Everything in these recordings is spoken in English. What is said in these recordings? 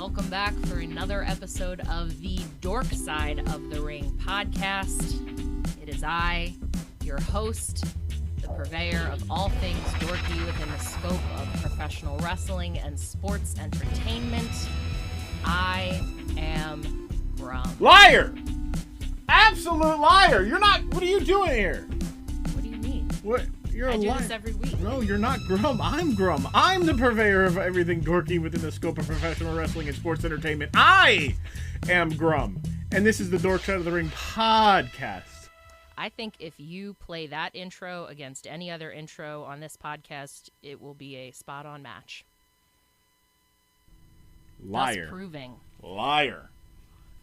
Welcome back for another episode of the Dork Side of the Ring podcast. It is I, your host, the purveyor of all things dorky within the scope of professional wrestling and sports entertainment. I am Grumm. Liar! Absolute liar! You're not. What are you doing here? What do you mean? What? You're I a do liar. this every week. No, you're not Grumm. I'm Grumm. I'm the purveyor of everything dorky within the scope of professional wrestling and sports entertainment. I am Grumm. And this is the Dork Side of the Ring podcast. I think if you play that intro against any other intro on this podcast, it will be a spot-on match. Liar. Thus proving. Liar.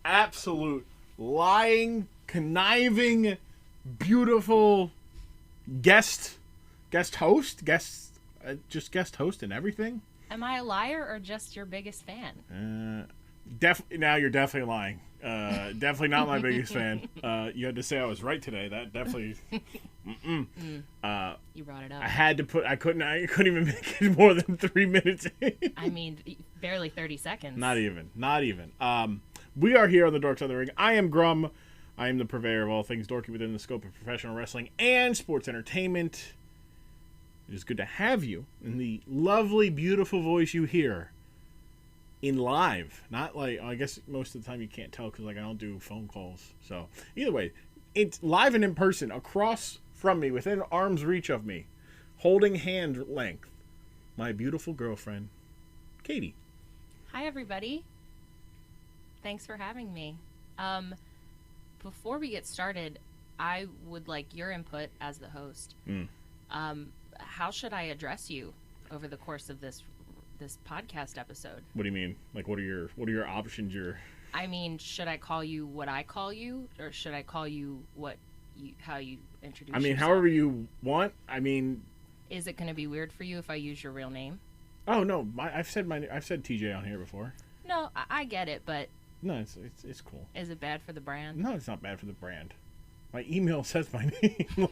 Absolute lying, conniving, beautiful guest host, guest host and everything. Am I a liar or just your biggest fan? Now you're definitely lying. Definitely not my biggest fan. You had to say I was right today. That definitely. You brought it up. I couldn't even make it more than 3 minutes in. I mean, barely 30 seconds. Not even. We are here on the Dork Side of the Ring. I am Grumm. I am the purveyor of all things dorky within the scope of professional wrestling and sports entertainment. It is good to have you in the lovely, beautiful voice you hear in live. Not like, I guess most of the time you can't tell because I don't do phone calls. So either way, it's live and in person across from me, within arm's reach of me, holding hand length, my beautiful girlfriend, Katie. Hi, everybody. Thanks for having me. Before we get started, I would like your input as the host. How should I address you over the course of this podcast episode? What do you mean? Like, what are your options? I mean, should I call you what I call you, or should I call you how you introduce? I mean, yourself? however you want. I mean, is it going to be weird for you if I use your real name? Oh no, I've said TJ on here before. No, I get it, but no, it's cool. Is it bad for the brand? No, it's not bad for the brand. My email says my name. Like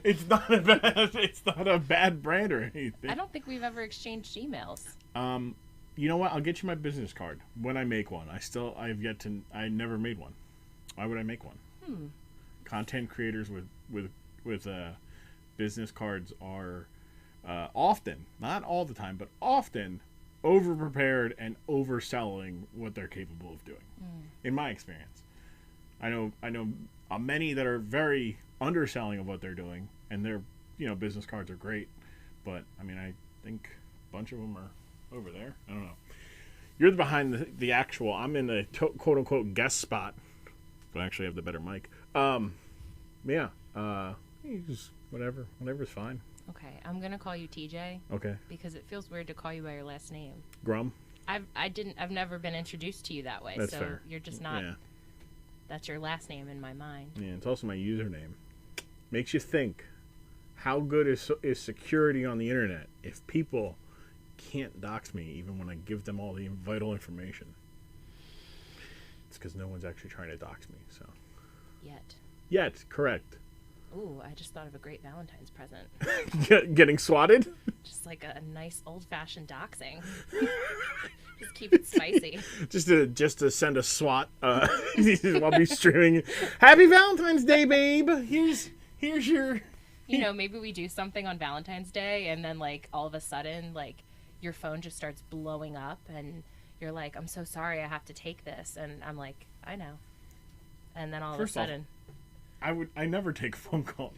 it's not a bad brand or anything. I don't think we've ever exchanged emails. You know what? I'll get you my business card when I make one. I never made one. Why would I make one? Content creators with business cards are often, not all the time, but often over prepared and overselling what they're capable of doing. In my experience, I know many that are very underselling of what they're doing, and their business cards are great, but I mean I think a bunch of them are over there. I don't know. You're behind the actual. I'm in the quote unquote guest spot, but I actually have the better mic. Yeah. You just whatever's fine. Okay, I'm gonna call you TJ. Okay. Because it feels weird to call you by your last name. Grumm. I've never been introduced to you that way. That's so fair. You're just not. Yeah. That's your last name in my mind. Yeah, it's also my username. Makes you think, how good is security on the internet if people can't dox me even when I give them all the vital information? It's because no one's actually trying to dox me. So. Yet, correct. Ooh, I just thought of a great Valentine's present. Getting swatted? Just like a nice old-fashioned doxing. Just keep it spicy. Just to send a SWAT while be streaming. Happy Valentine's Day, babe. Here's your. Maybe we do something on Valentine's Day, and then like all of a sudden, like your phone just starts blowing up, and you're like, "I'm so sorry, I have to take this," and I'm like, "I know," and then all of a sudden. I never take phone calls.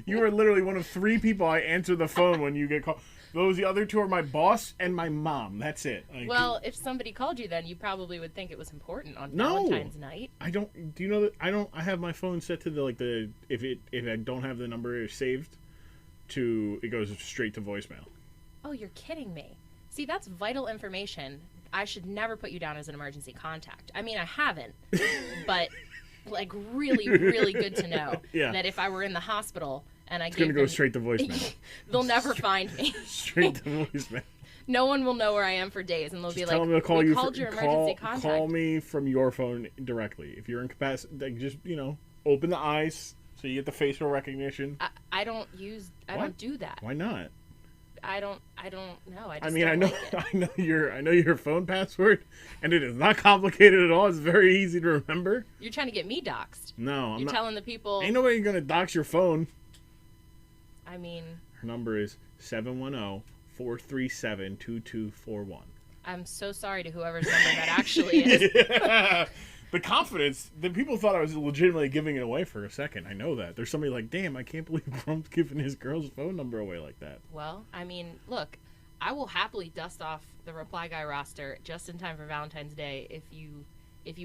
You are literally one of 3 people I answer the phone when you get called. The other 2 are my boss and my mom. That's it. Well, if somebody called you, then you probably would think it was important on Valentine's night. I don't. Do you know that I don't? I have my phone set to the if I don't have the number saved, it goes straight to voicemail. Oh, you're kidding me. See, that's vital information. I should never put you down as an emergency contact. I mean, I haven't, but. Like really, really good to know that if I were in the hospital and it's gonna go straight to voicemail. They'll never find me. Straight to voicemail. No one will know where I am for days, and they'll be like, "Tell them to call you. Called your emergency contact. Call me from your phone directly. If you're incapacitated, like, just open the eyes so you get the facial recognition." I don't do that. Why not? I don't know. I just I mean, I don't know, like it. I know your phone password, and it is not complicated at all. It's very easy to remember. You're trying to get me doxxed. No, You're telling the people. Ain't nobody gonna dox your phone. I mean, her number is 710-437-2241. I'm so sorry to whoever's number that actually is. Yeah. The confidence, the people thought I was legitimately giving it away for a second. I know that. There's somebody like, damn, I can't believe Grumm's giving his girl's phone number away like that. Well, I mean, look, I will happily dust off the Reply Guy roster just in time for Valentine's Day if you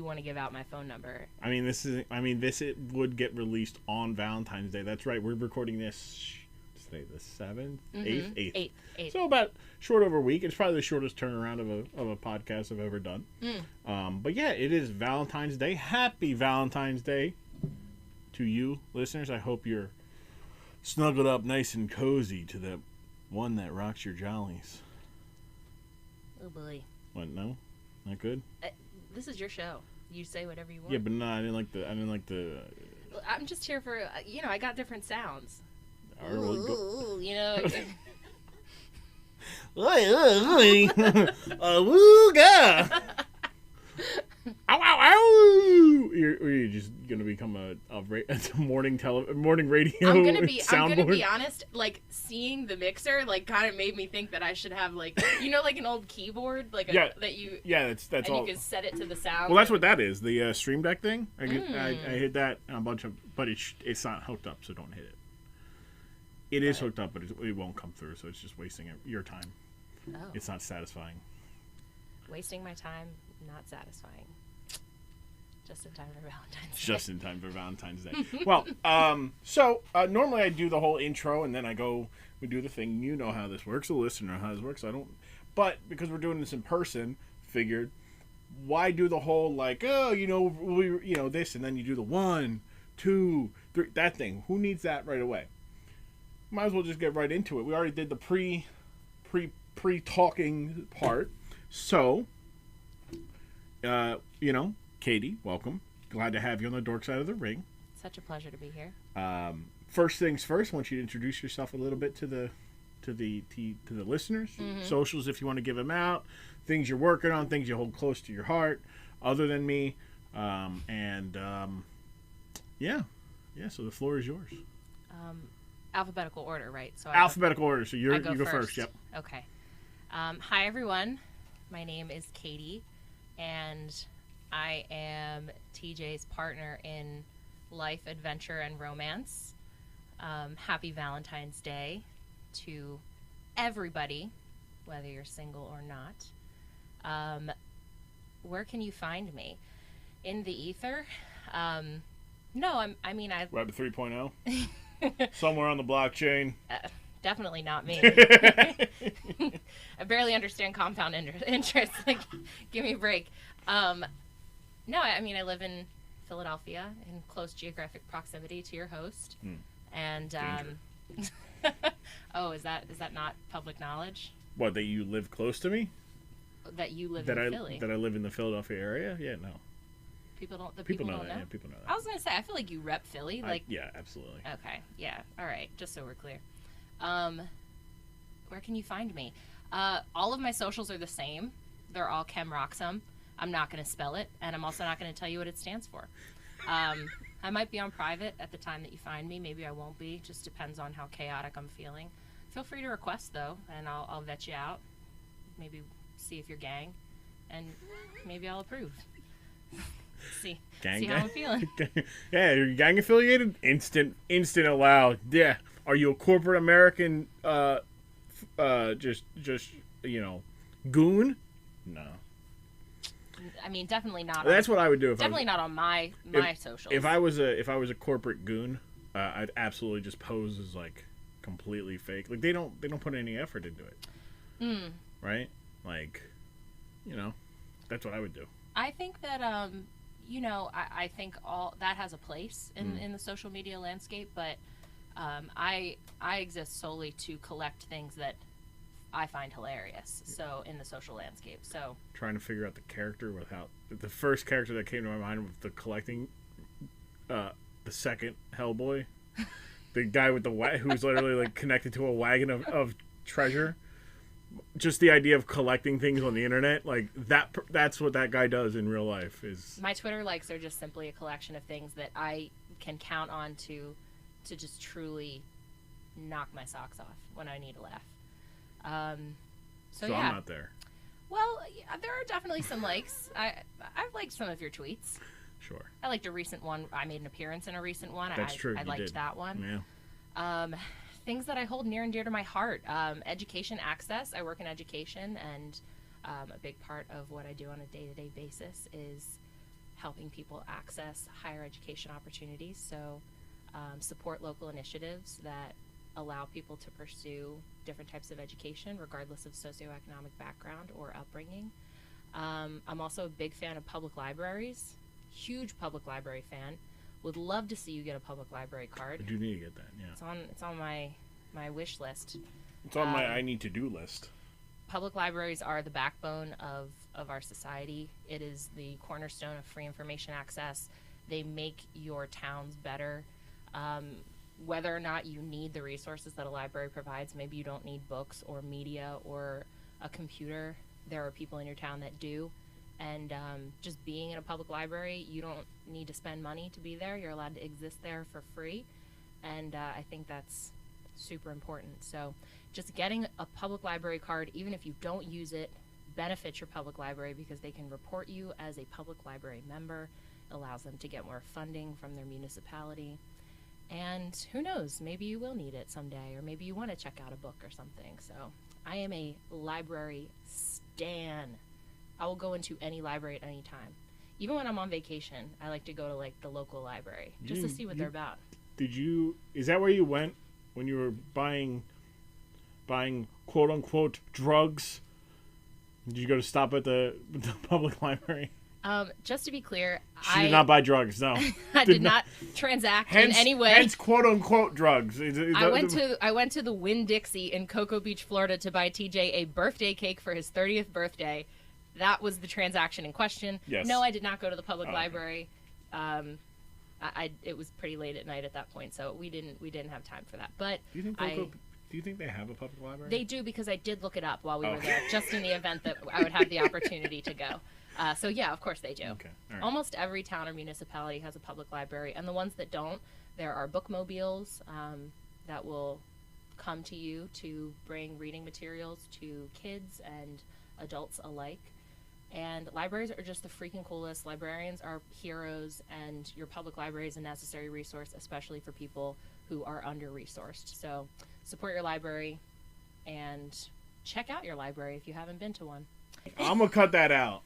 want to give out my phone number. I mean, it would get released on Valentine's Day. That's right. We're recording this today, the 7th, 8th. So about short over a week. It's probably the shortest turnaround of a podcast I've ever done. But yeah, it is Valentine's Day. Happy Valentine's Day to you listeners. I hope you're snuggled up nice and cozy to the one that rocks your jollies. Oh boy. What? No, not good. This is your show. You say whatever you want. Yeah, but no, I didn't like the. I'm just here for I got different sounds. Ooh, you know. Awooga! Ow, ow, ow! You're just gonna become a morning radio. I'm gonna be soundboard? honest. Like seeing the mixer, like kind of made me think that I should have like like an old keyboard, like that you. Yeah, that's and all. You can set it to the sound. Well, that's what that is. The Stream Deck thing. I hit that and a bunch of, but it's not hooked up, so don't hit it. It is hooked up, but it won't come through, so it's just wasting your time. Oh. It's not satisfying. Wasting my time, not satisfying. Just in time for Valentine's Day. Just in time for Valentine's Day. Well, so normally I do the whole intro, and then we do the thing. You know how this works. The listener knows how this works. But because we're doing this in person, figured, why do the whole this, and then you do the 1, 2, 3, that thing. Who needs that right away? Might as well just get right into it. We already did the pre-talking part. So, Katie, welcome. Glad to have you on the Dork Side of the Ring. Such a pleasure to be here. First things first, I want you to introduce yourself a little bit to the listeners. Mm-hmm. Socials, if you want to give them out. Things you're working on, things you hold close to your heart, other than me. So the floor is yours. Alphabetical order, right? So alphabetical order. So you go first. Yep. Okay. Hi everyone. My name is Katie, and I am TJ's partner in life, adventure, and romance. Happy Valentine's Day to everybody, whether you're single or not. Where can you find me? In the ether? No, I Web 3.0. Somewhere on the blockchain. Definitely not me. I barely understand compound interest. Like, give me a break. No, I live in Philadelphia, in close geographic proximity to your host. And oh, is that not public knowledge? What, that you live close to me? That you live in Philly? That I live in the Philadelphia area? Yeah, no. People know that. Yeah, people know that. I was gonna say, I feel like you rep Philly, yeah, absolutely. Okay, yeah, all right. Just so we're clear, where can you find me? All of my socials are the same. They're all Chem Roxham. I'm not gonna spell it, and I'm also not gonna tell you what it stands for. I might be on private at the time that you find me. Maybe I won't be. Just depends on how chaotic I'm feeling. Feel free to request though, and I'll vet you out. Maybe see if you're gang, and maybe I'll approve. See how I'm feeling. Yeah, you're gang affiliated. Instant allowed. Yeah. Are you a corporate American? Just goon? No. Definitely not. That's what I would do. Definitely not on my socials. If I was a corporate goon, I'd absolutely just pose as like completely fake. Like they don't put any effort into it. Right? Like, that's what I would do. I think that I think all that has a place in the social media landscape, but I exist solely to collect things that I find hilarious. So in the social landscape, so trying to figure out the character without the first character that came to my mind was the collecting, the second Hellboy, the guy with the who's literally like connected to a wagon of treasure. Just the idea of collecting things on the internet, like that's what that guy does in real life. Is my Twitter likes are just simply a collection of things that I can count on to just truly knock my socks off when I need a laugh. So yeah. I'm not there. Well, yeah, there are definitely some likes. I've liked some of your tweets. Sure. I liked a recent one. I made an appearance in a recent one. That's true. I liked that one. Yeah. Things that I hold near and dear to my heart. Education access. I work in education, and a big part of what I do on a day-to-day basis is helping people access higher education opportunities. So support local initiatives that allow people to pursue different types of education regardless of socioeconomic background or upbringing. I'm also a big fan of public libraries. Huge public library fan. Would love to see you get a public library card. I do need to get that, yeah. It's on my wish list. It's on my I need to do list. Public libraries are the backbone of our society. It is the cornerstone of free information access. They make your towns better. Whether or not you need the resources that a library provides, maybe you don't need books or media or a computer. There are people in your town that do. And just being in a public library, you don't need to spend money to be there. You're allowed to exist there for free. And I think that's super important. So just getting a public library card, even if you don't use it, benefits your public library because they can report you as a public library member. It allows them to get more funding from their municipality. And who knows, maybe you will need it someday, or maybe you want to check out a book or something. So I am a library stan. I will go into any library at any time. Even when I'm on vacation, I like to go to like the local library just to see what they're about. Is that where you went when you were buying quote unquote drugs? Did you go to stop at the public library? Just to be clear, she did not buy drugs. No, I did not transact in any way. Hence, quote unquote drugs. I went to the Winn-Dixie in Cocoa Beach, Florida, to buy TJ a birthday cake for his 30th birthday. That was the transaction in question. Yes. No, I did not go to the public library. It was pretty late at night at that point, so we didn't have time for that. But do you think they have a public library? They do, because I did look it up while we were there, just in the event that I would have the opportunity to go. So yeah, of course they do. Okay. All right. Almost every town or municipality has a public library, and the ones that don't, there are bookmobiles that will come to you to bring reading materials to kids and adults alike. And libraries are just the freaking coolest. Librarians are heroes, and your public library is a necessary resource, especially for people who are under-resourced. So support your library and check out your library if you haven't been to one. I'm going to cut that out.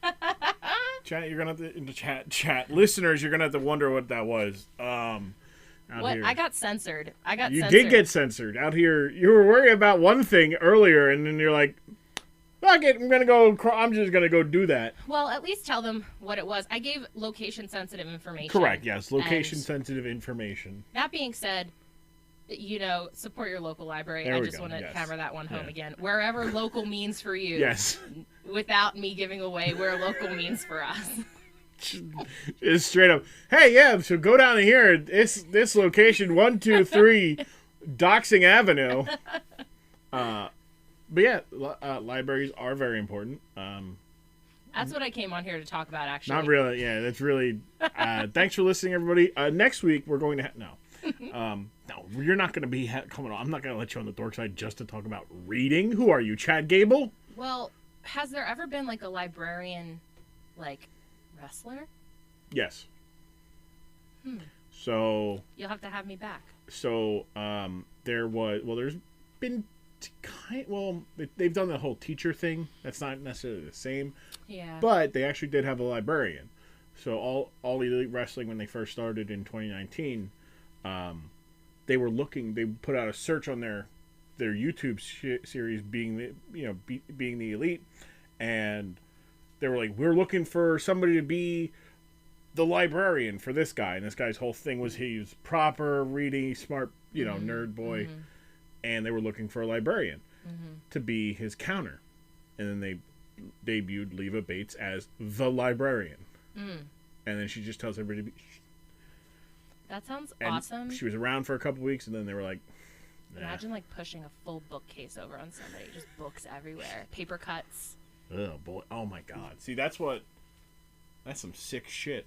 Chat, you're going to have to, in the chat. Listeners, you're going to have to wonder what that was. What? Here. I got censored. You did get censored. Out here, you were worried about one thing earlier, and then you're like, fuck it, I'm just going to go do that. Well, at least tell them what it was. I gave location-sensitive information. Correct, yes. Location-sensitive information. That being said, support your local library. I just want to hammer that one home again. Wherever local means for you. Yes. Without me giving away where local means for us. It's straight up, hey, yeah, so go down here. It's this location, 123 Doxing Avenue. But yeah, libraries are very important. That's what I came on here to talk about, actually. Not really. Yeah, that's really... thanks for listening, everybody. Next week, we're going to... No, you're not going to be coming on. I'm not going to let you on the Dork Side just to talk about reading. Who are you, Chad Gable? Well, has there ever been, like, a librarian, like, wrestler? Yes. So... You'll have to have me back. So, there's been... they've done the whole teacher thing. That's not necessarily the same. Yeah. But they actually did have a librarian. So all Elite Wrestling, when they first started in 2019, they put out a search on their YouTube series, being the Elite, and they were like, we're looking for somebody to be the librarian for this guy. And this guy's whole thing was he's proper, reading, smart, nerd boy. Mm-hmm. And they were looking for a librarian to be his counter. And then they debuted Leva Bates as the librarian. And then she just tells everybody to be... That sounds awesome. She was around for a couple weeks, and then they were like, Imagine like pushing a full bookcase over on somebody. Just books everywhere. Paper cuts. Oh boy! Oh my God! See, that's some sick shit.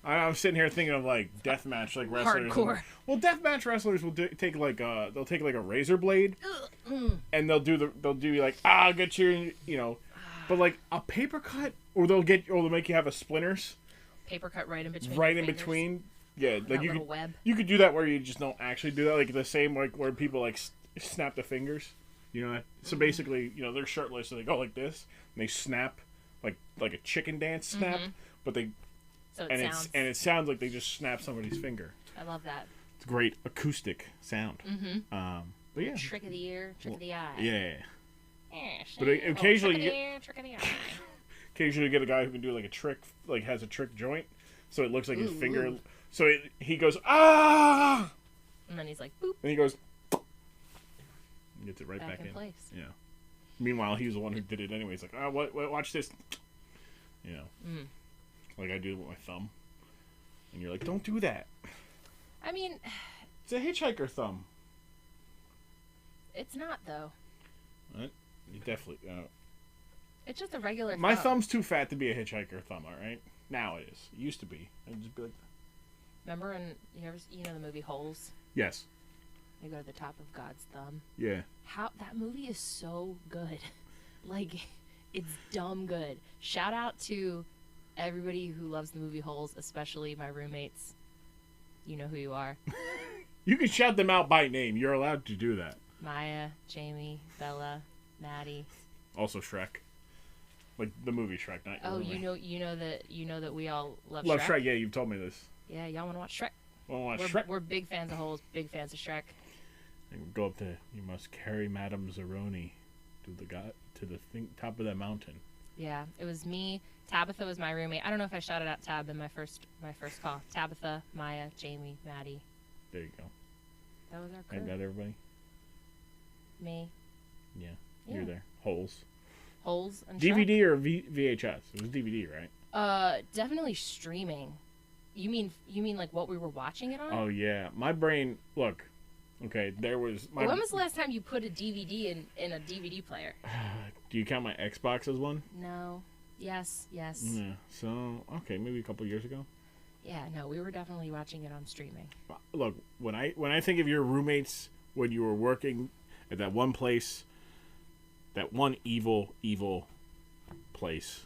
I'm sitting here thinking of like deathmatch like wrestlers. Hardcore. Well, deathmatch wrestlers will take like they'll take like a razor blade, and they'll do like I'll get you, but like a paper cut, or they'll make you have a splinters. Paper cut right in between. Right in between. Yeah, like you could do that where you just don't actually do that, like the same like where people like snap the fingers, So basically, they're shirtless and they go like this and they snap like a chicken dance snap, but they it sounds like they just snap somebody's finger. I love that. It's a great acoustic sound. But yeah, trick of the ear, trick of the eye. Yeah. But occasionally trick of the eye. Occasionally you get a guy who can do like a trick, like has a trick joint, so it looks like his finger. So he goes, ah! And then he's like, boop. And he goes, and gets it right back in place. Yeah. Meanwhile, he was the one who did it anyway. He's like, watch this. Like I do with my thumb. And you're like, don't do that. I mean, it's a hitchhiker thumb. It's not, though. What? You definitely... it's just a regular thumb. My thumb's too fat to be a hitchhiker thumb, alright? Now it is. It used to be. I'd just be like... Remember in you know the movie Holes? Yes. They go to the top of God's thumb. Yeah. That movie is so good. Like, it's dumb good. Shout out to everybody who loves the movie Holes, especially my roommates. You know who you are. You can shout them out by name. You're allowed to do that. Maya, Jamie, Bella, Maddie. Also Shrek. Like the movie Shrek, not your roommate. you know that we all love Shrek. Love Shrek, yeah, you've told me this. Yeah, y'all want to watch Shrek? Shrek? We're big fans of Holes, big fans of Shrek. And go up to, you must carry Madame Zeroni to the top of that mountain. Yeah, it was me. Tabitha was my roommate. I don't know if I shouted out Tab in my first call. Tabitha, Maya, Jamie, Maddie. There you go. That was our crew. Ain't that everybody? Me. Yeah, you're there. Holes and DVD Shrek. or VHS? It was DVD, right? Definitely streaming. You mean like what we were watching it on? Oh yeah, my brain. Look, okay, there was. When was the last time you put a DVD in a DVD player? Do you count my Xbox as one? No. Yes. Yeah. So okay, maybe a couple years ago. Yeah. No, we were definitely watching it on streaming. Look, when I think of your roommates when you were working at that one place, that one evil place,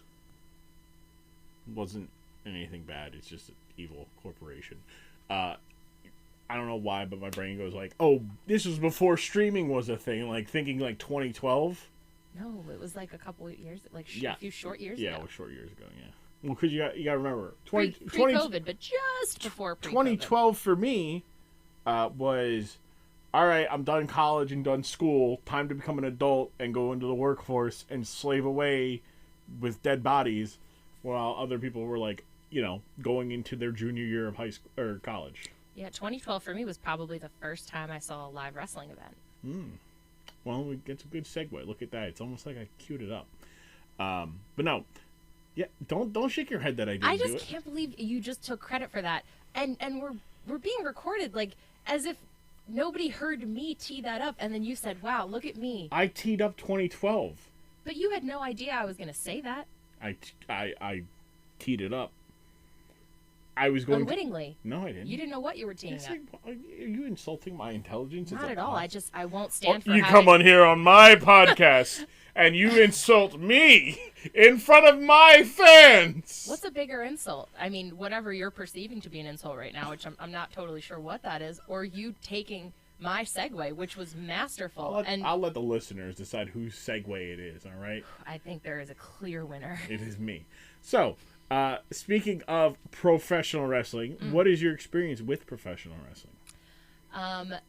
wasn't anything bad. It's just an evil corporation. I don't know why, but my brain goes like, oh, this was before streaming was a thing, like thinking like 2012. No, it was like a couple of years, like a few short years ago. Yeah, it was short years ago, yeah. Well, because you got to remember, pre-COVID, but just before pre-COVID. 2012 for me was, all right, I'm done college and done school, time to become an adult and go into the workforce and slave away with dead bodies, while other people were like, going into their junior year of high school or college. Yeah, 2012 for me was probably the first time I saw a live wrestling event. Well, it's a good segue. Look at that. It's almost like I queued it up. But no. Yeah, don't shake your head that I didn't do it. I just can't believe you just took credit for that. And we're being recorded like as if nobody heard me tee that up and then you said, "Wow, look at me." I teed up 2012. But you had no idea I was going to say that. I teed it up. I was going unwittingly. No, I didn't. You didn't know what you were teeing up. Are you insulting my intelligence? Not at all. I won't stand for you come on here on my podcast and you insult me in front of my fans. What's a bigger insult? I mean, whatever you're perceiving to be an insult right now, which I'm not totally sure what that is, or you taking my segue, which was masterful. I'll let the listeners decide whose segue it is, all right? I think there is a clear winner. It is me. So, speaking of professional wrestling, what is your experience with professional wrestling?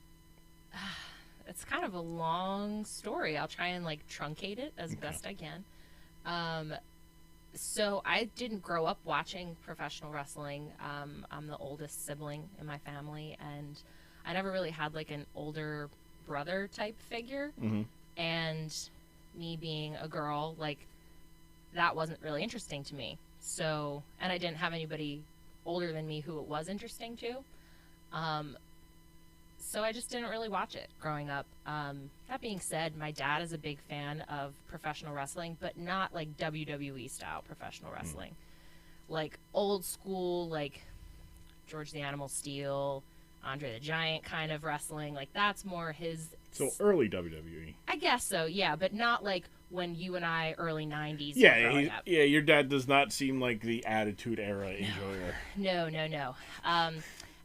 It's kind of a long story. I'll try and truncate it as best I can. So I didn't grow up watching professional wrestling. I'm the oldest sibling in my family, and I never really had an older brother type figure. And me being a girl, that wasn't really interesting to me. So, and I didn't have anybody older than me who it was interesting to. so I just didn't really watch it growing up. That being said, my dad is a big fan of professional wrestling, but not like WWE style professional wrestling. Like old school, like George the Animal Steel, Andre the Giant kind of wrestling. Like that's more his. So early WWE. I guess so, yeah, but not like when you and I, early 90s. Yeah, your dad does not seem like the Attitude Era enjoyer. No.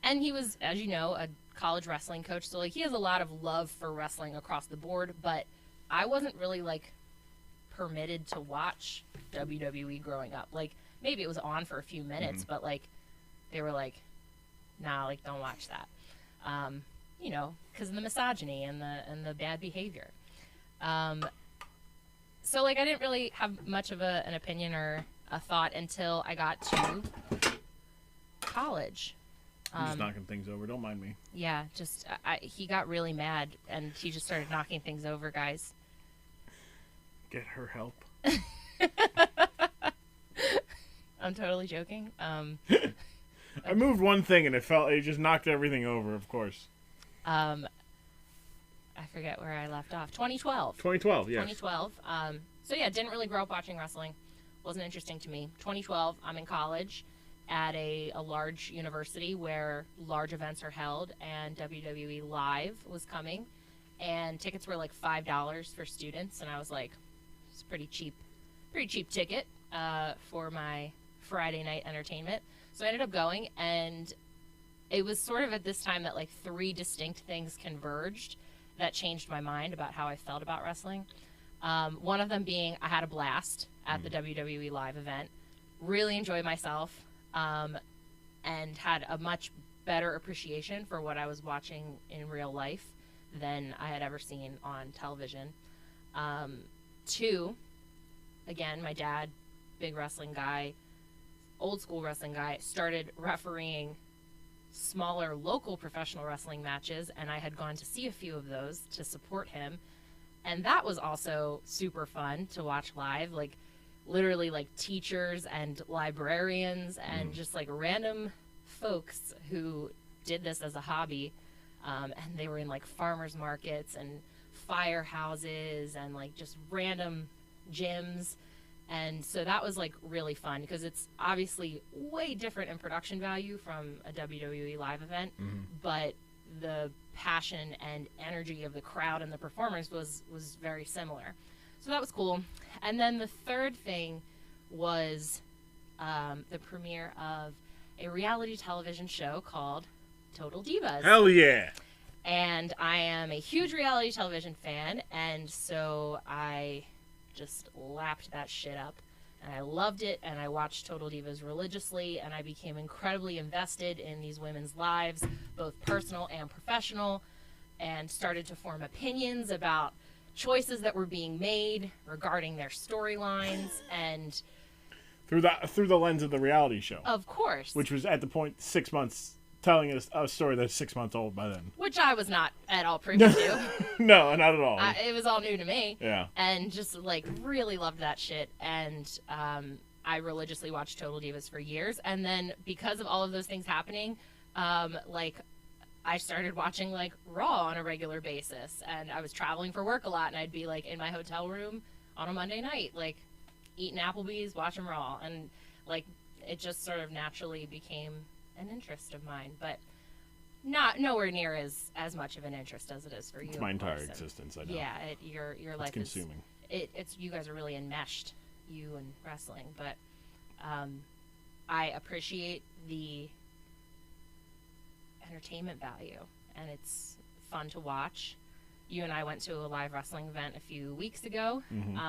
And he was, as you know, a college wrestling coach, so like he has a lot of love for wrestling across the board, but I wasn't really like permitted to watch WWE growing up. Like maybe it was on for a few minutes, but like they were like, nah, like don't watch that. You know, because of the misogyny and the bad behavior. So like I didn't really have much of an opinion or a thought until I got to college. I'm just knocking things over. Don't mind me. Yeah, just he got really mad and he just started knocking things over, guys. Get her help. I'm totally joking. I moved one thing and it just knocked everything over, of course. I forget where I left off. 2012. 2012, yes. 2012. So yeah, didn't really grow up watching wrestling. Wasn't interesting to me. 2012, I'm in college at a large university where large events are held, and WWE Live was coming, and tickets were like $5 for students, and I was like, it's pretty cheap ticket for my Friday night entertainment. So I ended up going, and it was sort of at this time that like 3 distinct things converged that changed my mind about how I felt about wrestling. One of them being I had a blast at the WWE Live event, really enjoyed myself, and had a much better appreciation for what I was watching in real life than I had ever seen on television. 2, again, my dad, big wrestling guy, old school wrestling guy, started refereeing smaller local professional wrestling matches, and I had gone to see a few of those to support him, and that was also super fun to watch live. Like literally like teachers and librarians and just like random folks who did this as a hobby, and they were in like farmers markets and firehouses and like just random gyms. And so that was like really fun because it's obviously way different in production value from a WWE Live event, but the passion and energy of the crowd and the performers was very similar. So that was cool. And then the third thing was the premiere of a reality television show called Total Divas. Hell yeah! And I am a huge reality television fan, and so I just lapped that shit up, and I loved it, and I watched Total Divas religiously, and I became incredibly invested in these women's lives, both personal and professional, and started to form opinions about choices that were being made regarding their storylines, and through the lens of the reality show, of course, which was at the point 6 months, telling us a story that's 6 months old by then, which I was not at all privy to. No, not at all. It was all new to me. Yeah. And just like really loved that shit, and I religiously watched Total Divas for years, and then because of all of those things happening, like I started watching like Raw on a regular basis, and I was traveling for work a lot, and I'd be like in my hotel room on a Monday night, like eating Applebee's, watching Raw, and like it just sort of naturally became an interest of mine, but nowhere near as much of an interest as it is for you. It's my entire existence. I know. Yeah, your life is consuming. It's you guys are really enmeshed, you and wrestling, but I appreciate the entertainment value, and it's fun to watch. You and I went to a live wrestling event a few weeks ago, and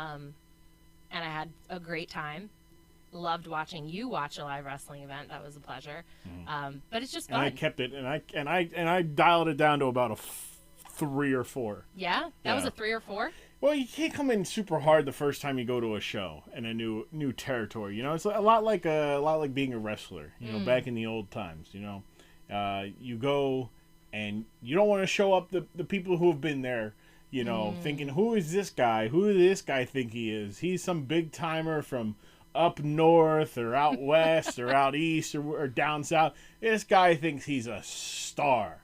I had a great time. Loved watching you watch a live wrestling event. That was a pleasure. But it's just fun. And I kept it, and I dialed it down to about a 3 or 4. Yeah, that was a 3 or 4. Well, you can't come in super hard the first time you go to a show in a new territory. You know, it's a lot like being a wrestler. You know, back in the old times. You know, you go and you don't want to show up the people who have been there. You know, thinking, who is this guy? Who does this guy think he is? He's some big timer from up north or out west or out east or down south. This guy thinks he's a star.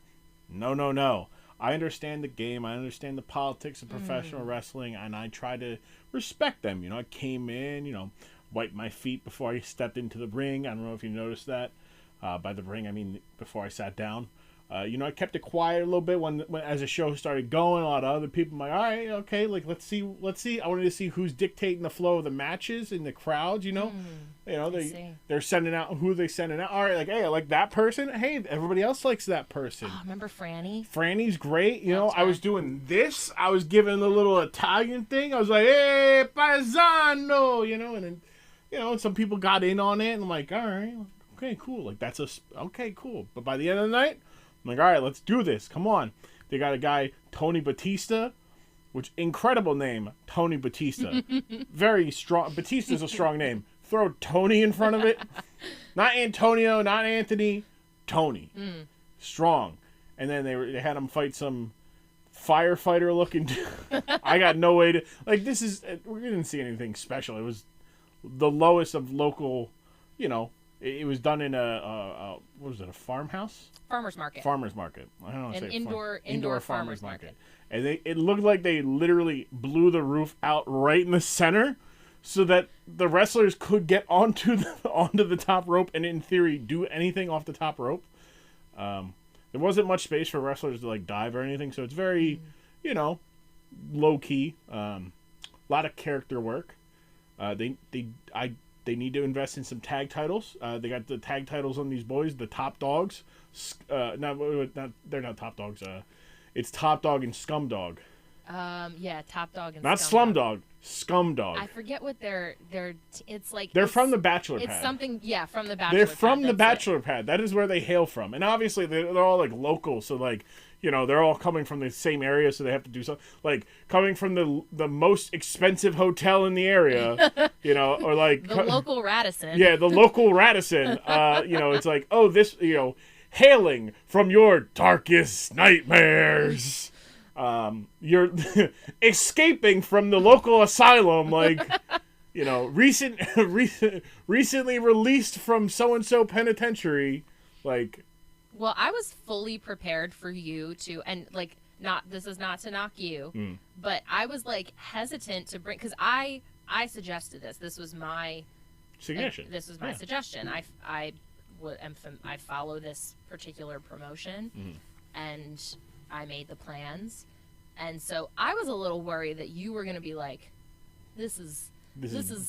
No. I understand the game. I understand the politics of professional wrestling, and I try to respect them. I came in, wiped my feet before I stepped into the ring. I don't know if you noticed that. By the ring, I mean before I sat down. I kept it quiet a little bit when as the show started going. A lot of other people, I'm like, all right, okay, like let's see. I wanted to see who's dictating the flow of the matches in the crowd. They're sending out who they sending out. All right, like, hey, I like that person. Hey, everybody else likes that person. Oh, remember Franny? Franny's great. I was doing this. I was giving the little Italian thing. I was like, hey, paisano, and then some people got in on it, and I'm like, all right. Okay, cool. Like, okay, cool. But by the end of the night, I'm like, all right, let's do this. Come on. They got a guy, Tony Batista, which incredible name, Tony Batista. Very strong. Batista's a strong name. Throw Tony in front of it. Not Antonio, not Anthony. Tony. Strong. And then they had him fight some firefighter looking. I got no way to. Like, we didn't see anything special. It was the lowest of local, It was done in what was it, a farmhouse? Farmer's market. Farmer's market. I don't know. An indoor farmer's market. And it looked like they literally blew the roof out right in the center so that the wrestlers could get onto the top rope and in theory do anything off the top rope. There wasn't much space for wrestlers to like dive or anything, so it's very, low key. A lot of character work. They need to invest in some tag titles. They got the tag titles on these boys, the Top Dogs. They're not Top Dogs. It's Top Dog and Scum Dog. Yeah, Top Dog and not Scum Slumdog, Scum Dog. I forget what it's like. They're from the Bachelor Pad. It's something, yeah, from the Bachelor They're Pad. from the Bachelor Pad. That is where they hail from. And obviously they're all like local, so like, they're all coming from the same area, so they have to do something. Like coming from the most expensive hotel in the area, or like the local Radisson. Yeah, the local Radisson. It's like, oh, this, hailing from your darkest nightmares. You're escaping from the local asylum, like, recently released from so-and-so penitentiary, like. Well, I was fully prepared for you to, and like, this is not to knock you, but I was like hesitant to bring, because I suggested this. This was my suggestion. Suggestion. I follow this particular promotion, and I made the plans, and so I was a little worried that you were going to be like, this is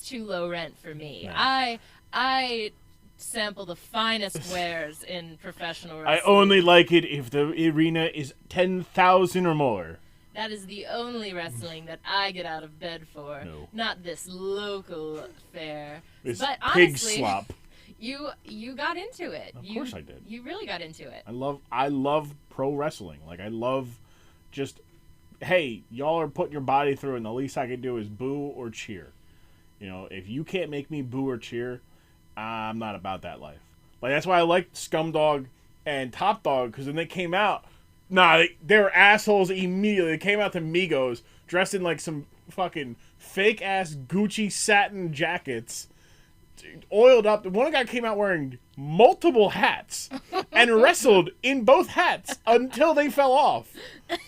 too low rent for me. No. I sample the finest wares in professional wrestling. I only like it if the arena is 10,000 or more. That is the only wrestling that I get out of bed for. No. Not this local fair. This but pig honestly, slop. You got into it. Of course I did. You really got into it. I love pro wrestling. Like, I love just, hey, y'all are putting your body through it, and the least I can do is boo or cheer. If you can't make me boo or cheer, I'm not about that life. Like, that's why I liked Scumdog and Top Dog, because when they came out, they were assholes immediately. They came out to Migos dressed in like some fucking fake ass Gucci satin jackets, oiled up. One guy came out wearing multiple hats and wrestled in both hats until they fell off. And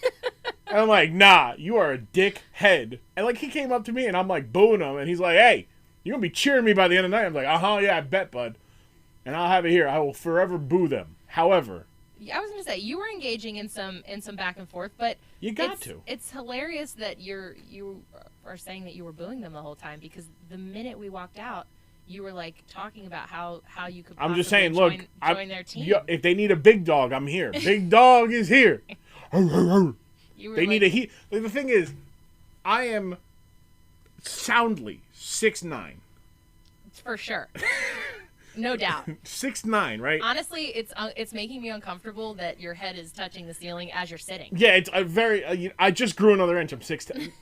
I'm like, nah, you are a dickhead. And like, he came up to me and I'm like booing him, and he's like, hey, you're gonna be cheering me by the end of the night. I'm like, yeah, I bet, bud. And I'll have it here. I will forever boo them. However, I was gonna say, you were engaging in some back and forth, but you got to. It's hilarious that you are saying that you were booing them the whole time, because the minute we walked out, you were like talking about how you could. I'm just saying, look, join their team. If they need a big dog, I'm here. Big dog is here. They need a heat. Like, the thing is, I am soundly 6'9". For sure. No doubt. 6'9", right? Honestly, it's making me uncomfortable that your head is touching the ceiling as you're sitting. Yeah, it's a very. I just grew another inch. I'm 6'10".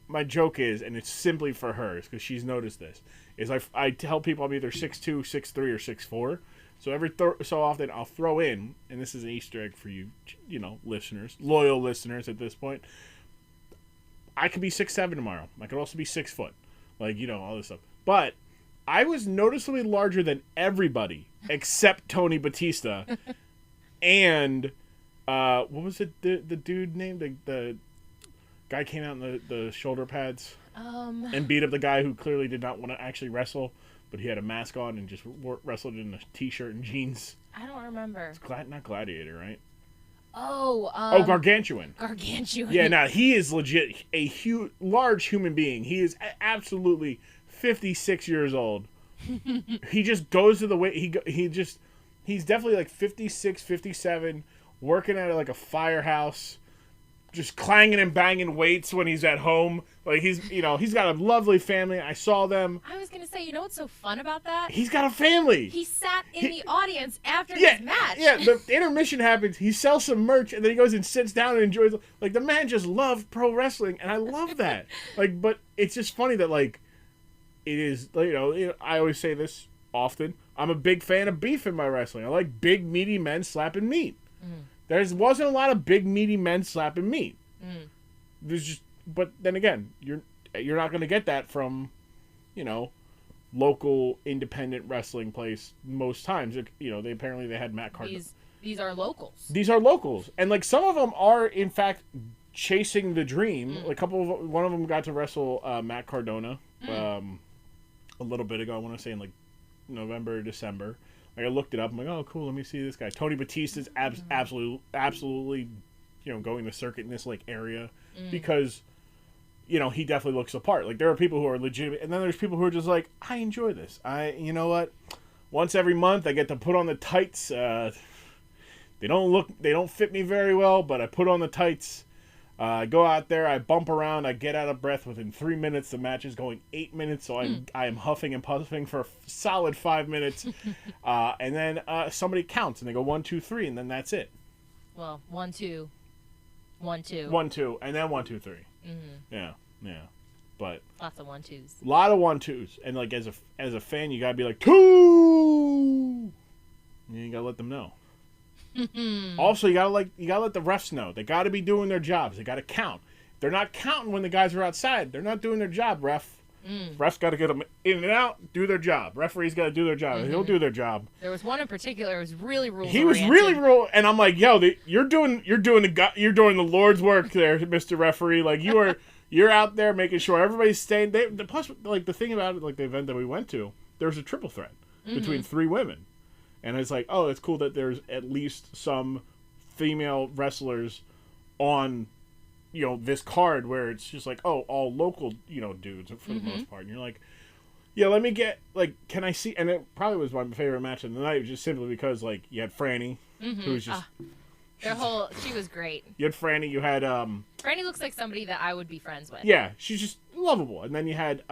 My joke is, and it's simply for her, because she's noticed this, is I tell people I'm either 6'2", 6'3", or 6'4". So every so often I'll throw in, and this is an Easter egg for you, listeners, loyal listeners at this point. I could be 6'7" tomorrow. I could also be 6 foot, like, all this stuff. But I was noticeably larger than everybody except Tony Batista and What was it? The dude named the guy came out in the shoulder pads and beat up the guy who clearly did not want to actually wrestle, but he had a mask on and just wrestled in a t-shirt and jeans. I don't remember. It's not Gladiator, right? Oh, Gargantuan. Gargantuan. Yeah, now he is legit a large human being. He is absolutely 56 years old. He just goes to the way he's definitely like 56, 57, working at like a firehouse, just clanging and banging weights when he's at home. Like he's got a lovely family. I saw them. I was gonna say, you know what's so fun about that? He's got a family. He sat in the audience after his match. Yeah, the intermission happens. He sells some merch and then he goes and sits down and enjoys. Like the man just loved pro wrestling, and I love that. Like, but it's just funny that like it is. I always say this often. I'm a big fan of beef in my wrestling. I like big meaty men slapping meat. There wasn't a lot of big meaty men slapping meat. But then again, you're not going to get that from, local independent wrestling place most times. They had Matt Cardona. These are locals. These are locals, and like some of them are in fact chasing the dream. Like one of them got to wrestle Matt Cardona a little bit ago. I want to say in like November or December. Like I looked it up. I'm like, oh, cool. Let me see this guy. Tony Batista's absolutely, going the circuit in this like area because, he definitely looks the part. Like there are people who are legitimate, and then there's people who are just like, I enjoy this. You know what? Once every month, I get to put on the tights. They don't fit me very well, but I put on the tights. I go out there, I bump around, I get out of breath within 3 minutes. The match is going 8 minutes, so I am huffing and puffing for a solid 5 minutes. And then somebody counts, and they go 1, 2, 3, and then that's it. Well, 1, 2, 1, 2. 1, 2, and then 1, 2, 3. Yeah. But lots of 1, 2s. A lot of 1, 2s, and like as a fan, you gotta be like 2. And you gotta let them know. Also, you gotta let the refs know. They gotta be doing their jobs. They gotta count. If they're not counting when the guys are outside, they're not doing their job, ref. Refs gotta get them in and out, do their job. Referees gotta do their job. He'll do their job. There was one in particular who was really rules He was really rule, and I'm like, yo, you're doing the Lord's work there, Mr. Referee. Like you're out there making sure everybody's staying. Plus, like the thing about it, like the event that we went to, there was a triple threat between 3 women. And it's like, oh, it's cool that there's at least some female wrestlers on, this card where it's just like, oh, all local, dudes for the most part. And you're like, yeah, let me get, like, can I see? And it probably was my favorite match of the night, just simply because, like, you had Franny, who was just... she was great. You had Franny, you had... Franny looks like somebody that I would be friends with. Yeah, she's just lovable. And then you had...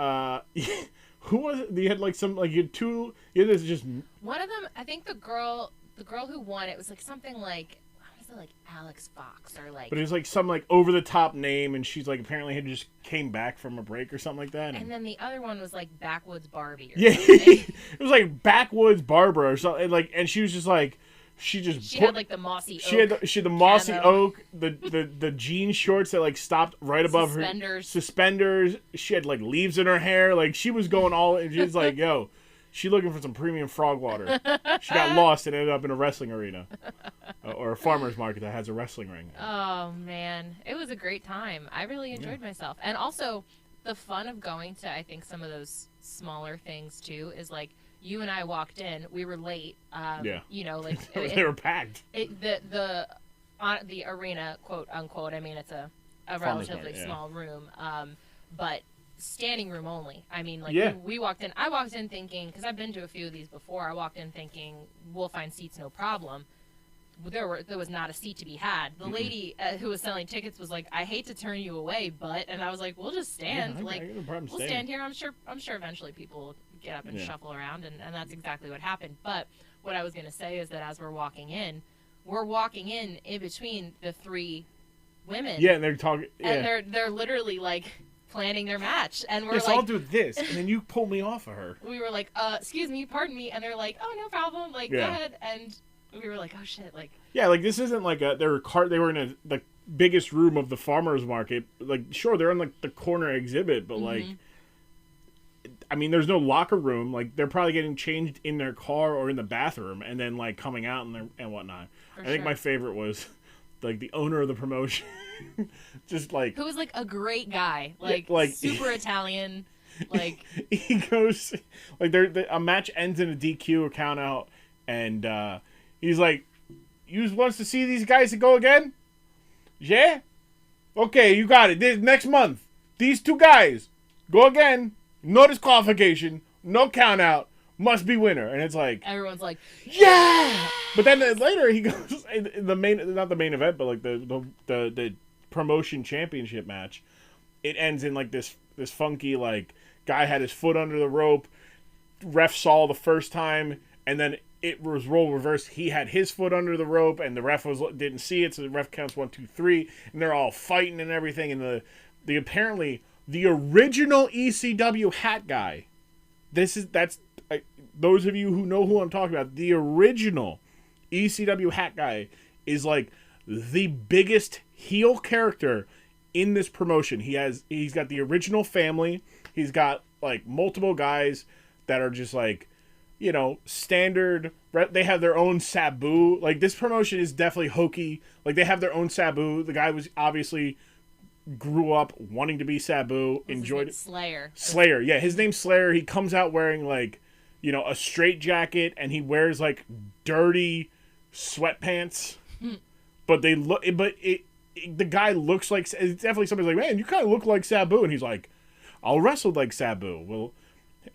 who was it? You had like some like you had two. You had this just one of them. I think the girl who won it was like something like what was it, like Alex Fox or like. But it was like some like over the top name, and she's like apparently had just came back from a break or something like that. And then the other one was like Backwoods Barbie. Or it was like Backwoods Barbara or something. And she was just like. She had like the mossy oak. She had the mossy oak, the jean shorts that like stopped right above her suspenders. She had like leaves in her hair. Like she was going all, and she's like, yo, she looking for some premium frog water. She got lost and ended up in a wrestling arena or a farmer's market that has a wrestling ring. Oh man, it was a great time. I really enjoyed myself, and also the fun of going to I think some of those smaller things too is like. You and I walked in. We were late. Like they were packed. The arena, quote unquote. I mean, it's a relatively small room, but standing room only. I mean, like we walked in. I walked in thinking because I've been to a few of these before. I walked in thinking we'll find seats, no problem. There was not a seat to be had. The lady who was selling tickets was like, "I hate to turn you away, but," and I was like, "We'll just stand. We'll stand here. I'm sure eventually people will get up and shuffle around," and that's exactly what happened. But what I was going to say is that as we're walking in between the 3 women. Yeah, and they're talking. Yeah. And they're literally like planning their match, and we're like, I'll do this, and then you pull me off of her. We were like, "Excuse me, pardon me," and they're like, "Oh, no problem. Like, go ahead." And we were like, oh shit, like. Yeah, like this isn't like they were in the biggest room of the farmer's market. Like, sure, they're in like the corner exhibit, but like, I mean, there's no locker room. Like, they're probably getting changed in their car or in the bathroom, and then like coming out and whatnot. I think my favorite was like the owner of the promotion, just like who was like a great guy, like super Italian, like he goes like a match ends in a DQ or count out, and he's like, "You wants to see these guys go again? Yeah, okay, you got it. Next month, these two guys go again. No disqualification, no count out." Must be winner, and it's like everyone's like, yeah. But then later he goes not the main event, but like the promotion championship match. It ends in like this funky like guy had his foot under the rope. Ref saw the first time, and then it was role reversed. He had his foot under the rope, and the ref didn't see it, so the ref counts 1, 2, 3, and they're all fighting and everything. And the apparently the original ECW hat guy. Those of you who know who I'm talking about, the original ECW hat guy is like the biggest heel character in this promotion. He's got the original family. He's got like multiple guys that are just like, you know, standard. They have their own Sabu. Like this promotion is definitely hokey. Like they have their own Sabu. The guy was obviously grew up wanting to be Sabu. Enjoyed it. Slayer. Yeah, his name's Slayer. He comes out wearing like, you know, a straight jacket, and he wears like dirty sweatpants. But the guy looks like, it's definitely somebody's like, man, you kind of look like Sabu, and he's like, I'll wrestle like Sabu. Well,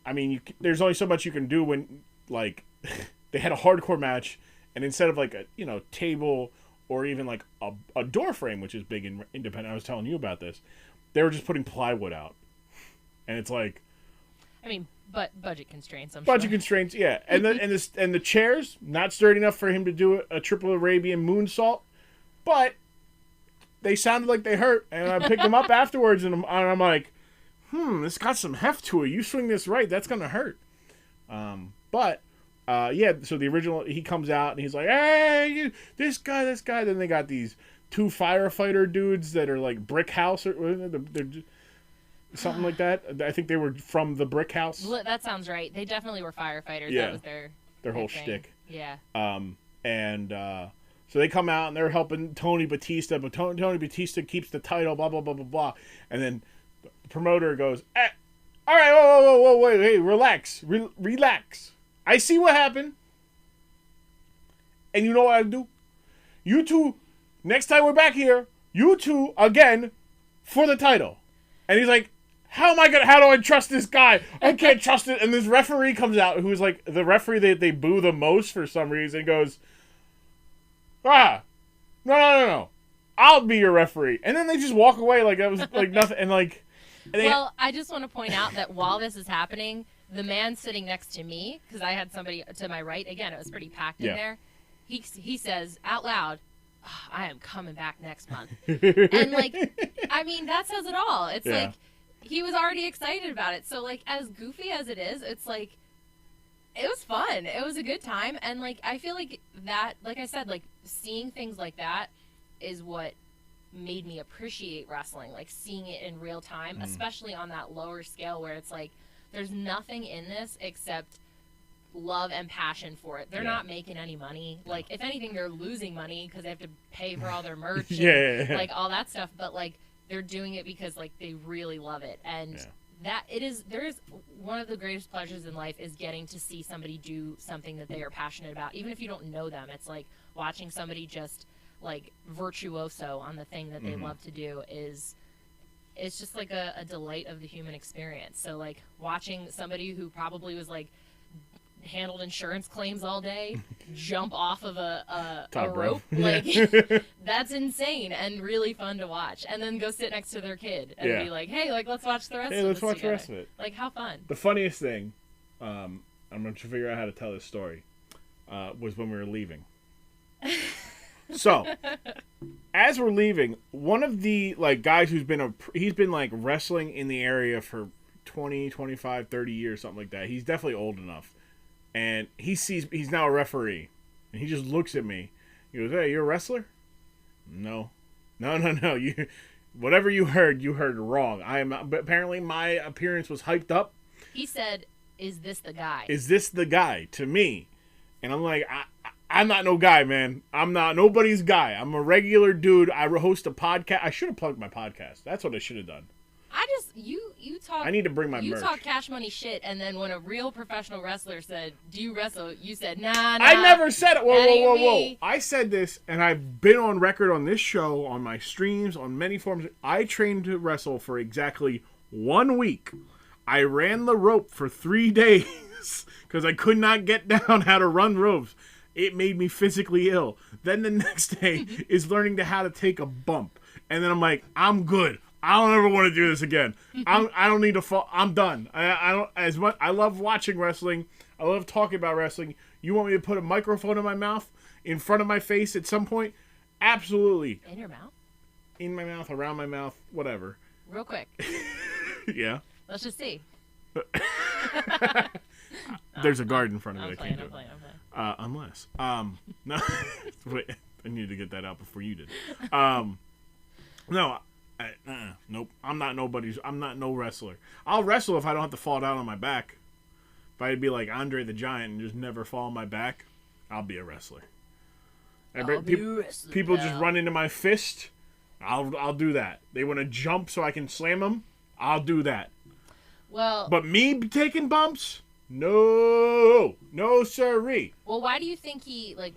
I mean, there's only so much you can do when like they had a hardcore match, and instead of like a table or even like a door frame, which is big in independent, I was telling you about this, they were just putting plywood out, and it's like, I mean. But budget constraints, Budget constraints, yeah. And the chairs, not sturdy enough for him to do a triple Arabian moonsault, but they sounded like they hurt. And I picked them up afterwards, and I'm like, this got some heft to it. You swing this right, that's going to hurt. Yeah, so the original, he comes out, and he's like, hey, this guy. Then they got these two firefighter dudes that are like Brick House, or they're something like that. I think they were from the Brick House. That sounds right. They definitely were firefighters. Yeah. That was their whole thing. shtick. Yeah. So they come out and they're helping Tony Batista, but Tony Batista keeps the title, blah, blah, blah, blah, blah. And then the promoter goes, all right, whoa, wait, hey, relax. Relax. I see what happened. And you know what I do? You two, next time we're back here, you two, again, for the title. And he's like, how do I trust this guy? I can't trust it. And this referee comes out, who's like the referee that they boo the most for some reason, goes, no. I'll be your referee. And then they just walk away like that was like nothing. And like, well, I just want to point out that while this is happening, the man sitting next to me, because I had somebody to my right, again, it was pretty packed in there. He says out loud, I am coming back next month. And like, I mean, that says it all. It's like, he was already excited about it. So like, as goofy as it is, it's like, it was fun. It was a good time. And like, I feel like that, like I said, like seeing things like that is what made me appreciate wrestling, like seeing it in real time, especially on that lower scale where it's like, there's nothing in this except love and passion for it. They're not making any money. Like, if anything, they're losing money because they have to pay for all their merch and like all that stuff. But like, they're doing it because like they really love it. And there is one of the greatest pleasures in life is getting to see somebody do something that they are passionate about. Even if you don't know them, it's like watching somebody just like virtuoso on the thing that they love to do it's just like a delight of the human experience. So like watching somebody who probably was like handled insurance claims all day jump off of a rope, like that's insane and really fun to watch. And then go sit next to their kid and be like, hey, like let's watch the rest of it. Let's watch the rest of it. Like, how fun. The funniest thing, I'm going to figure out how to tell this story, was when we were leaving. So, as we're leaving, one of the like guys he's been like wrestling in the area for 20, 25, 30 years, something like that. He's definitely old enough. And he's now a referee. And he just looks at me. He goes, hey, you're a wrestler? No. You, whatever you heard wrong. But apparently my appearance was hyped up. He said, is this the guy? Is this the guy? To me. And I'm like, I'm not no guy, man. I'm not nobody's guy. I'm a regular dude. I host a podcast. I should have plugged my podcast. That's what I should have done. You talk. I need to bring my merch. You talk Cash Money shit, and then when a real professional wrestler said, "Do you wrestle?" You said, "Nah." I never said it. Whoa. I said this, and I've been on record on this show, on my streams, on many forms. I trained to wrestle for exactly 1 week. I ran the rope for 3 days because I could not get down how to run ropes. It made me physically ill. Then the next day is learning how to take a bump, and then I'm like, I'm good. I don't ever want to do this again. I don't need to fall. I'm done. I don't as much. I love watching wrestling. I love talking about wrestling. You want me to put a microphone in my mouth, in front of my face at some point? Absolutely. In your mouth? In my mouth, around my mouth, whatever. Real quick. Yeah. Let's just see. There's a guard in front of me. I'm playing. Unless. No. Wait, I needed to get that out before you did. No. Nope. I'm not no wrestler. I'll wrestle if I don't have to fall down on my back. If I'd be like Andre the Giant and just never fall on my back, I'll be a wrestler. People just run into my fist. I'll do that. They want to jump so I can slam them. I'll do that. Well, but me taking bumps? No sirree. Well, why do you think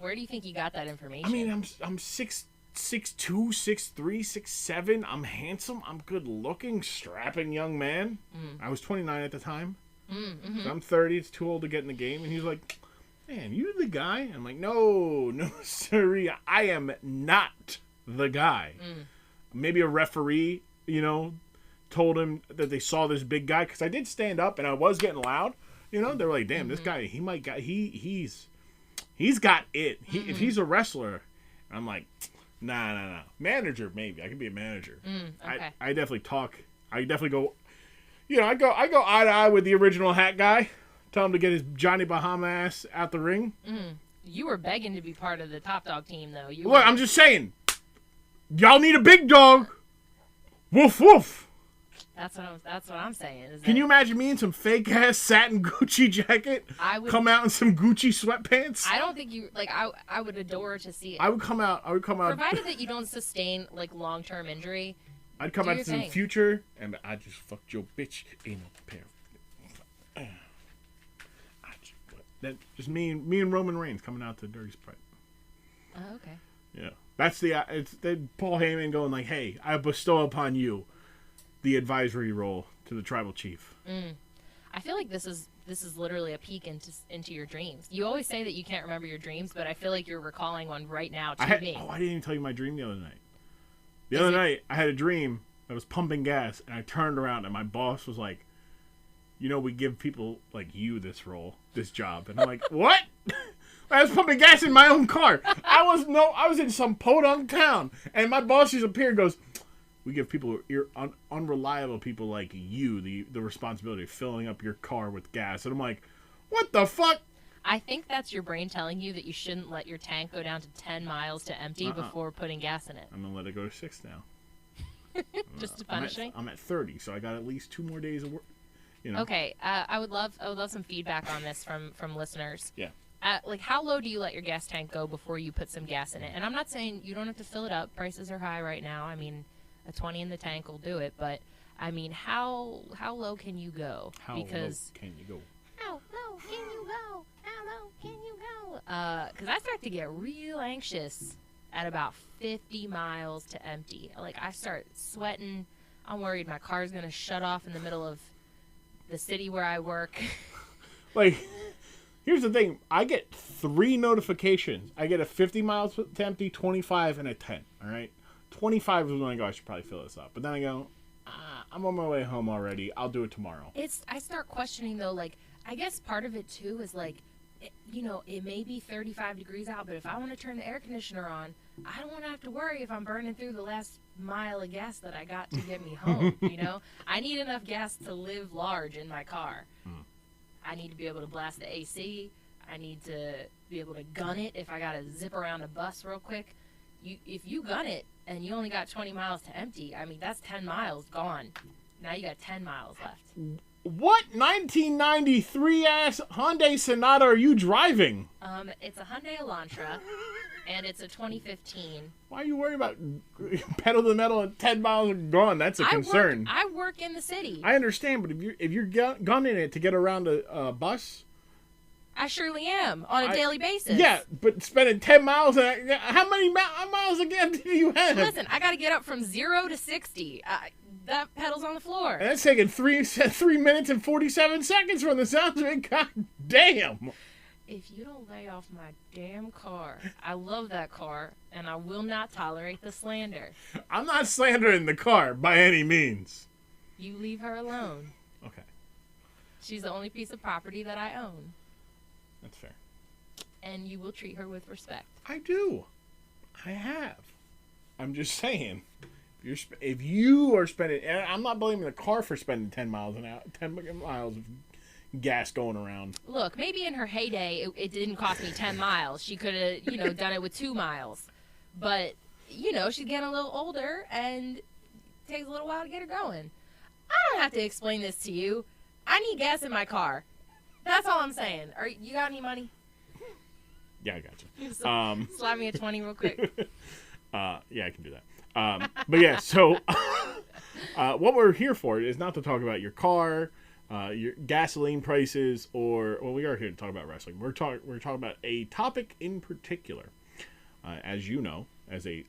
where do you think he got that information? I mean, I'm 6'2", 6'3", 6'7". I'm handsome. I'm good looking, strapping young man. I was 29 at the time. So I'm 30. It's too old to get in the game. And he's like, man, you the guy? I'm like, no, sirree. I am not the guy. Maybe a referee, told him that they saw this big guy. Because I did stand up and I was getting loud. They're like, damn, this guy, he's got it. If he's a wrestler, I'm like, nah. Manager, maybe. I could be a manager. Okay. I definitely talk. I definitely go, I go eye to eye with the original hat guy. Tell him to get his Johnny Bahama ass out the ring. You were begging to be part of the Top Dog team, though. Look, I'm just saying. Y'all need a big dog. Woof, woof. That's what I'm saying. Can you imagine me in some fake ass satin Gucci jacket? Come out in some Gucci sweatpants. I don't think you I would adore to see it. I would come out. Provided that you don't sustain long-term injury. I'd come out to the future and I just fucked your bitch in a pair. Just me and Roman Reigns coming out to Dirty Sprite. Oh, okay. Yeah, that's it's Paul Heyman going like, hey, I bestow upon you the advisory role to the tribal chief. I feel like this is literally a peek into your dreams. You always say that you can't remember your dreams, but I feel like you're recalling one right now to me. I didn't even tell you my dream the other night. The other night, I had a dream that was pumping gas, and I turned around, and my boss was like, we give people like you this job. And I'm like, what? I was pumping gas in my own car. I was in some podunk town, and my boss just appeared and goes, we give people, unreliable people like you, the responsibility of filling up your car with gas. And I'm like, what the fuck? I think that's your brain telling you that you shouldn't let your tank go down to 10 miles to empty before putting gas in it. I'm going to let it go to 6 now. Just to punish me? I'm at 30, so I got at least 2 more days of work. Okay, I would love some feedback on this from listeners. Yeah. How low do you let your gas tank go before you put some gas in it? And I'm not saying you don't have to fill it up. Prices are high right now. I mean, a 20 in the tank will do it. But, I mean, how low can you go? How low can you go? How low can you go? How low can you go? Because I start to get real anxious at about 50 miles to empty. I start sweating. I'm worried my car's going to shut off in the middle of the city where I work. Here's the thing. I get 3 notifications. I get a 50 miles to empty, 25, and a 10. All right? 25 is when I go, I should probably fill this up. But then I go, I'm on my way home already. I'll do it tomorrow. I start questioning, though, I guess part of it, too, is, it may be 35 degrees out, but if I want to turn the air conditioner on, I don't want to have to worry if I'm burning through the last mile of gas that I got to get me home, I need enough gas to live large in my car. I need to be able to blast the AC. I need to be able to gun it if I got to zip around a bus real quick. If you gun it and you only got 20 miles to empty, I mean, that's 10 miles gone. Now you got 10 miles left. What 1993 ass Hyundai Sonata are you driving? It's a Hyundai Elantra, and it's a 2015. Why are you worried about pedal to the metal at 10 miles and gone? That's a concern. I work in the city. I understand, but if you're gunning it to get around a bus, I surely am on a daily basis. Yeah, but spending 10 miles, how many miles again do you have? Listen, I got to get up from 0 to 60. That pedal's on the floor. And that's taking 3 minutes and 47 seconds from the sounds of it. God damn. If you don't lay off my damn car, I love that car, and I will not tolerate the slander. I'm not slandering the car by any means. You leave her alone. Okay. She's the only piece of property that I own. That's fair. And you will treat her with respect. I do. I have. I'm just saying. If you are spending, and I'm not blaming the car for spending 10 miles of gas going around. Look, maybe in her heyday, it didn't cost me 10 miles. She could have, done it with 2 miles. But, she's getting a little older, and it takes a little while to get her going. I don't have to explain this to you. I need gas in my car. That's all I'm saying. You got any money? Yeah, I got you. Slap me a 20 real quick. Yeah, I can do that. But yeah, so what we're here for is not to talk about your car, your gasoline prices, we are here to talk about wrestling. We're talking about a topic in particular. As you know, as a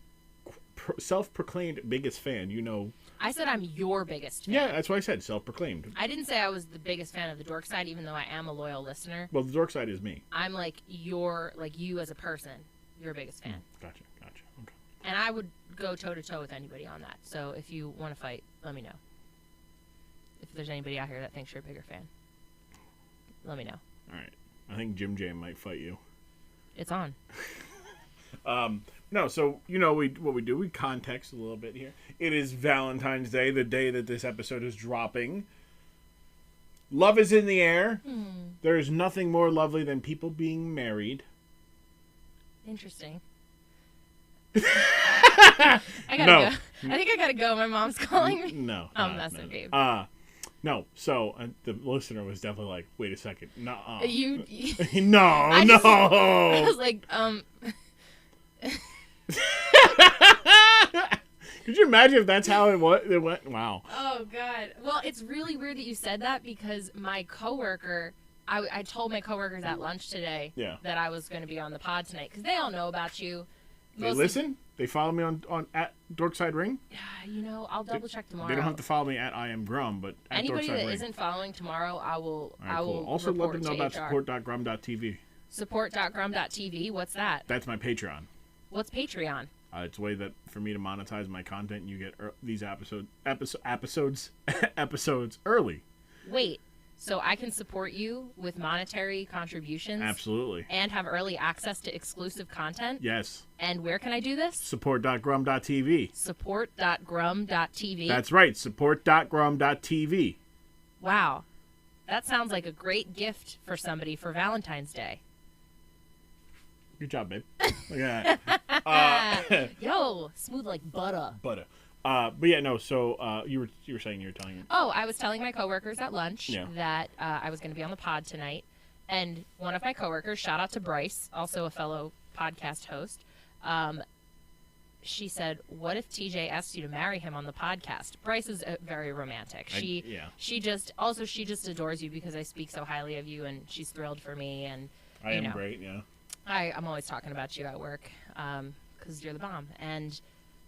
self-proclaimed biggest fan, I said I'm your biggest fan. Yeah, that's what I said, self-proclaimed. I didn't say I was the biggest fan of the Dork Side, even though I am a loyal listener. Well, the Dork Side is me. I'm you as a person, your biggest fan. Gotcha. Okay. And I would go toe-to-toe with anybody on that. So if you want to fight, let me know. If there's anybody out here that thinks you're a bigger fan, let me know. All right. I think Jim Jam might fight you. It's on. No, so, what we do, we context a little bit here. It is Valentine's Day, the day that this episode is dropping. Love is in the air. There is nothing more lovely than people being married. Interesting. I gotta go. I think I gotta go. My mom's calling me. No. I'm messing, babe. No. So the listener was definitely like, "Wait a second, no." No. I was like, Could you imagine if that's how it went? Wow. Oh God. Well, it's really weird that you said that because my coworker. I told my coworkers at lunch today that I was going to be on the pod tonight because they all know about you. They listen? They follow me on at Dork Side Ring? I'll double check tomorrow. They don't have to follow me at I am Grumm, but at anybody Dork Side that Ring. Isn't following tomorrow, I will. Right, I will. Cool. Also, let them know about HR. support.grumm.tv. Support.grumm.tv. What's that? That's my Patreon. What's Patreon? It's a way that for me to monetize my content, you get these episodes early. Wait. So I can support you with monetary contributions? Absolutely. And have early access to exclusive content? Yes. And where can I do this? Support.grumm.tv. Support.grumm.tv. That's right. Support.grumm.tv. Wow. That sounds like a great gift for somebody for Valentine's Day. Good job, babe. Look at that. Yo, smooth like butter. Butter. But yeah, no. So you were saying you were telling me. Oh, I was telling my coworkers at lunch that I was going to be on the pod tonight, and one of my coworkers, shout out to Bryce, also a fellow podcast host, she said, "What if TJ asked you to marry him on the podcast?" Bryce is very romantic. She just adores you because I speak so highly of you, and she's thrilled for me. And I am great. Yeah. I'm always talking about you at work because you're the bomb. And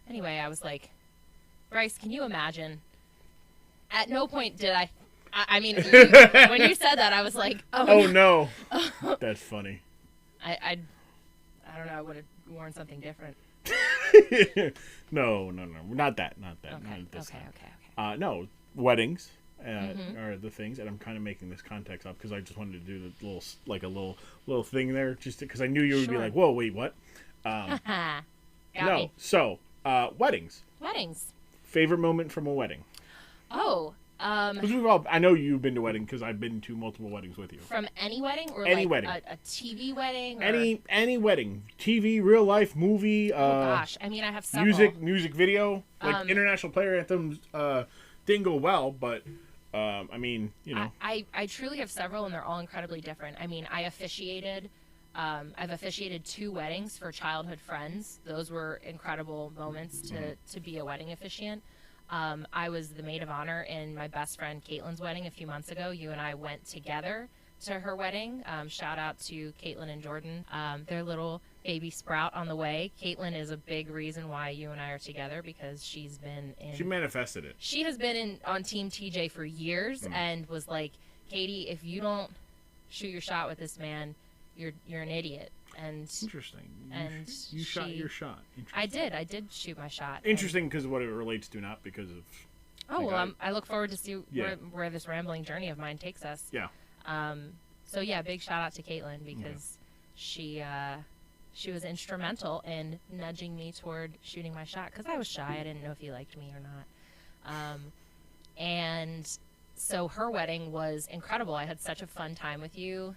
anyway, I was like, Bryce, can you imagine? At no point did I mean, when you said that, I was like, oh no. That's funny. I don't know. I would have worn something different. No. Not that. Okay. Not at this Okay. No, weddings are the things, and I'm kind of making this context up because I just wanted to do the little thing there, just because I knew you would be like, whoa, wait, what? Got me. So weddings. Weddings. Favorite moment from a wedding? Oh. I know you've been to weddings because I've been to multiple weddings with you. From any wedding or any like wedding. A TV wedding? Or... Any wedding. TV, real life, movie. Oh gosh, I mean I have several. Music video. Like international player anthems didn't go well, but I mean, you know. I truly have several, and they're all incredibly different. I mean, I've officiated 2 weddings for childhood friends. Those were incredible moments to be a wedding officiant. I was the maid of honor in my best friend Caitlin's wedding a few months ago. You and I went together to her wedding. Shout out to Caitlin and Jordan. Their little baby sprout on the way. Caitlin is a big reason why you and I are together, because she manifested it. She has been on Team TJ for years and was like, Katie, if you don't shoot your shot with this man, you're an idiot. And interesting. You shot your shot. I did shoot my shot. Interesting because of what it relates to, not because of. Oh, well, I look forward to see where this rambling journey of mine takes us. Yeah. So yeah, big shout out to Caitlin, because she was instrumental in nudging me toward shooting my shot, because I was shy. I didn't know if he liked me or not. And so her wedding was incredible. I had such a fun time with you,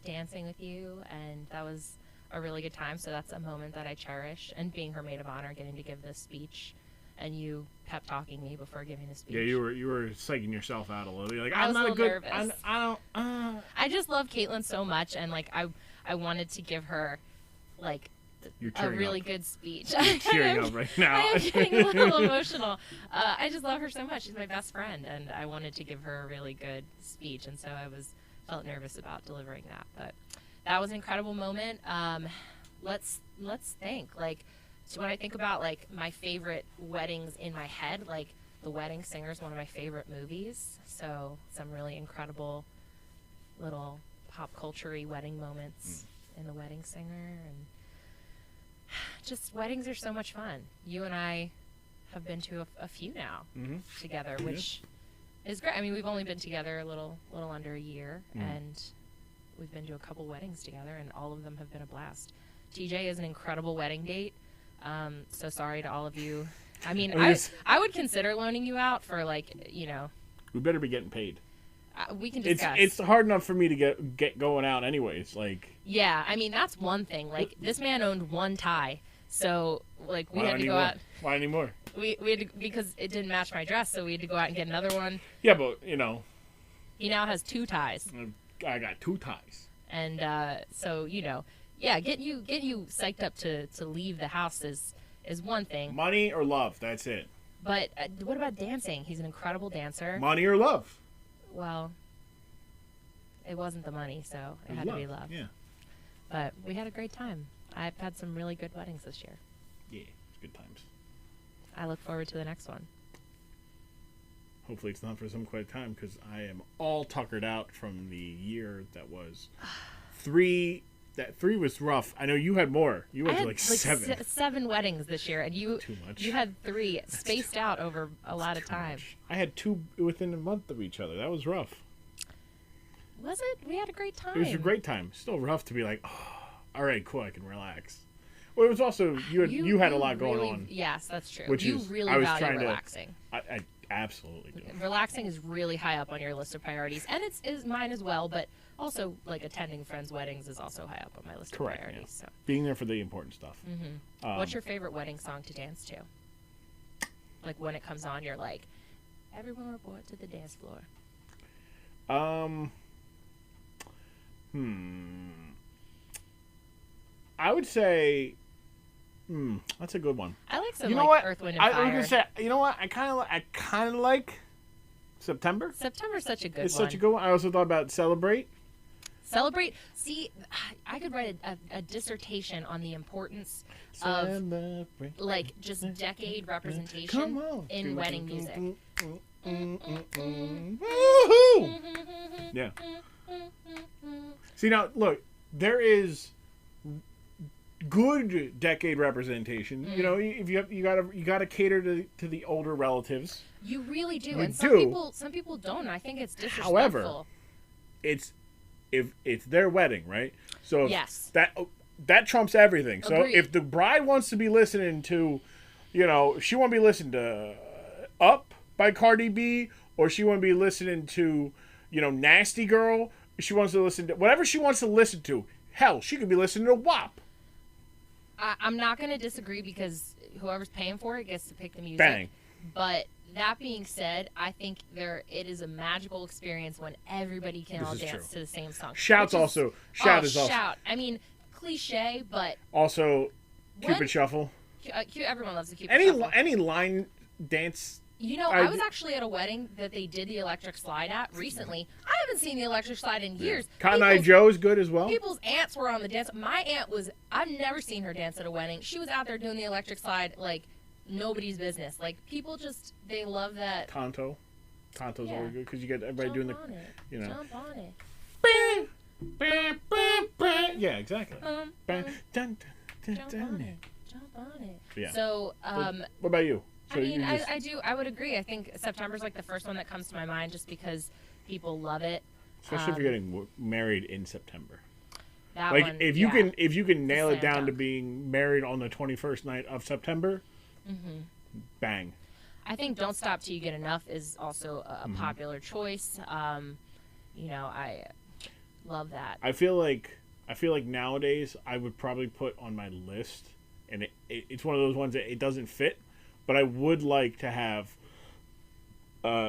dancing with you, and that was a really good time. So that's a moment that I cherish. And being her maid of honor, getting to give this speech, and you pep talking me before giving the speech. Yeah, you were psyching yourself out a little. You're like, I was not a little good. nervous. I just love Caitlin so much, and like I wanted to give her like a really good speech. You're tearing up right now. I am getting a little emotional. I just love her so much. She's my best friend, and I wanted to give her a really good speech, and so I felt nervous about delivering that. But that was an incredible moment. Let's think. Like, so when I think about like my favorite weddings in my head, like The Wedding Singer is one of my favorite movies. So some really incredible little pop culture-y wedding moments in The Wedding Singer, and just weddings are so much fun. You and I have been to a few now together, which is great. I mean, we've only been together a little under a year, and we've been to a couple weddings together, and all of them have been a blast. TJ is an incredible wedding date. So sorry to all of you. I mean, I would consider loaning you out for, like, you know. We better be getting paid. We can discuss. It's hard enough for me to get going out anyways. Like. Yeah, I mean, that's one thing. Like, this man owned one tie, so like we had to go out. Why anymore? We had to, because it didn't match my dress, so we had to go out and get another one. Yeah, but you know. He now has 2 ties. I got 2 ties. And so you know, yeah, get you psyched up to leave the house is one thing. Money or love, that's it. But what about dancing? He's an incredible dancer. Money or love? Well, it wasn't the money, so it had to be love. Yeah. But we had a great time. I've had some really good weddings this year. Yeah, it's good times. I look forward to the next one. Hopefully it's not for some quite time, because I am all tuckered out from the year that was 3. That 3 was rough. I know you had more. You went to like 7. 7 weddings this year, and you too much. You had 3 spaced out over a lot of time. Much. I had 2 within a month of each other. That was rough. Was it? We had a great time. It was a great time. Still rough to be like, oh, all right, cool, I can relax. Well, it was also you had a lot going on. Yes, that's true. Which you is, really I was value trying relaxing. I absolutely do. Relaxing is really high up on your list of priorities, and it's mine as well. But also, like, attending friends' weddings is also high up on my list of priorities. Yeah. So being there for the important stuff. What's your favorite wedding song to dance to? Like, when it comes on, you're like, everyone report to the dance floor. I would say, that's a good one. I like some Earth, Wind, and Fire. I was gonna say, you know what? I kind of like September. September's such a good one. It's such a good one. I also thought about Celebrate. Celebrate. See, I could write a dissertation on the importance of like just decade representation in wedding music. Woohoo! Yeah. See, now look, there is good decade representation. You know, if you gotta cater to the older relatives. You really do, and some people don't. I think it's disrespectful. However, it's their wedding, right? So yes, that trumps everything. So Agreed. if the bride wants to be listening to, you know, she want to be listening to Up by Cardi B, or she want to be listening to, you know, Nasty Girl. She wants to listen to whatever she wants to listen to. Hell, she could be listening to WAP. I'm not going to disagree, because whoever's paying for it gets to pick the music. Bang. But that being said, I think it is a magical experience when everybody can all dance to the same song. Shout is also. I mean, cliche, but also Cupid Shuffle. Everyone loves the Cupid Shuffle. Any line dance. You know, I was actually at a wedding that they did the electric slide at recently. I haven't seen the electric slide in years. Cotton Eye Joe is good as well. People's aunts were on the dance. My aunt was, I've never seen her dance at a wedding. She was out there doing the electric slide like nobody's business. Like, people just, they love that. Tonto's always good because you get everybody doing the, you know. Jump on it. Yeah, exactly. Jump on it. Yeah. So, what about you? So I mean, I would agree. I think September's like the first one that comes to my mind just because people love it. Especially if you're getting married in September. That like one, if you can nail it down to being married on the 21st night of September, bang. I think Don't Stop Till You Get Enough is also a popular choice. You know, I love that. I feel like nowadays I would probably put on my list, and it's one of those ones that it doesn't fit, but I would like to have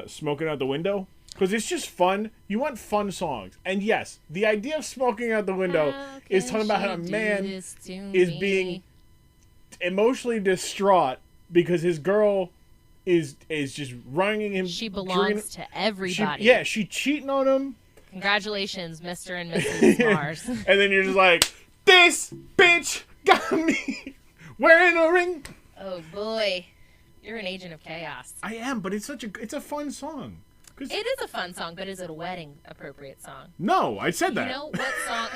Smoking Out the Window, because it's just fun. You want fun songs. And yes, the idea of Smoking Out the Window is talking about how a man is being emotionally distraught because his girl is just running him. She belongs to everybody. She cheating on him. Congratulations, Mr. and Mrs. Mars. And then you're just like, this bitch got me wearing a ring. Oh boy, you're an agent of chaos. I am, but it's a fun song. It is a fun song, but is it a wedding appropriate song? No, I said that. You know what song?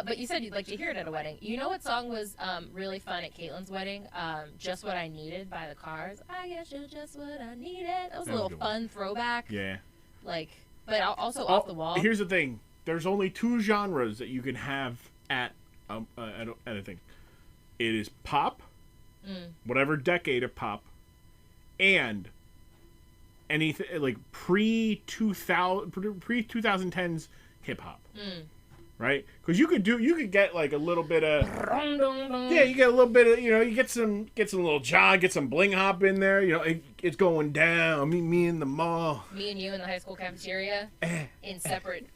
But you said you'd like to hear it at a wedding. You know what song was really fun at Caitlin's wedding? Just What I Needed by the Cars. I guess you're just what I needed. That was a little fun throwback. Yeah. Like, but also off the wall. Here's the thing: there's only two genres that you can have at a thing. It is pop, whatever decade of pop, and anything like pre-2010s hip hop, right? Because you could get like a little bit of you get a little bit of, you get some little jog, get some bling hop in there. It's going down. Me in the mall. Me and you in the high school cafeteria in separate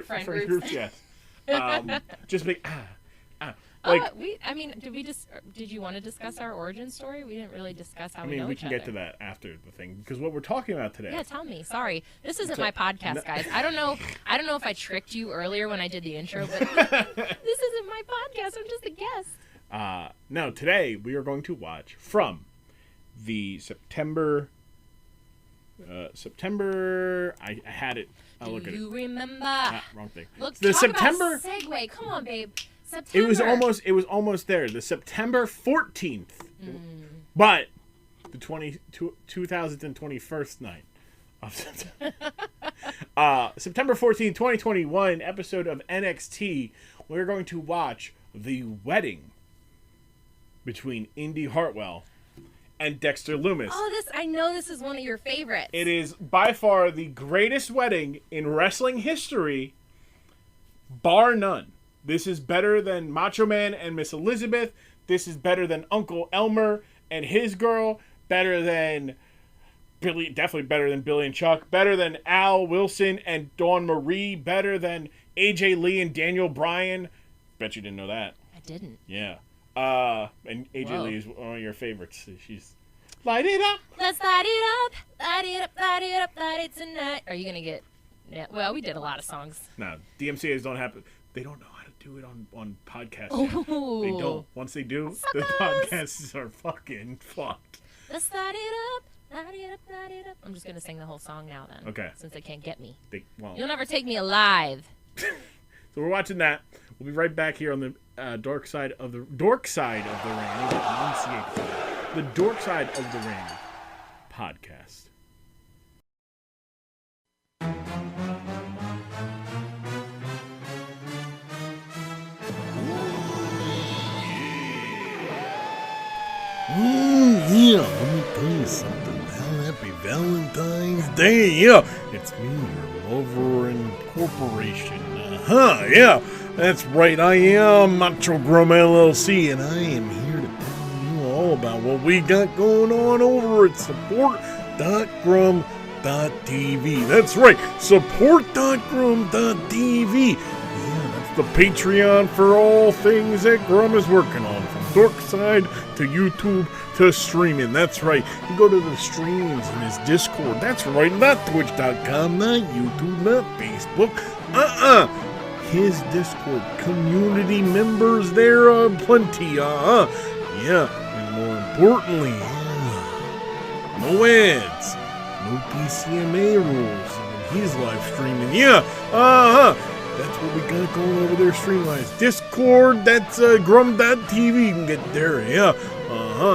friend groups. Yes. Just like did you want to discuss our origin story? We didn't really discuss how we know each other. We can get to that after the thing, because what we're talking about today. Yeah, tell me. Sorry. This isn't my podcast, guys. I don't know if I tricked you earlier when I did the intro, but this isn't my podcast. I'm just a guest. No, today we are going to watch from the September I had it. I'll look at it. Do you remember? Wrong thing. Look, the talk September about segue. Come on, babe. September. It was almost there. The September 14th. But the 2021st night of September. September 14th, 2021 episode of NXT, we're going to watch the wedding between Indi Hartwell and Dexter Lumis. Oh, I know this is one of your favorites. It is by far the greatest wedding in wrestling history, bar none. This is better than Macho Man and Miss Elizabeth. This is better than Uncle Elmer and his girl. Better than Billy, definitely better than Billy and Chuck. Better than Al Wilson and Dawn Marie. Better than AJ Lee and Daniel Bryan. Bet you didn't know that. I didn't. Yeah. And AJ Lee is one of your favorites. She's light it up. Let's light it up. Light it up, light it up, light it tonight. Are you going to get... Yeah, well, we did a lot of songs. No, DMCAs don't happen. They don't know how to do it on podcasts. Oh. They don't. Once they do, the podcasts are fucking fucked. Let's light it up. Light it up, light it up. I'm just going to sing the whole song now then. Okay. Since they can't get me. You'll never take me alive. So we're watching that. We'll be right back here on the Dork Side of the Ring. The Dork Side of the Ring podcast. Yeah, let me tell you something. Happy Valentine's Day. Yeah, it's me, your lover and corporation. Yeah, that's right. I am Macho Grumm LLC, and I am here to tell you all know about what we got going on over at support.grumm.tv. That's right, support.grumm.tv. Yeah, that's the Patreon for all things that Grumm is working on, from Dork Side to YouTube to streaming. That's right. You go to the streams in his Discord. That's right, not twitch.com, not YouTube, not Facebook. His Discord community members there are plenty. Yeah, and more importantly, no ads, no DCMA rules in his live streaming. Yeah, that's what we got going over there stream-wise. Discord, that's Grumm.tv. You can get there. Yeah,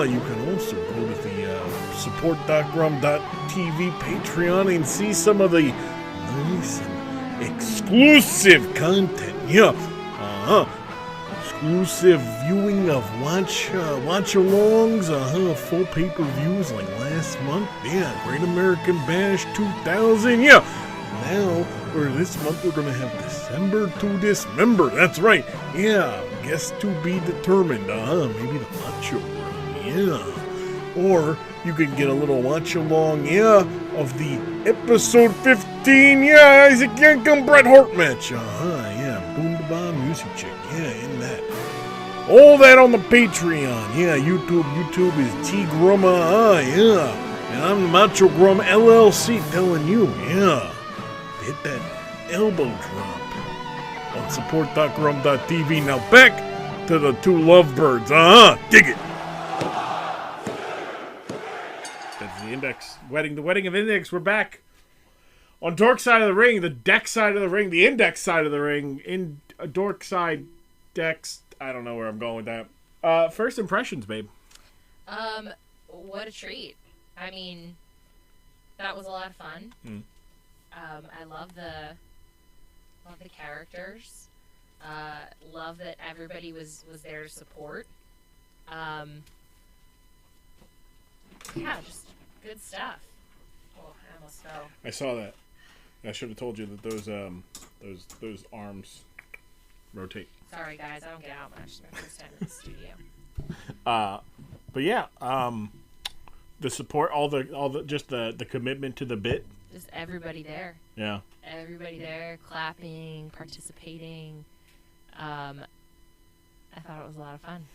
you can also go to the support.grumm.tv Patreon and see some of the nice and exclusive content. Yeah, exclusive viewing of watch-alongs, full pay-per-views like last month. Yeah, Great American Bash 2000. Yeah, now, or this month, we're gonna have December to Dismember. That's right. Yeah, guess to be determined. Maybe the Macho Run. Yeah. Or you can get a little watch-along, yeah, of the episode 15, yeah, Isaac Yankum Bret Hart match. Yeah, Boom the Bomb Music Chick, yeah, in that. All that on the Patreon, yeah, YouTube is T Grumma, yeah. And I'm the Macho Grumm LLC telling you, yeah, hit that elbow drop on support.grumm.tv. Now back to the two lovebirds, dig it. That's the InDex wedding, the wedding of InDex. We're back on Dork Side of the ring, the Dex side of the ring, the InDex side of the ring, in Dork Side, Dex. I don't know where I'm going with that. First impressions, babe. What a treat. I mean, that was a lot of fun. I love the characters. Love that everybody was there to support. Yeah, just good stuff. Oh, I almost fell. I saw that. I should have told you that those arms rotate. Sorry, guys. I don't get out much. It's my first time in the studio. But yeah, the support, all the just the commitment to the bit. Just everybody there. Yeah. Everybody there, clapping, participating. I thought it was a lot of fun.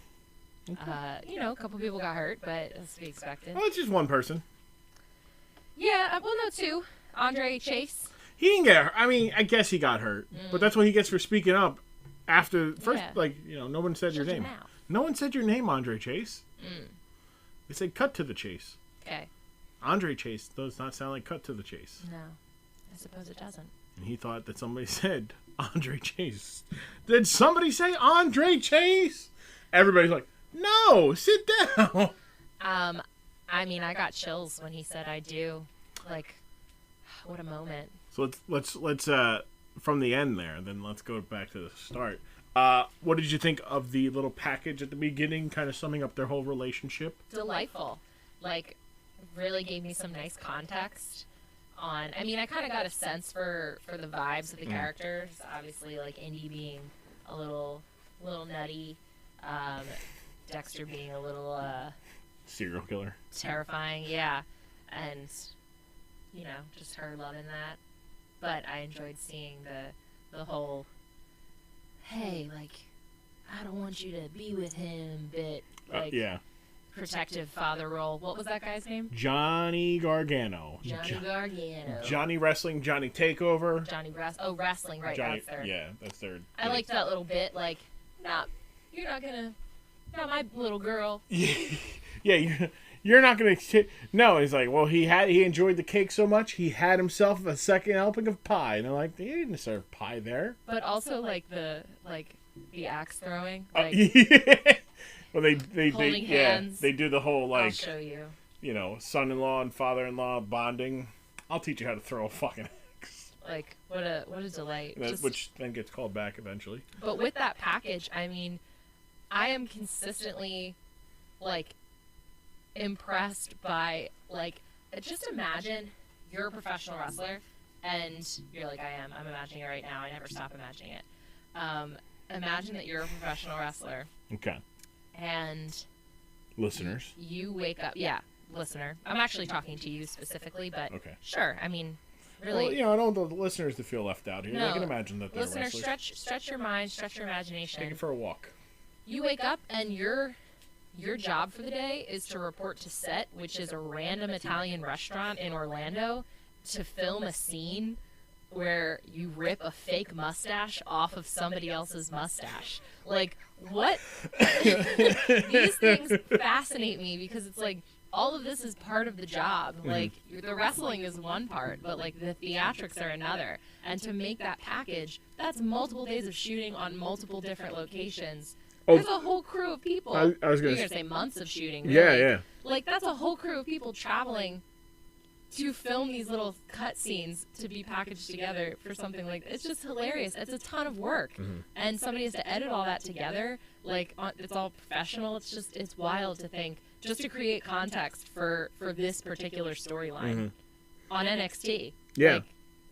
Okay. A couple people got hurt, but that's to be expected. Well, it's just one person. Yeah, well, no, two. Andre Chase. He didn't get hurt. I mean, I guess he got hurt, but that's what he gets for speaking up after first. Yeah. No one said your name. No one said your name, Andre Chase. They said cut to the chase. Okay. Andre Chase does not sound like cut to the chase. No, I suppose it doesn't. And he thought that somebody said Andre Chase. Did somebody say Andre Chase? Everybody's like, no, sit down. I mean, I got chills when he said I do. Like, what a moment. So let's from the end there, then let's go back to the start. What did you think of the little package at the beginning, kind of summing up their whole relationship? Delightful. Like, really gave me some nice context on. I mean, I kind of got a sense for the vibes of the characters. Obviously, like Indi being a little nutty, Dexter being a little serial killer, terrifying. Yeah, and just her loving that. But I enjoyed seeing the whole, hey, like, I don't want you to be with him bit. Like, yeah. Protective father role. What was that guy's name? Johnny Gargano. Johnny Wrestling, Johnny Takeover. Wrestling, right? Johnny, that's their. Yeah, that's their. I liked that little bit, like, you're not gonna, not my little girl. Yeah, you're not gonna. No, he's like, well, he enjoyed the cake so much, he had himself a second helping of pie, and they're like, they didn't serve pie there. But also like the axe throwing. Like, yeah. Well, they holding hands. They do the whole, like, I'll show you. Son-in-law and father-in-law bonding. I'll teach you how to throw a fucking axe. Like, what a delight. Which then gets called back eventually. But with that package, I mean, I am consistently, like, impressed by, like, just imagine you're a professional wrestler, and you're like, I'm imagining it right now. I never stop imagining it. Imagine that you're a professional wrestler. Okay. And Listeners. You wake up. Yeah, listener. I'm actually talking to you specifically, but okay. Sure. I mean, really. Well, I don't want the listeners to feel left out here. No, I can imagine that they're listeners, wrestlers. stretch your mind, stretch your imagination. Take it for a walk. You wake up and your job for the day is to report to set, which is a random Italian restaurant in Orlando, to film a scene where you rip a fake mustache off of somebody else's mustache. Like, what? These things fascinate me because it's like all of this is part of the job. Like, the wrestling is one part, but like the theatrics are another. And to make that package, that's multiple days of shooting on multiple different locations. There's a whole crew of people. I was going to say months of shooting. Really. Yeah. Like, that's a whole crew of people traveling to film these little cut scenes to be packaged together for something like this. It's just hilarious. It's a ton of work. And somebody has to edit all that together. Like, it's all professional. It's wild to think. Just to create context for this particular storyline on NXT. Yeah.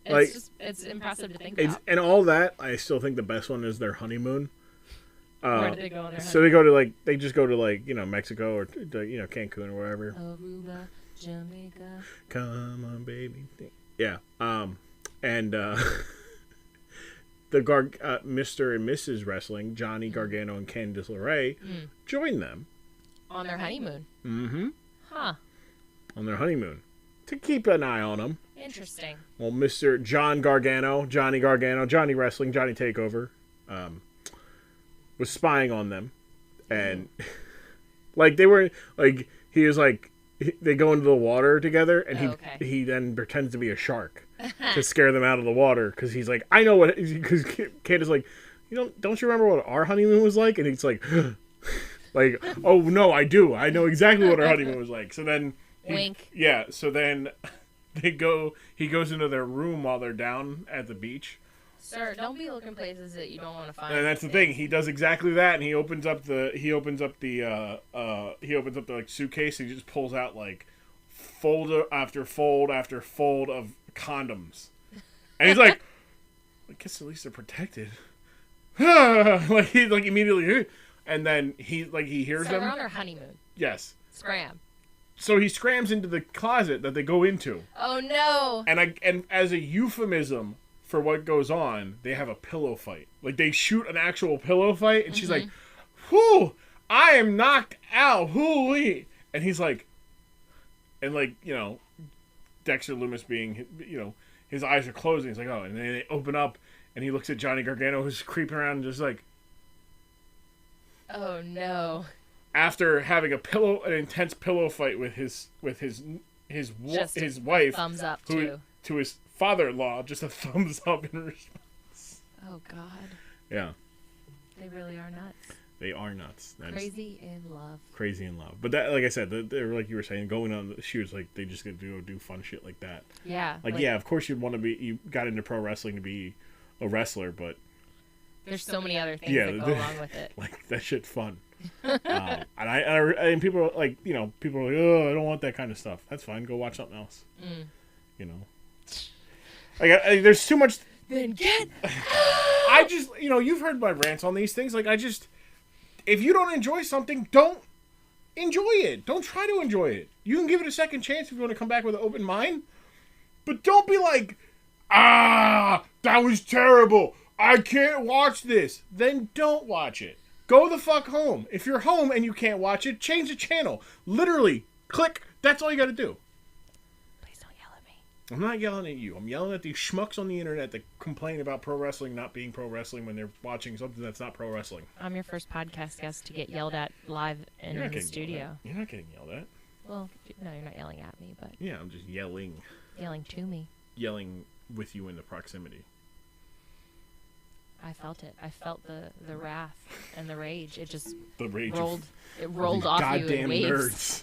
It's impressive to think about. And all that, I still think the best one is their honeymoon. Where do they go on their honeymoon? So they just go to Mexico or Cancun or wherever. Aruba, Jamaica. Come on, baby. Yeah. And the Mr. and Mrs. Wrestling, Johnny Gargano and Candice LeRae, join them on their honeymoon. Huh. On their honeymoon, to keep an eye on them. Interesting. Well, Mr. Johnny Gargano, Johnny Wrestling, Johnny Takeover, was spying on them, and they were he was they go into the water together, and he then pretends to be a shark to scare them out of the water because he's like, I know what, because Candace's like, don't you remember what our honeymoon was like? And he's like, oh no, I do, I know exactly what our honeymoon was like. So then wink. Yeah, so then he goes into their room while they're down at the beach. Sir, don't be looking places that you don't want to find. And that's the thing. He does exactly that, and he opens up the suitcase. And he just pulls out fold after fold after fold of condoms, and he's like, "I guess at least they're protected." He immediately, and then he hears them. They're on their honeymoon. Yes. Scram. So he scrams into the closet that they go into. Oh no! And as a euphemism for what goes on, they have a pillow fight. They shoot an actual pillow fight, and she's like, "Whoo! I am knocked out. Hoo-wee!" And he's like, Dexter Lumis being, his eyes are closing. He's like, "Oh," and then they open up, and he looks at Johnny Gargano, who's creeping around, and just like, "Oh no!" After having an intense pillow fight with his wife, thumbs up to his father-in-law, just a thumbs up in response. Oh God. Yeah. They really are nuts. They are nuts. Crazy in love. Crazy in love. But that, like I said, they're like you were saying, going on the shoots, they just get to go do fun shit like that. Yeah. Yeah, of course you got into pro wrestling to be a wrestler, but there's so many other things that go along with it. That shit's fun. And people are people are like, "Oh, I don't want that kind of stuff." That's fine. Go watch something else. There's too much. Then get. I just, you've heard my rants on these things. If you don't enjoy something, don't enjoy it. Don't try to enjoy it. You can give it a second chance if you want to come back with an open mind. But don't be like, that was terrible. I can't watch this. Then don't watch it. Go the fuck home. If you're home and you can't watch it, change the channel. Literally, click. That's all you got to do. Please don't yell at me. I'm not yelling at you. I'm yelling at these schmucks on the internet that complain about pro wrestling not being pro wrestling when they're watching something that's not pro wrestling. I'm your first podcast guest to get yelled at live in the studio. You're not getting yelled at. Well, no, you're not yelling at me, but... Yeah, I'm just yelling. Yelling to me. Yelling with you in the proximity. I felt it. I felt the wrath and the rage. It just rolled. It rolled off you in waves. Nerds.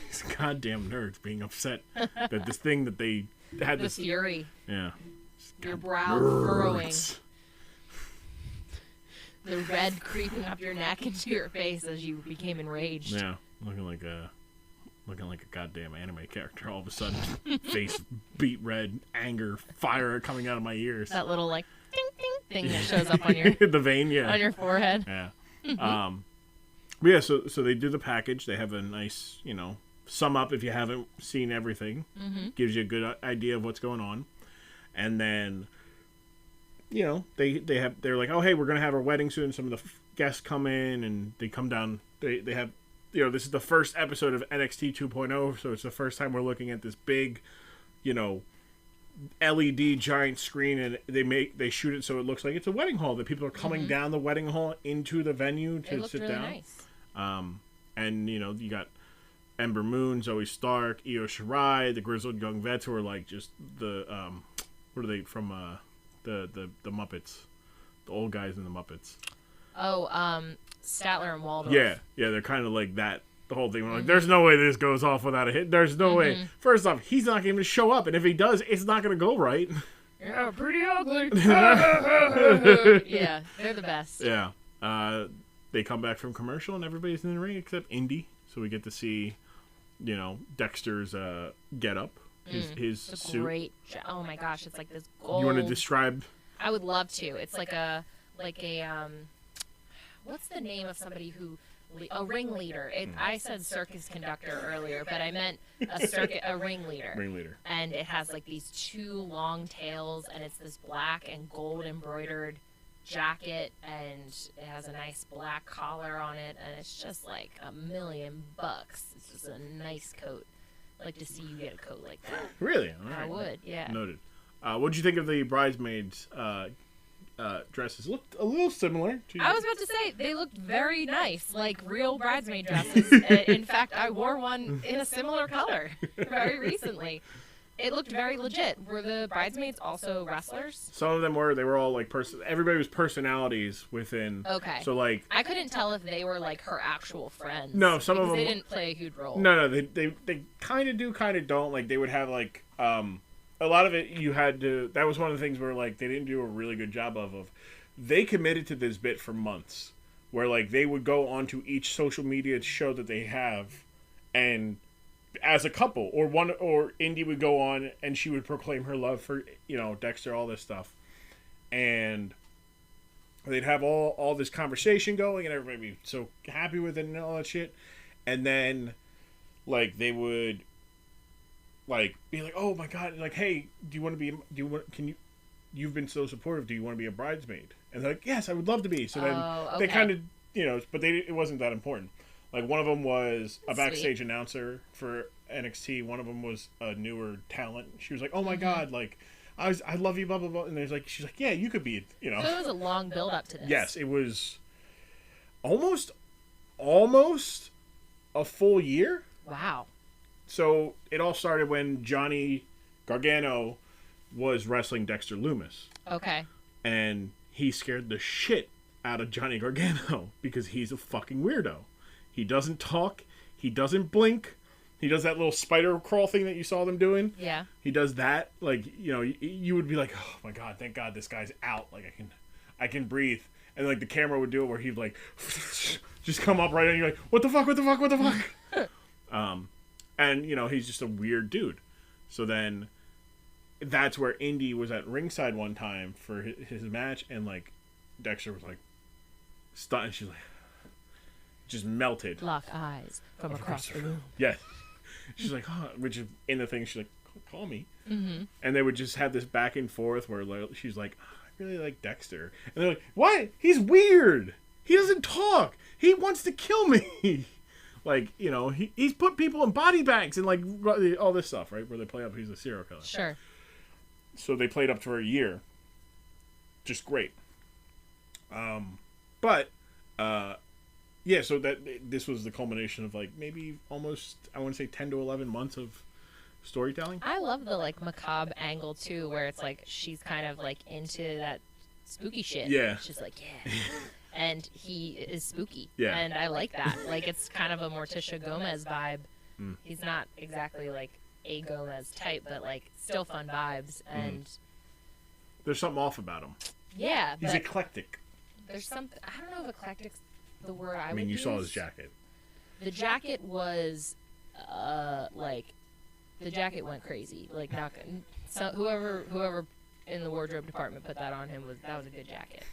These goddamn nerds being upset that this thing that they had the fury. Yeah. Your brow furrowing. The red creeping up your neck into your face as you became enraged. Yeah, looking like a goddamn anime character. All of a sudden, face beat red, anger, fire coming out of my ears. That little ding ding thing that shows up on your the vein, yeah, on your forehead. Yeah. Yeah, so they do the package. They have a nice, sum up if you haven't seen everything. Mm-hmm. Gives you a good idea of what's going on. And then, they're like, oh, hey, we're going to have our wedding soon. Some of the guests come in and they come down. They have, this is the first episode of NXT 2.0. So it's the first time we're looking at this big, LED giant screen, and they shoot it so it looks like it's a wedding hall, that people are coming down the wedding hall into the venue to sit really down. Nice. And you got Ember Moon, Zoe Stark, Io Shirai, the grizzled young vets who are like just the what are they from the Muppets, the old guys in the Muppets. Oh, Statler and Waldorf. Yeah, they're kind of like that. The whole thing. We're like, there's no way this goes off without a hit. There's no way. First off, he's not going to show up, and if he does, it's not going to go right. Yeah, pretty ugly. Yeah, they're the best. Yeah. They come back from commercial, and everybody's in the ring except Indi. So we get to see, Dexter's get up, his suit. Great. Oh my gosh, it's like this gold. You want to describe? I would love to. It's like a what's the name of somebody who? A ringleader. I said circus conductor earlier, but I meant a ringleader. Ringleader. And it has like these two long tails, and it's this black and gold embroidered jacket, and it has a nice black collar on it, and it's just like $1,000,000. It's just a nice coat. I'd like to see you get a coat like that. Really? All right. I would, yeah. Noted. What'd you think of the bridesmaids' dresses? Looked a little similar to I was about to say, they looked very nice, like real bridesmaid dresses. In fact, I wore one in a similar color very recently. It looked very legit. Were the bridesmaids also wrestlers? Some of them were. They were all like everybody was personalities within. Okay. So like I couldn't tell if they were like her actual friends. No, some of them they didn't play a huge role. No, they kind of do, kind of don't. Like they would have like a lot of it you had to. That was one of the things where like they didn't do a really good job of. They committed to this bit for months, where like they would go onto each social media show that they have, and as a couple, or Indi would go on and she would proclaim her love for Dexter, all this stuff, and they'd have all this conversation going, and everybody would be so happy with it and all that shit, and then like they would like be like, oh my god, like, hey, you've been so supportive, do you want to be a bridesmaid? And they're like, yes, I would love to be. So then they kind of but it wasn't that important. Like one of them was a backstage announcer for NXT. One of them was a newer talent. She was like, "Oh my god, like I love you, blah blah blah." And she's like, "Yeah, you could be." So it was a long build up to this. Yes, it was almost a full year. Wow. So it all started when Johnny Gargano was wrestling Dexter Lumis. Okay. And he scared the shit out of Johnny Gargano because he's a fucking weirdo. He doesn't talk. He doesn't blink. He does that little spider crawl thing that you saw them doing. Yeah. He does that. Like, you would be like, oh my god, thank god this guy's out. Like, I can breathe. And like the camera would do it where he'd like just come up right and you're like, what the fuck? And he's just a weird dude. So then that's where Indi was at ringside one time for his match, and like Dexter was like stunned, and she's like just melted. Lock eyes from across the room. Yeah. She's like, huh, which is in the thing, she's like, call me. Mm-hmm. And they would just have this back and forth where she's like, I really like Dexter. And they're like, what? He's weird. He doesn't talk. He wants to kill me. Like, he's put people in body bags and like all this stuff, right? Where they play up he's a serial killer. Sure. So they played up for a year. Just great. So this was the culmination of like maybe almost, I want to say 10 to 11 months of storytelling. I love the like macabre angle too, where it's like she's kind of like into that spooky shit. Yeah. She's like, yeah. And he is spooky. Yeah. And I like that. Like it's kind of a Morticia Gomez vibe. Mm. He's not exactly like a Gomez type, but like still fun vibes. And there's something off about him. Yeah. He's eclectic. There's something, I don't know if eclectic's the word I would mean, you use. saw his jacket. The jacket was, the jacket went crazy. Like, not so whoever in the wardrobe department put that on him that was a good jacket.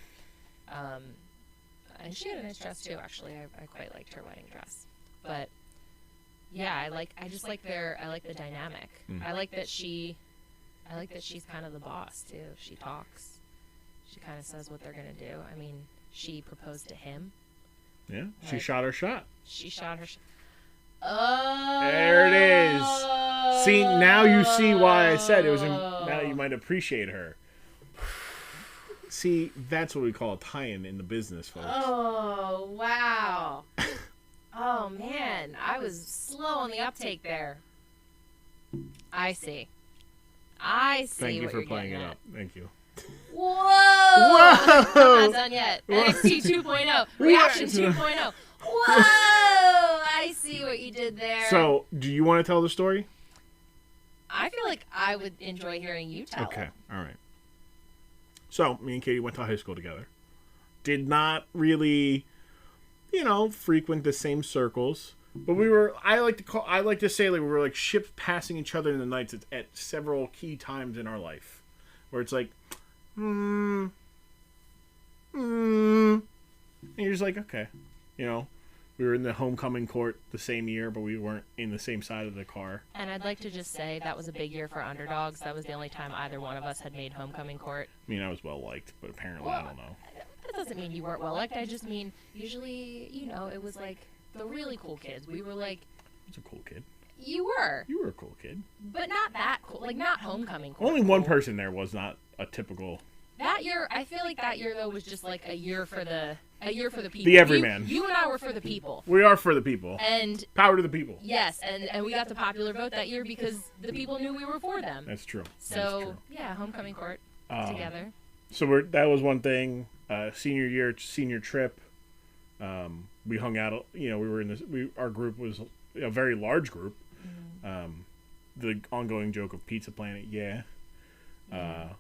And she had a nice dress too, actually. I quite liked her wedding dress. But yeah, I just like the dynamic. I like that she's kind of the boss too. She talks. She kind of says what they're gonna do. I mean, she proposed to him. Yeah, she shot her shot. She shot her shot. Oh, there it is. See, now you see why I said it was. Now you might appreciate her. See, that's what we call a tie-in in the business, folks. Oh, wow. Oh, man. I was slow on the uptake there. I see. Thank you for playing it up. Thank you. Whoa! I'm not done yet. NXT 2.0. Reaction 2.0. Whoa! I see what you did there. So, do you want to tell the story? I feel like I would enjoy hearing you tell it. Okay, all right. So, me and Katie went to high school together. Did not really, frequent the same circles. But I like to say like we were like ships passing each other in the nights at several key times in our life. Where it's like, and you're just like, okay. We were in the homecoming court the same year, but we weren't in the same side of the car. And I'd like to just say that was a big year for underdogs. That was the only time either one of us had made homecoming court. I mean, I was well-liked, but apparently, I don't know. That doesn't mean you weren't well-liked. I just mean, usually, it was like the really cool kids. We were like... I was a cool kid. You were. You were a cool kid. But not that cool. Like, not homecoming court. Only one person there was not a typical... That year, I feel like that year, though, was just like a year for the people. The everyman. You and I were for the people. We are for the people. And power to the people. Yes, and we got the popular vote that year because the people knew we were for them. That's true. So, yeah, homecoming court together. So that was one thing. Senior year, senior trip. We hung out. We were in this. Our group was a very large group. Mm-hmm. The ongoing joke of Pizza Planet. Yeah. Mm-hmm.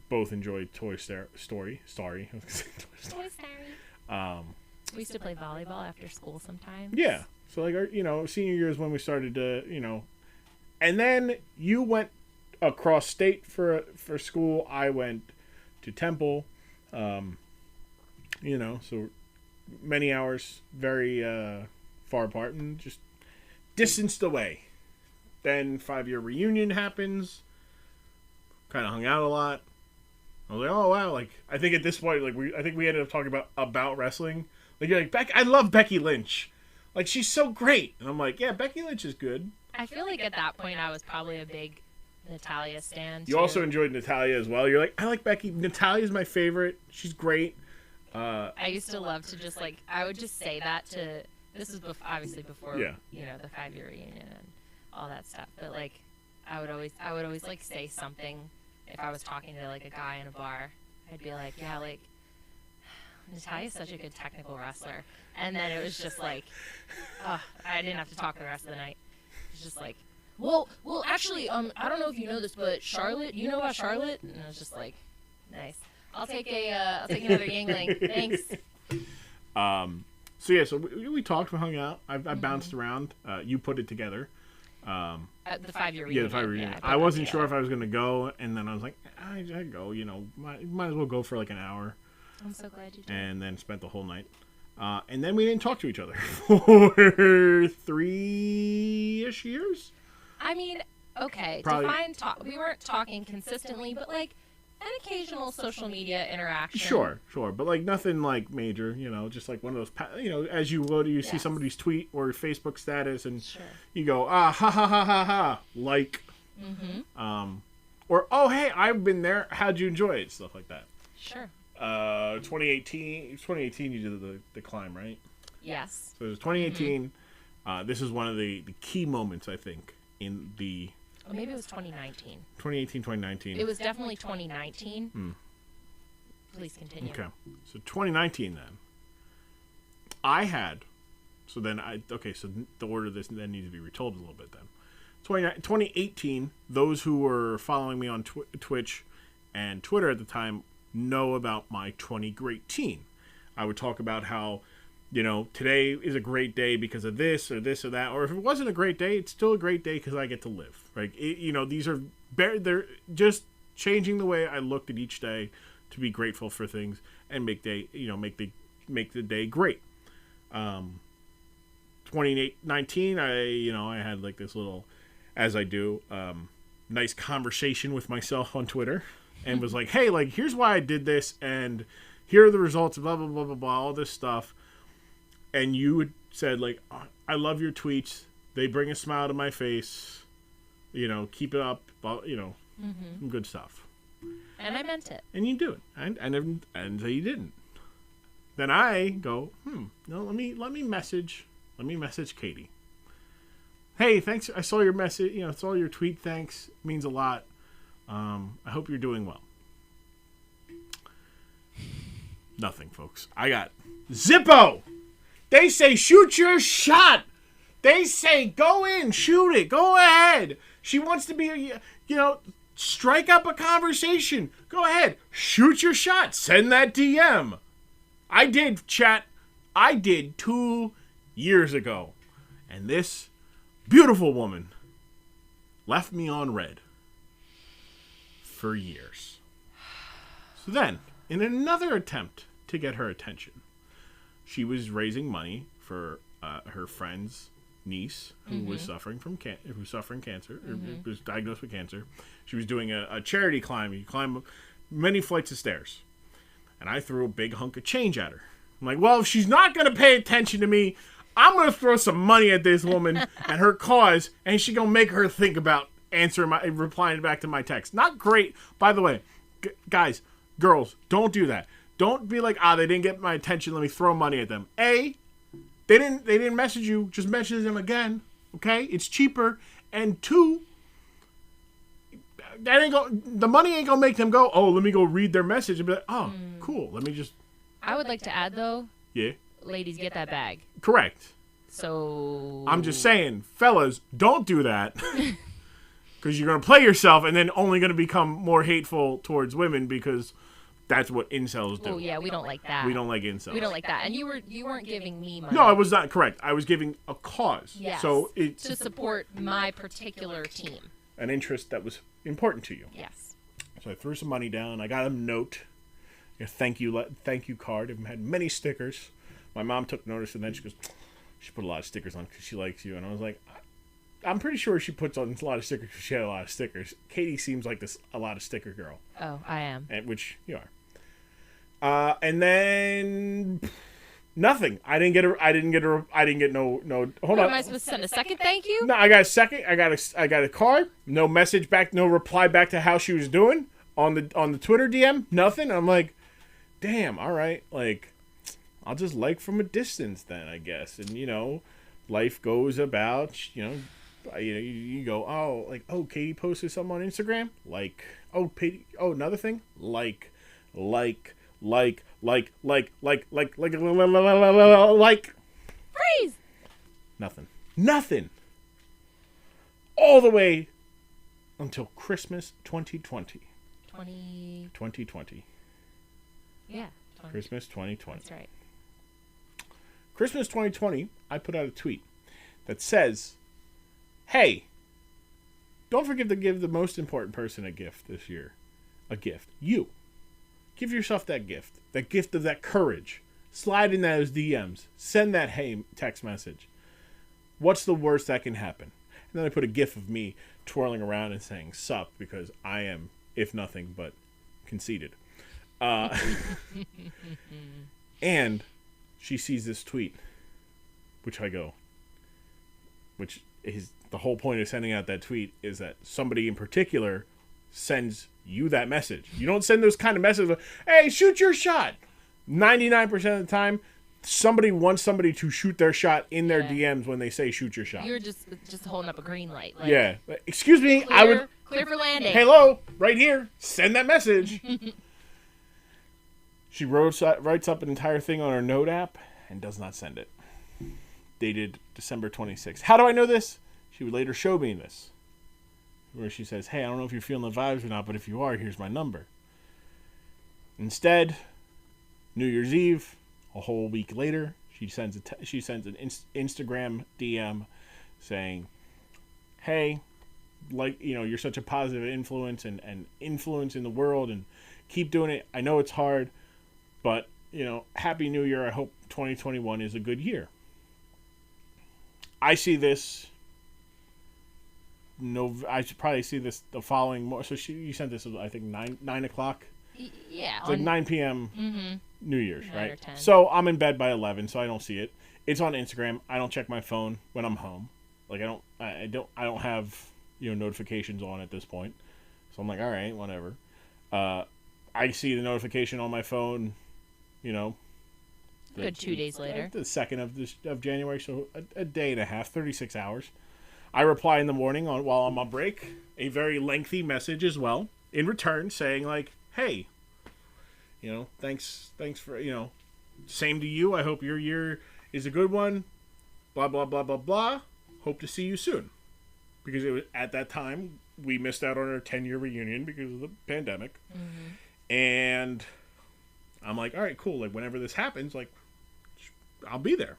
Both enjoyed Toy Story. Sorry. Toy Story. We used to play volleyball after school sometimes. Yeah. So like our, senior year is when we started to, and then you went across state for school. I went to Temple. So many hours, very far apart, and just distanced away. Then 5-year reunion happens. Kind of hung out a lot. I was like, oh wow! Like I think at this point, I think we ended up talking about wrestling. Like you're like I love Becky Lynch, like she's so great, and I'm like, yeah, Becky Lynch is good. I feel like at that point I was probably a big Natalia stan. You also enjoyed Natalia as well. You're like, I like Becky. Natalia's my favorite. She's great. I used to love to just I would just say that to. This was obviously before the 5-year reunion and all that stuff. But I would always say something. If I was talking to a guy in a bar, I'd be like, yeah, Natalia's such a good technical wrestler. And then it was just I didn't have to talk the rest of the night. It was just well, actually, I don't know if you know this, but Charlotte, you know about Charlotte? And I was just like, nice. I'll take another Yingling. Thanks. So we talked, we hung out. I bounced around. You put it together. At the 5-year reunion. Yeah, the 5-year reunion. I wasn't sure if I was going to go, and then I was like, I'd go, might as well go for an hour. I'm so glad you did. And then spent the whole night. And then we didn't talk to each other for 3-ish years? I mean, okay, Probably. Define talk. We weren't talking consistently, but an occasional social media interaction. Sure. But nothing major, just one of those, as you would, you see somebody's tweet or Facebook status and you go, ha ha ha ha ha, or, oh, hey, I've been there. How'd you enjoy it? Stuff like that. Sure. 2018 you did the climb, right? Yes. So it was 2018. This is one of the key moments, I think, in the... Or maybe it was 2019. 2018, 2019. It was definitely 2019. Please continue. Okay. So 2019 then. So the order of this then needs to be retold a little bit then. 2018, those who were following me on Twitch and Twitter at the time know about my 20 Great Teen. I would talk about how, today is a great day because of this or that. Or if it wasn't a great day, it's still a great day because I get to live. These are they're just changing the way I looked at each day to be grateful for things and make the make the day great. 2019, I had like this little, as I do, nice conversation with myself on Twitter, and was like, hey, like, here's why I did this, and here are the results, blah, blah, blah, blah, blah, all this stuff. And you had said, like, I love your tweets. They bring a smile to my face. Keep it up. Some good stuff. And I meant it. And you do it. And so you didn't. Then I go, no, let me message Katie. Hey, thanks. I saw your message. I saw your tweet. Thanks. It means a lot. I hope you're doing well. Nothing, folks. I got Zippo. They say shoot your shot. They say go in, shoot it, go ahead. She wants to be, strike up a conversation. Go ahead, shoot your shot. Send that DM. I did, chat. I did 2 years ago. And this beautiful woman left me on red for years. So then, in another attempt to get her attention, she was raising money for her friend's niece who was suffering from cancer, or was diagnosed with cancer. She was doing a charity climb. You climb many flights of stairs. And I threw a big hunk of change at her. I'm like, well, if she's not going to pay attention to me, I'm going to throw some money at this woman and her cause, and she's going to make her think about replying back to my text. Not great. By the way, guys, girls, don't do that. Don't be like, they didn't get my attention, let me throw money at them. A, they didn't message you, just message them again. Okay? It's cheaper. And 2, the money ain't gonna make them go, let me go read their message and be like, cool. Let me just. I would like to add though. Yeah. Ladies, get that bag. Correct. So. I'm just saying, fellas, don't do that. Because you're gonna play yourself and then only gonna become more hateful towards women because that's what incels do. Oh yeah, we don't like that. We don't like incels. We don't like that. And you weren't giving me money. No, I was not correct. I was giving a cause. Yes. So it's to support my particular team. An interest that was important to you. Yes. So I threw some money down. I got a note, a thank you card. It had many stickers. My mom took notice, and then she goes, she put a lot of stickers on because she likes you. And I was like, I'm pretty sure she puts on a lot of stickers because she had a lot of stickers. Katie seems like a lot of sticker girl. Oh, I am. Which you are. And then nothing. I didn't get no. Hold on. Am I supposed to send a second thank you? No, I got a second. I got a card. No message back. No reply back to how she was doing on the Twitter DM. Nothing. I'm like, damn. All right. Like, I'll just like from a distance then, I guess. And life goes about. You go. Katie posted something on Instagram. Like, another thing. Like. Freeze! Nothing. All the way until Christmas 2020. 2020. Yeah. 20. Christmas 2020. That's right. Christmas 2020, I put out a tweet that says, hey, don't forget to give the most important person a gift this year. A gift. You. Give yourself that gift of that courage. Slide in those DMs. Send that hey text message. What's the worst that can happen? And then I put a gif of me twirling around and saying sup because I am, if nothing but, conceited. And she sees this tweet, which is the whole point of sending out that tweet is that somebody in particular sends you that message. You don't send those kind of messages like, hey, shoot your shot. 99% of the time, somebody wants somebody to shoot their shot in their DMs when they say shoot your shot. You're just holding up a green light. Like, yeah. Excuse me, clear for landing. Hello, right here. Send that message. She writes up an entire thing on her note app and does not send it. Dated December 26th. How do I know this? She would later show me this. Where she says, hey, I don't know if you're feeling the vibes or not, but if you are, here's my number. Instead, New Year's Eve, a whole week later, she sends an Instagram DM saying, hey, you're such a positive influence and influence in the world and keep doing it. I know it's hard, but Happy New Year. I hope 2021 is a good year. I see this. No, I should probably see this the following. So you sent this, I think, 9 o'clock. Yeah. It's like 9 p.m. New Year's, 9 right? or 10. So I'm in bed by 11, so I don't see it. It's on Instagram. I don't check my phone when I'm home. Like I don't have notifications on at this point. So I'm like, all right, whatever. I see the notification on my phone. Good 2 days later. The 2nd of January, so a day and a half, 36 hours. I reply in the morning while I'm on break, a very lengthy message as well, in return saying like, hey, thanks for, same to you. I hope your year is a good one. Blah, blah, blah, blah, blah. Hope to see you soon. Because it was at that time, we missed out on our 10-year reunion because of the pandemic. Mm-hmm. And I'm like, all right, cool. Like, whenever this happens, like, I'll be there.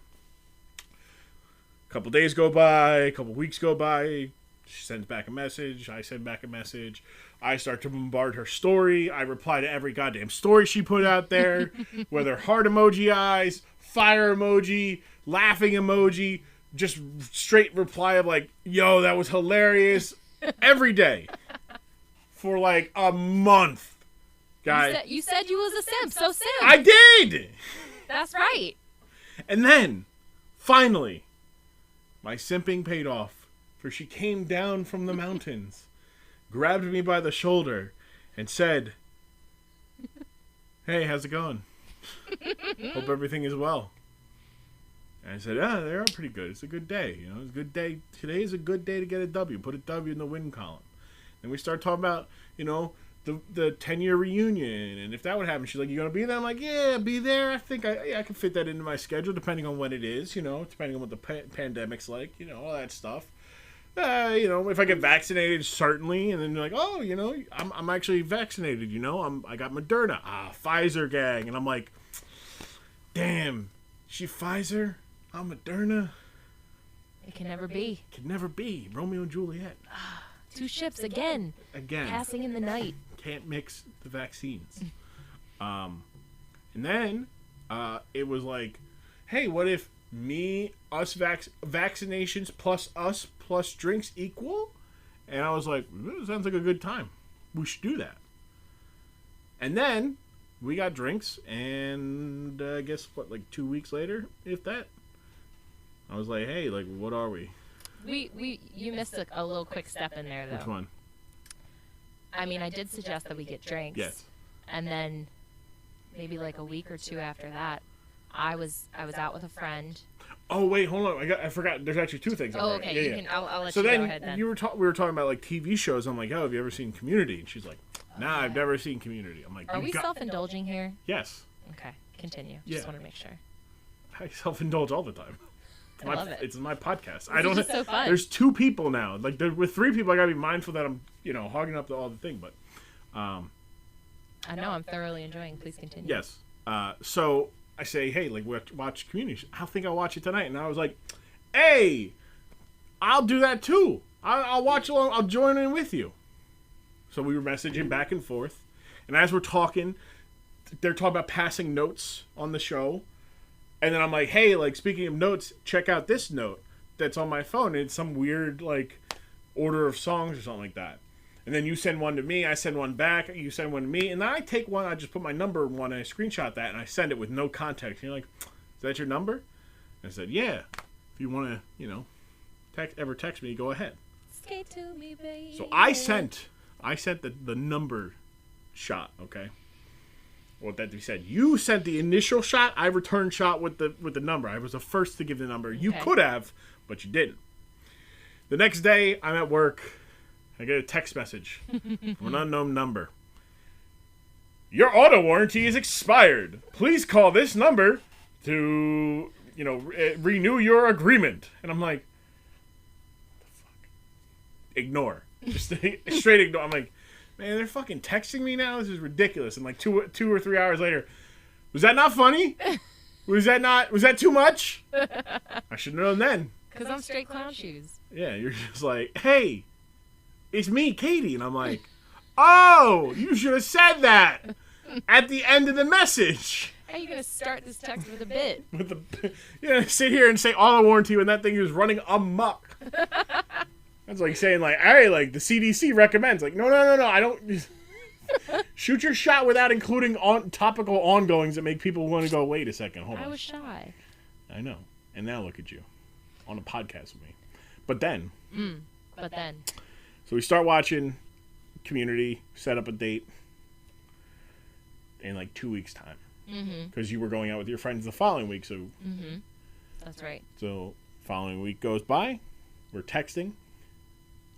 A couple days go by, a couple weeks go by. She sends back a message. I send back a message. I start to bombard her story. I reply to every goddamn story she put out there, whether heart emoji eyes, fire emoji, laughing emoji, just straight reply of like, yo, that was hilarious, every day for like a month. Guy, you said you was a simp, so simp. I did. That's right. And then, finally, my simping paid off, for she came down from the mountains, grabbed me by the shoulder, and said, hey, how's it going? Hope everything is well. And I said, they are pretty good. It's a good day. It's a good day. Today is a good day to get a W. Put a W in the win column. And we start talking about, the 10-year reunion, and if that would happen, she's like, you gonna be there? I'm like, yeah, be there. I think I can fit that into my schedule, depending on when it is, depending on what the pandemic's like, all that stuff. If I get vaccinated, certainly. And then you're like, oh, I'm actually vaccinated. I got Moderna. Pfizer gang. And I'm like, damn, she Pfizer? I'm Moderna. It can never be. Can never be. Romeo and Juliet. Two ships again. Passing in the night. Can't mix the vaccines. And then it was like, hey, what if us vaccinations plus us plus drinks equal? And I was like, sounds like a good time. We should do that. And then we got drinks, and I guess, 2 weeks later, if that, I was like, hey, what are we? You missed a little quick step in there, though. Which one? I mean, I did suggest that we get drinks. Yes. And then maybe a week or two after that, I was out with a friend. Oh wait, hold on! I forgot. There's actually two things. Oh, okay. Yeah. I'll let you go ahead then. We were talking about TV shows. I'm like, oh, have you ever seen Community? And she's like, nah, I've never seen Community. I'm like, are we self-indulging here? Yes. Okay, continue. Yeah. Just want to make sure. I self-indulge all the time. I love it. It's my podcast. This is so fun. There's 2 people now. With 3 people, I gotta be mindful that I'm, hogging up all the thing. But, I know I'm thoroughly enjoying. Please continue. Yes. So I say, hey, watch Community. I think I'll watch it tonight. And I was like, hey, I'll do that too. I'll watch along. I'll join in with you. So we were messaging back and forth, and as we're talking, they're talking about passing notes on the show. And then I'm like, hey, speaking of notes, check out this note that's on my phone. It's some weird, order of songs or something like that. And then you send one to me, I send one back, you send one to me, and then I take one, I just put my number in one, and I screenshot that, and I send it with no context. And you're like, is that your number? And I said, yeah. If you want to, text me, go ahead. Skate to me, baby. So I sent the number shot, okay? What that they said. You sent the initial shot. I returned shot with the number. I was the first to give the number. You could have, but you didn't. The next day, I'm at work. I get a text message from an unknown number. Your auto warranty is expired. Please call this number to renew your agreement. And I'm like, what the fuck? Ignore. Just straight ignore. I'm like, man, they're fucking texting me now? This is ridiculous. And 2 or 3 hours later, was that not funny? Was that too much? I should have known then. Because I'm straight clown shoes. Yeah, you're just like, hey, it's me, Katie. And I'm like, oh, you should have said that at the end of the message. How are you gonna start this text with a bit? Sit here and say all I warranty when that thing is running amok. That's like saying like, hey, like the CDC recommends. Like, no, I don't. Shoot your shot without including topical ongoings that make people want to go, wait a second, hold on. I was shy. I know. And now look at you on a podcast with me. But then. So we start watching Community, set up a date in like 2 weeks' time. Because you were going out with your friends the following week. So. That's right. So following week goes by. We're texting.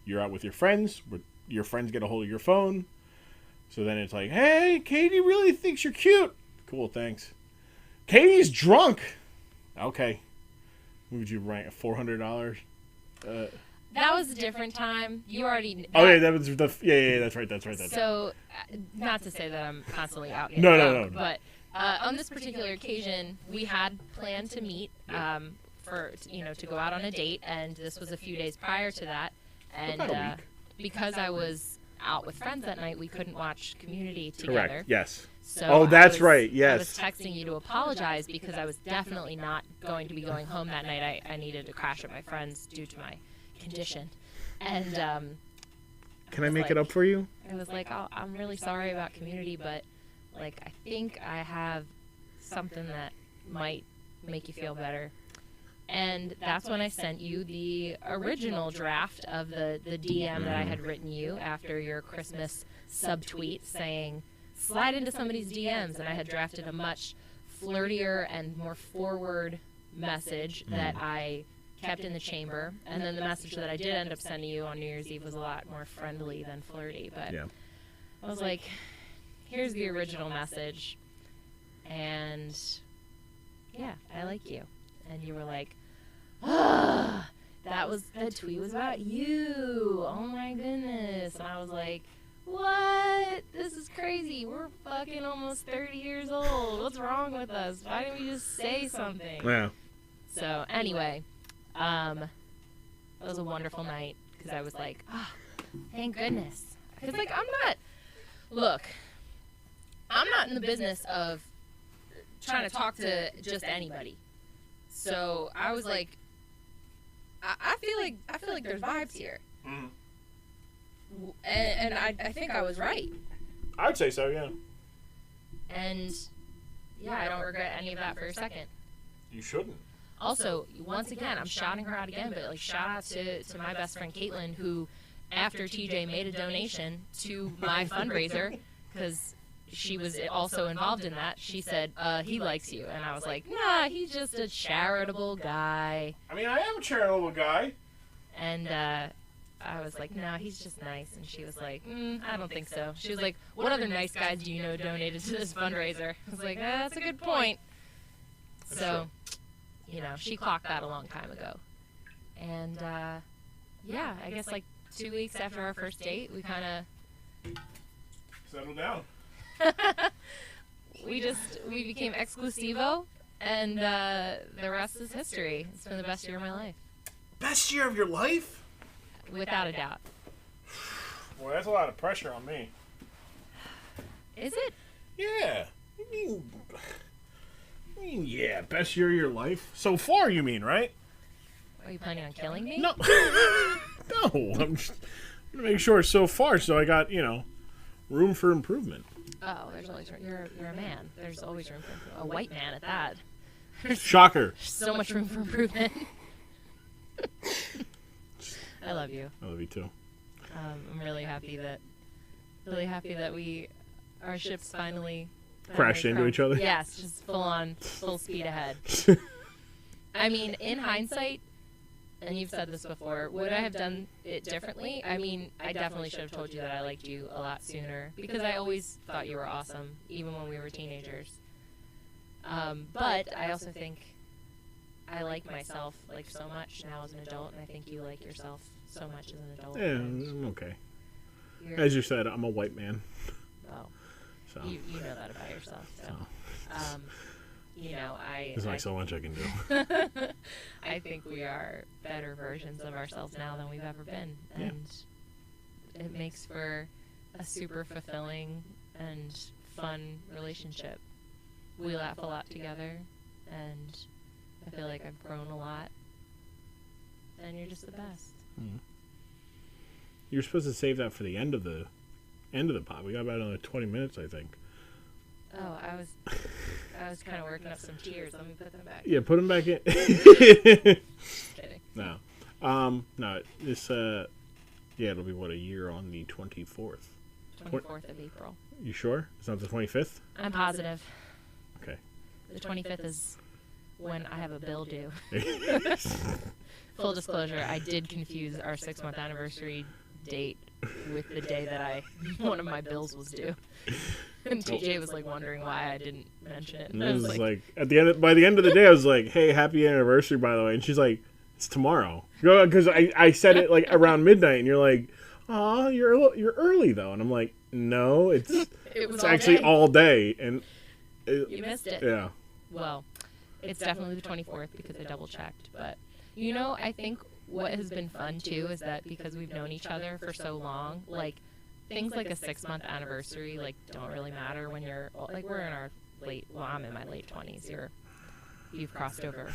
You're out with your friends. Your friends get a hold of your phone. So then it's like, hey, Katie really thinks you're cute. Cool, thanks. Katie's drunk. Okay. What would you rank? $400? That was a different time. You already... that was the... Yeah, that's right. So, not to say that I'm constantly out getting drunk. No. But on this particular occasion, we had planned to meet to go out on a date, and this was a few days prior to that. And about a week. Because I was out with friends that night, we couldn't watch Community together. Correct, yes. So that's right, yes. I was texting you to apologize because I was definitely not going to be going home that night. I needed to crash at my friend's due to my condition. And can I make it up for you? I was like, oh, I'm really sorry about Community, but like I think I have something that might make you feel better. And that's when I sent you the original draft of the DM that I had written you after your Christmas subtweet saying, slide into somebody's DMs. And I had drafted a much flirtier and more forward message that I kept in the chamber. And then the message that I did end up sending you on New Year's Eve was a lot more friendly than flirty. But I was like, here's the original message. And yeah, I like you. And you were like, that tweet was about you. Oh my goodness. And I was like, what? This is crazy. We're fucking almost 30 years old. What's wrong with us? Why didn't we just say something? Yeah. So anyway, it was a wonderful night because I was like, thank goodness. Because like, I'm not in the business of trying to talk to just anybody. So I was like, I feel like there's vibes here, and I think I was right. I would say so, yeah. And yeah, I don't regret any of that for a second. You shouldn't. Also, once again, I'm shouting her out again, but like shout out to my best friend Caitlin, who after TJ made a donation to my fundraiser because she was also involved in that. She said, he likes you. And I was like, nah, he's just a charitable guy. I mean, I am a charitable guy. And I was like, no, he's just nice. And she was like, I don't think so. She was like, what other nice guys do you know donated to this fundraiser? I was like, that's a good point. So, she clocked that a long time ago. And, yeah, I guess like 2 weeks after our first date, we kind of settled down. we became exclusivo, and the rest is history. It's been the best year of my life. Best year of your life? Without a doubt. Well, that's a lot of pressure on me. Is it? Yeah. I mean, yeah, best year of your life? So far, you mean, right? Are you planning on killing me? No. No, I'm just going to make sure so far, so I got, room for improvement. Oh, there's always room. You're a man. There's always room for improvement. A white man at that. Shocker. So much room for improvement. I love you. I love you too. I'm really happy that our ships finally crashed into each other. Yes, just full speed ahead. I mean, in hindsight, and you've said this before, would I have done it differently? I mean, I definitely should have told you that I liked you a lot sooner because I always thought you were awesome, even when we were teenagers. But I also think I like myself like so much now as an adult, and I think you like yourself so much as an adult. Yeah, I'm okay. As you said, I'm a white man. Oh, so you know that about yourself. So. There's only so much I can do. I think we are better versions of ourselves now than we've ever been, and it makes for a super fulfilling and fun relationship. we laugh a lot together, and I feel like I've grown a lot, and you're just the best. Mm-hmm. You're supposed to save that for the end of the pod. We got about another 20 minutes, I think. Oh, I was kind of working up some tears. Let me put them back. Yeah, put them back in. Just kidding. No. No, this, yeah, it'll be, what, a year on the 24th? 24th of April. You sure? It's not the 25th? I'm positive. Okay. The 25th is when I have a bill due. Full disclosure, I did confuse our 6-month anniversary date with the day that one of my bills was due. And TJ was like wondering why I didn't mention it. And I was like by the end of the day, I was like, "Hey, happy anniversary, by the way." And she's like, "It's tomorrow." Because I said it like around midnight, and you're like, "Aw, you're early though." And I'm like, "No, it's actually all day." And you missed it. Yeah. Well, it's definitely the 24th because I double checked. But I think what has been fun too is that because we've known each other for so long, like things like a 6-month anniversary like don't really matter when you're like we're in our I'm in my late 20s. You've crossed over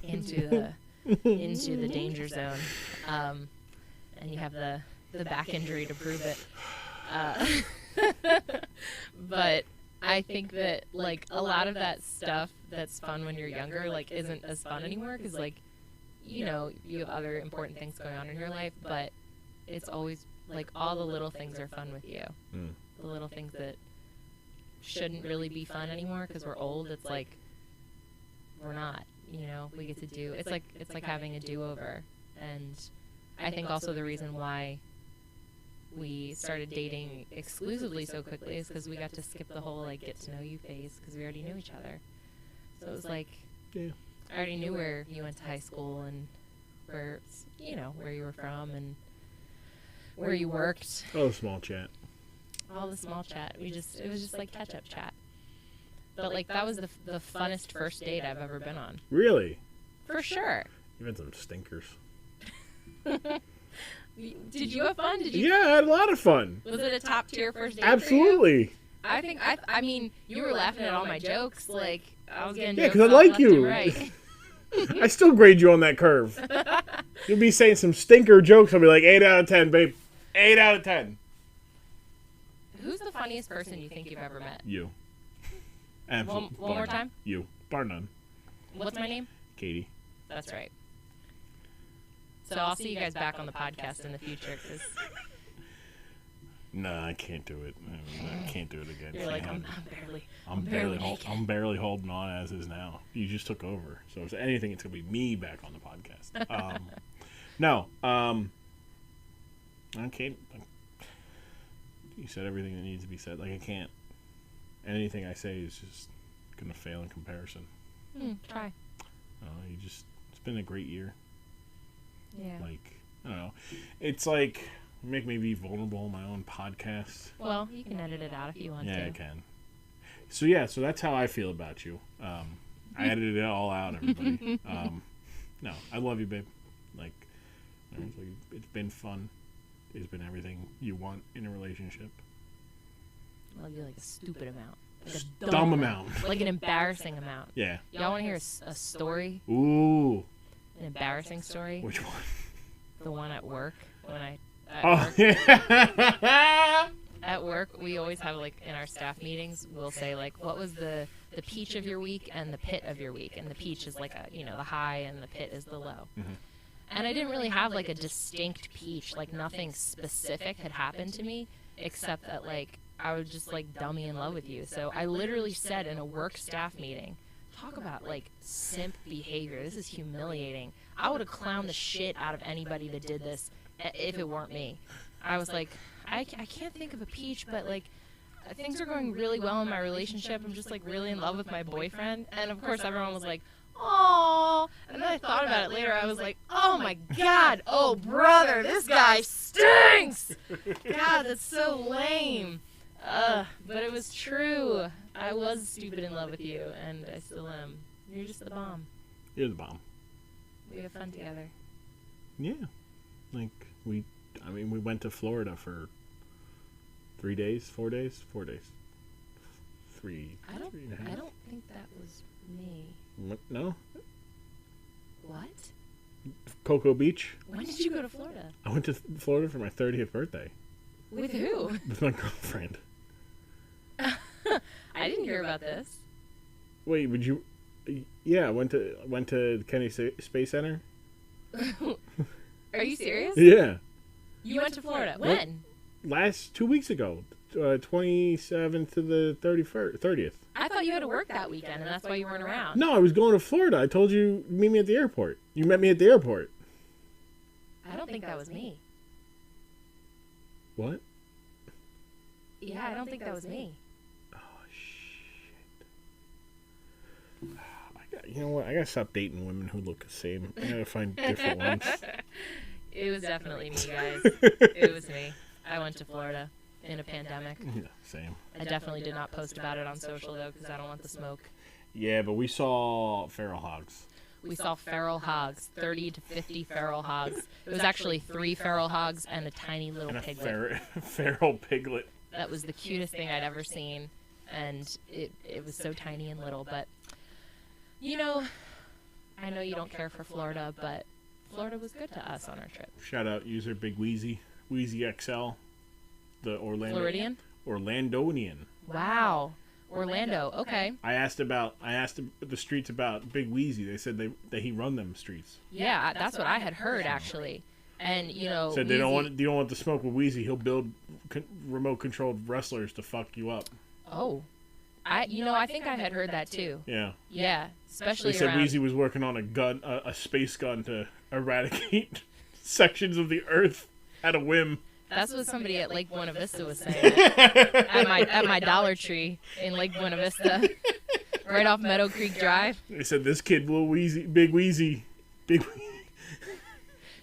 into the danger zone, and you have the back injury to prove it. But I think that like a lot of that stuff that's fun when you're younger like isn't as fun anymore because like you have other important things going on in your life, but it's always like all the little things are fun with you. The little things that shouldn't really be fun anymore because we're old. It's like we're not. We get to do. It's like having a do-over, and I think also the reason why we started dating exclusively so quickly is because we got to skip the whole like get to know you phase because we already knew each other. So it was like, yeah. I already knew where you went to high school and where you were from and where you worked. Oh, small chat. All the small chat. It was just like catch-up chat. But like that was the funnest first date I've ever been on. Really? For sure. You've had some stinkers. Did you have fun? Yeah, I had a lot of fun. Was it a top tier first date? Absolutely. For you? I think I mean you were laughing at all my jokes. Like I was getting yeah, jokes because I like left you. and right. I still grade you on that curve. You'll be saying some stinker jokes. I'll be like 8 out of 10, babe. 8 out of 10. Who's the funniest person you think you've ever met? You. Absolutely. One more time? You. Bar none. What's my name? Katie. That's right. So I'll see you guys back on the podcast in the future. Cause no, I can't do it. I can't do it again. You're like, I'm barely holding on as is now. You just took over. So if anything, it's going to be me back on the podcast. No. I can't. You said everything that needs to be said. Like, I can't. Anything I say is just going to fail in comparison. Try. It's been a great year. Yeah. Like, I don't know. It's like, make me be vulnerable on my own podcast. Well, you can edit it out if you want to. Yeah, I can. So that's how I feel about you. I edited it all out, everybody. No, I love you, babe. Like, it's been fun. It's been everything you want in a relationship. I love you like a stupid amount. Like a dumb amount. Like an embarrassing amount. Yeah. Y'all want to hear a story? Ooh. An embarrassing story? Which one? The one at work. When yeah. At work, we always have, like, in our staff meetings, we'll say, like, what was the peach of your week and the pit of your week? And the peach is, like, the high, and the pit is the low. Mm-hmm. And I didn't really have, like, a distinct peach. Like, nothing specific had happened to me, except that, like, I was just, like, dummy in love with you. So I literally said in a work staff meeting, talk about, like, simp behavior. This is humiliating. I would have clowned the shit out of anybody that did this if it weren't me. I was like, I can't think of a peach, but, like, things are going really well in my relationship. I'm just, like, really in love with my boyfriend. And, of course, everyone was like, "Aww." And then I thought about it later. I was like, oh, my God. Oh, brother, this guy stinks. God, that's so lame. But it was true. I was stupid in love with you, and I still am. You're just the bomb. You're the bomb. We have fun together. Yeah. Like, we went to Florida for 3 days, 4 days? 4 days. I don't think that was me. No? What? Cocoa Beach? When did you go to Florida? I went to Florida for my 30th birthday. With who? With my girlfriend. I didn't hear about this. Wait, would you... Yeah, I went to Kennedy Space Center. Are you serious? Yeah. You went to Florida. When? 2 weeks ago. 27th to the 30th. I thought you had to work that weekend, and that's why you weren't around. No, I was going to Florida. I told you, meet me at the airport. You met me at the airport. I don't think that was me. What? Yeah, I don't think that was me. Oh, shit. You know what? I gotta stop dating women who look the same. I gotta find different ones. It was definitely me, guys. It was me. I went to Florida in a pandemic. Yeah, same. I definitely did not post about it on social, though, because I don't want the smoke. Yeah, but we saw feral hogs. We saw feral hogs, 30 to 50 feral hogs. It was actually 3 feral hogs and a tiny little piglet. Feral piglet. That was the cutest thing I'd ever seen, and it was so tiny and little. But, you know, I know you don't care for Florida, but Florida was good to us on our trip. Shout out user Big Wheezy, Wheezy XL, the Floridian? Orlandonian. Wow. Orlando, okay. I asked the streets about Big Wheezy. They said that he run them streets. Yeah, that's what I had heard actually. And you know, said they don't want to smoke with Wheezy. He'll build remote controlled wrestlers to fuck you up. Oh, I think I had heard that too. Yeah. Yeah, especially they said Wheezy was working on a space gun to eradicate sections of the Earth at a whim. That's what somebody at Lake Buena Vista was saying at my Dollar Tree in Lake Buena Vista, right off Meadow Creek Drive. They said this kid will Big Wheezy.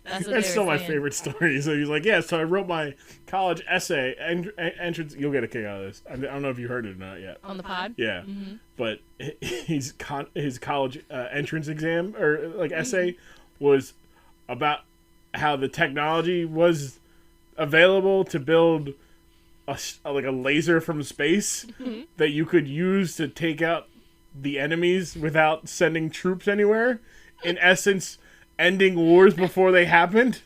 That's still my favorite story. So he's like, yeah. So I wrote my college essay entrance. You'll get a kick out of this. I don't know if you heard it or not yet. On the pod. Yeah, mm-hmm. But his college entrance exam or essay was about how the technology was available to build a laser from space that you could use to take out the enemies without sending troops anywhere. In essence, ending wars before they happened.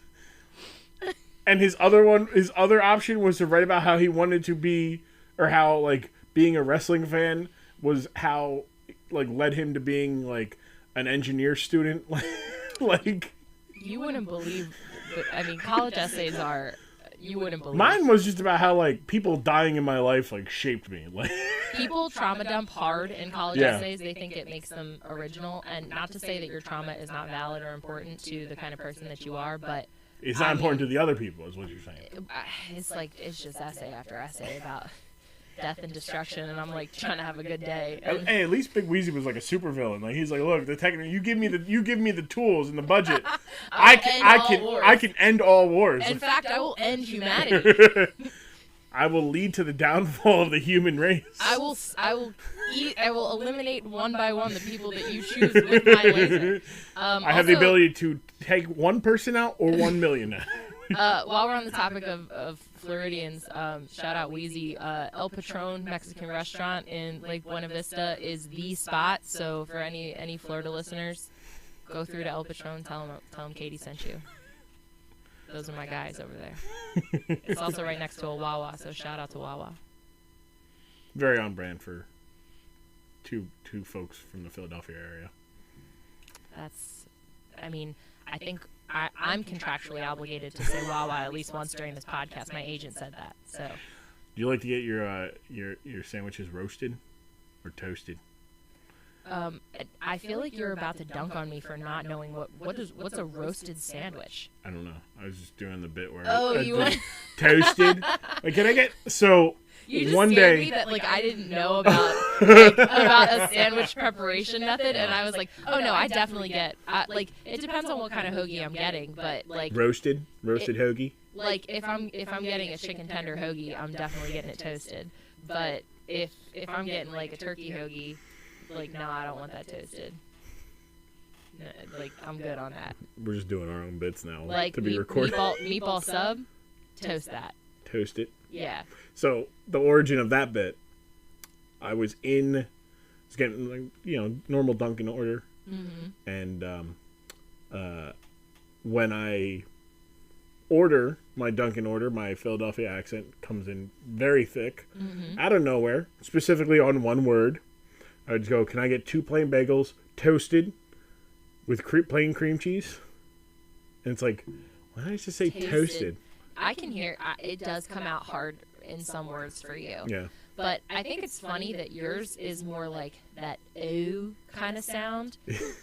And his other option was to write about how he wanted to be, or how being a wrestling fan was how led him to being an engineer student. You wouldn't believe. I mean, college essays are. You wouldn't believe. Mine was just about how people dying in my life shaped me. People trauma dump hard in college essays. They think it makes them original, and not to say that your trauma is not valid or important to the kind of person that you are, but it's not important to the other people, is what you're saying. It's just essay after essay about death and destruction, and I'm trying to have a good day. Hey, at least Big Wheezy was a supervillain. He's like, look, you give me the tools and the budget. I can end all wars. In fact, I will end humanity. I will lead to the downfall of the human race. I will eliminate one by one the people that you choose with my laser. I have the ability to take one person out or 1 million out. While we're on the topic of Floridians, shout out Wheezy. El Patron Mexican restaurant in Lake Buena Vista is the spot. So for any Florida listeners, go through to El Patron. Tell them Katie sent you. Those are my guys over there. It's also right next to a Wawa, so shout out to Wawa. Very on brand for two folks from the Philadelphia area. I think I'm contractually obligated to say Wawa at least once during this podcast. My agent said that. So. Do you like to get your sandwiches roasted or toasted? I feel like you're about to dunk on me for not knowing what's a roasted sandwich. I don't know. I was just doing the bit where toasted. Can I get You just one scared day me that I didn't know about about a sandwich preparation method, and I was like, oh no, I definitely get it depends on what kind of hoagie I'm getting, but roasted hoagie. If I'm getting a chicken tender hoagie, I'm definitely getting it toasted. But if I'm getting a turkey hoagie, no, I don't want that toasted. I'm good on that. We're just doing our own bits now to be be recorded. Meatball sub, toast that. Toast it. Yeah. So the origin of that bit I was getting, like, normal Dunkin' order. Mm-hmm. And when I order my Dunkin' order, my Philadelphia accent comes in very thick, out of nowhere, specifically on one word. I would go, can I get 2 plain bagels, toasted, with plain cream cheese? And it's like, why did I just say toasted? I can hear, it does come out hard in some words for you. Yeah. But I think it's funny that yours is more like that ooh kind of sound,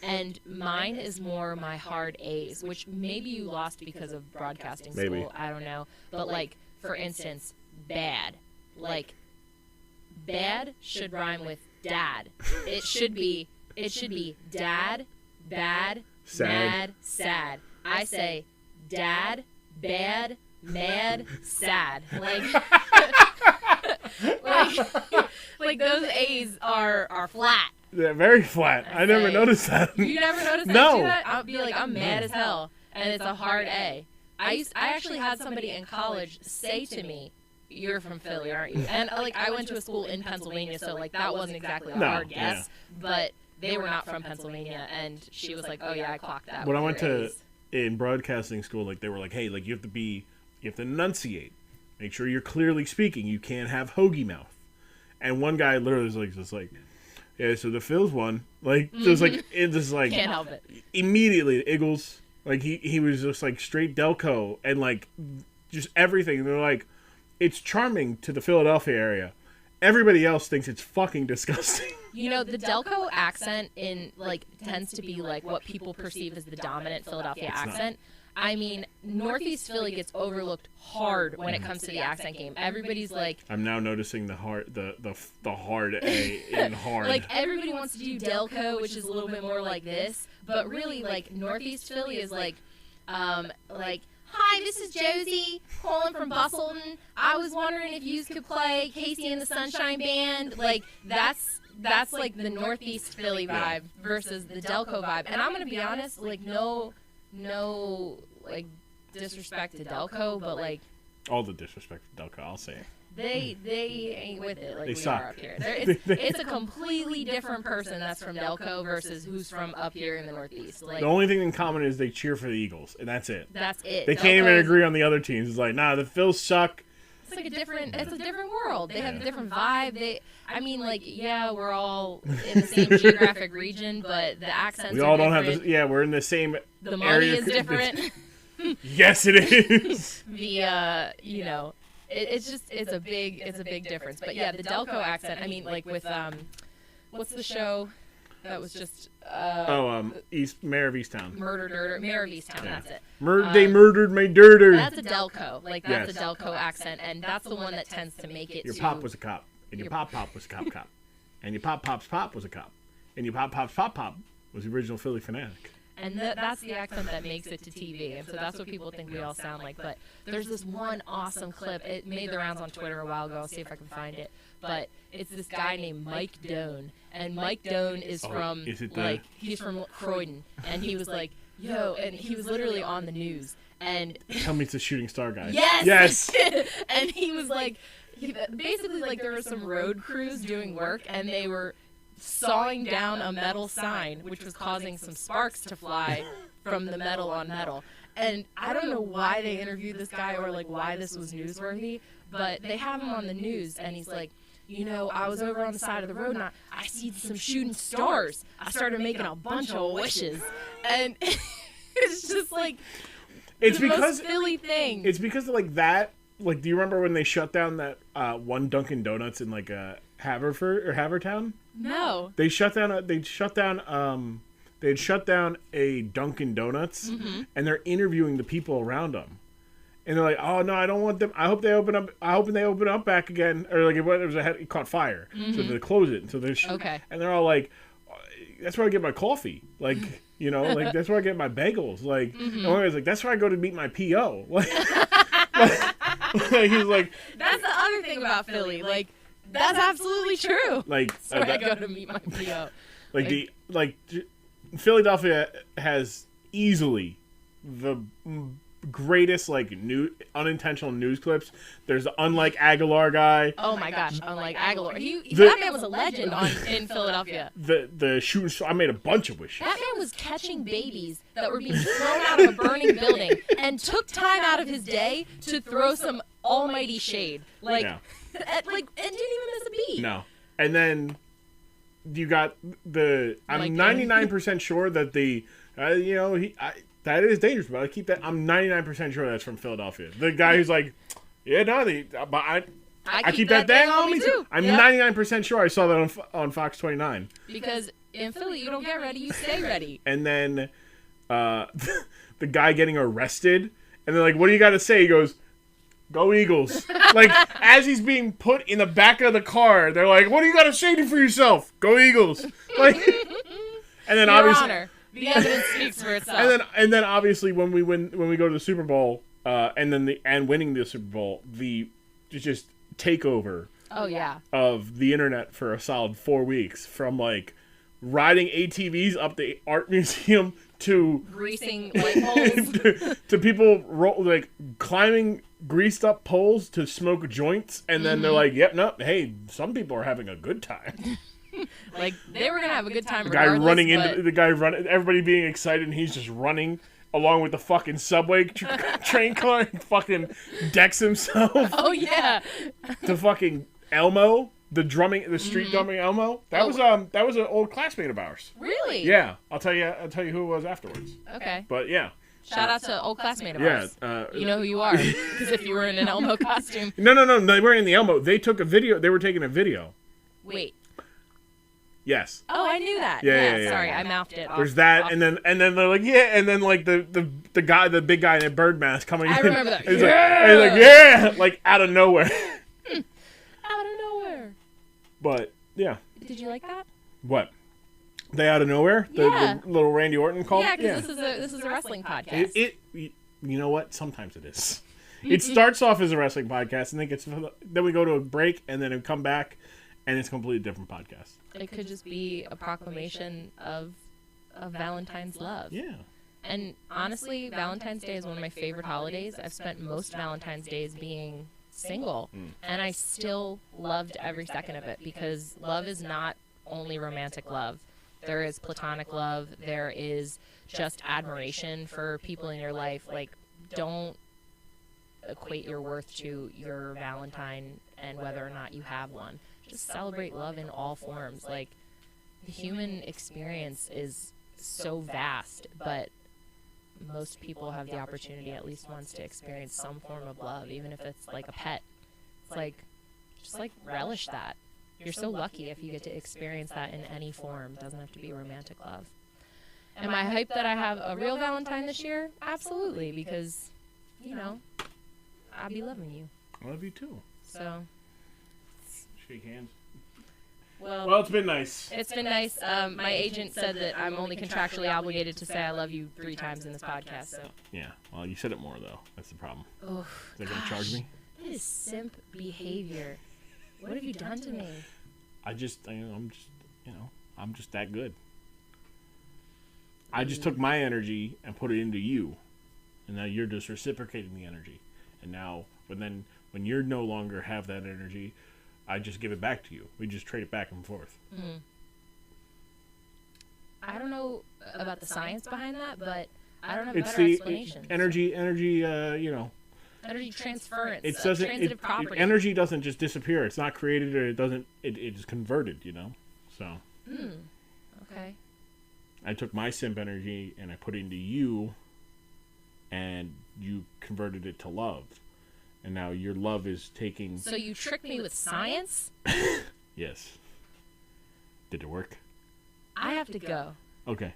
and mine is more my hard A's, which maybe you lost because of broadcasting school. Maybe. I don't know. But, like, for instance, bad. Like, bad should rhyme with dad. It should be dad, bad, Sad. mad, sad. I say dad, bad, mad, sad. Like those A's are flat. They're very flat. I never noticed that. You never noticed that? No. Do that? I'll be like, I'm mad as hell, and it's a hard A. I actually had somebody in college say to me, "You're from Philly, aren't you?" And like, I went to a school in Pennsylvania, so like that wasn't exactly a hard guess, but they were not from Pennsylvania, and she was like, "Oh yeah, I clocked that." When I went in broadcasting school, like, they were like, hey, like, you have to enunciate. Make sure you're clearly speaking. You can't have hoagie mouth. And one guy literally was like, just like, yeah, so the Phils won. Like, just like, it just like, can't help it. Immediately, Eagles, like, he was just like straight Delco and like just everything. And they're like, it's charming to the Philadelphia area. Everybody else thinks it's fucking disgusting. You know, the Delco accent tends to be like what people perceive as the dominant Philadelphia accent. I mean, Northeast Philly gets overlooked hard when it comes to the accent game. Everybody's like, I'm now noticing the hard A in hard. Like, everybody wants to do Delco, which is a little bit more like this, but really, like, Northeast Philly is like, hi, this is Josie calling from Bustleton. I was wondering if you could play Casey and the Sunshine Band. Like, that's like the Northeast Philly vibe versus the Delco vibe. And I'm gonna be honest, like, no like disrespect to Delco, but like all the disrespect to Delco, I'll say it. They ain't with it like they we suck. are up here. It's a completely different person that's from Delco versus who's from up here in the Northeast. Like, the only thing in common is they cheer for the Eagles, and that's it. That's it. They can't even agree on the other teams. It's like, nah, the Phils suck. It's like it's a different world. They have a different vibe. We're all in the same geographic region, but the accents we all are don't different. have this. Yeah, we're in the same The money area. is different. Yes, it is. It's a big difference. But yeah, the Delco accent. I mean, like with what's the show that was just Mayor of Easttown. Mayor of Easttown. Yeah. That's it. They murdered my dirter. That's a Delco. Like, that's a Delco accent, and that's the one that tends to make it. Your pop was a cop, and your pop was a cop, and your pop's pop was a cop, and your pop's pop was the original Philly fanatic. And that's the accent that makes it to TV, and so that's what people think we all sound like. But there's this one awesome clip. It made the rounds on Twitter a while ago. I'll see if I can find it. But it's this guy named Mike Doan, and Mike Doan is from he's from Croydon, and he was like, yo, and he was literally on the news. And tell me it's a shooting star guy. Yes. And he was like, basically, like, there were some road crews doing work, and they were sawing down a metal sign, which was causing some sparks to fly from the metal on metal. And I don't know why they interviewed this guy or like why this was newsworthy, but they have him on the news, and he's like, I was over on the side of the road and I see some shooting stars. I started making a bunch of wishes, and it's just like it's the because most Philly thing. It's because of like that. Like, do you remember when they shut down that one Dunkin' Donuts in like Haverford or Havertown? No. They shut down a Dunkin' Donuts, and they're interviewing the people around them, and they're like, "Oh no, I don't want them. I hope they open up. I hope they open up back again." Or like it caught fire, so they close it. So they're okay, and they're all like, "That's where I get my coffee." Like, like that's where I get my bagels. Like, and one guy's like, "That's where I go to meet my PO." Like, he's like, "That's the other thing about Philly." Like, that's absolutely true. Like, so I go to meet my PO. Philadelphia has easily the greatest like unintentional news clips. There's the Unlike Aguilar guy. Oh my gosh, Unlike Aguilar. That man was a legend in Philadelphia. The shooting. I made a bunch of wishes. That man was catching babies that were being thrown out of a burning building and took time out of his day to throw some almighty shade. Like, Yeah. and didn't even miss a beat. No. And then you got I'm Like 99% sure that that is dangerous, but I keep that. I'm 99% sure that's from Philadelphia. The guy who's like, yeah, no, but I keep that thing on me too. I'm 99% sure I saw that on Fox 29. Because in Philly, you don't get ready, you stay ready. And then the guy getting arrested, and they're like, what do you got to say? He goes, go Eagles. Like, as he's being put in the back of the car, they're like, what do you got to say for yourself? Go Eagles. Like, and then Your obviously, Honor, the evidence speaks for itself. and then obviously when we go to the Super Bowl, and winning the Super Bowl, the just takeover. Oh yeah. Of the internet for a solid 4 weeks, from like riding ATVs up the art museum to Greasing light poles. to people climbing greased up poles to smoke joints, and then they're like, "Yep, no, hey, some people are having a good time." Like they were gonna have a good time. The guy running everybody being excited, and he's just running along with the fucking subway train car, and fucking decks himself. Oh yeah. To fucking Elmo, the street drumming Elmo. That was an old classmate of ours. Really? Yeah, I'll tell you who it was afterwards. Okay. But yeah. Shout out to old classmate of ours. You know who you are, because if you were in an Elmo costume. No, they weren't in the Elmo. They took a video. They were taking a video. Wait. Yes. Oh, I knew that. Yeah. Sorry, I mouthed it. There's that, and then they're like, yeah, and then like the big guy in a bird mask coming in. I remember that. He's like, yeah, like out of nowhere. Out of nowhere. But yeah. Did you like that? What? They out of nowhere? Yeah. The little Randy Orton call? Yeah, because this is a wrestling podcast. You know what? Sometimes it is. It starts off as a wrestling podcast, and then we go to a break, and then we come back, and it's a completely different podcast. It could just be a proclamation of Valentine's love. Yeah. And honestly, Valentine's Day is one of my favorite holidays. I've spent most Valentine's days being single, and I still loved every second of it, because love is not only romantic love. There is platonic love. There is just admiration for people in your life. Like, don't equate your worth to your Valentine and whether or not you have one. Just celebrate love in all forms. Like, the human experience is so vast, but most people have the opportunity at least once to experience some form of love, even if it's like a pet. It's like, just like relish that. You're so lucky if you get to experience that in any form. It doesn't have to be romantic love. Am I hyped that I have a real Valentine this year? Absolutely, because, I'll be loving you. I love you too. So. Shake hands. Well, it's been nice. It's been nice. My agent said that I'm only contractually obligated to say I love you 3 times in this podcast. So. Yeah. Well, you said it more though. That's the problem. Oh, Is they gonna charge me? That is simp behavior. What have you done to me? I'm just that good. I just took my energy and put it into you, and now you're just reciprocating the energy. And now, when you no longer have that energy, I just give it back to you. We just trade it back and forth. Mm-hmm. I don't know about the science behind that, but I don't have a better explanation. Energy, Energy transference. It property. Energy doesn't just disappear. It's not created, or it is converted, So. Okay. I took my simp energy and I put it into you, and you converted it to love. And now your love is taking... So you tricked me with science? Yes. Did it work? I have to go. Okay.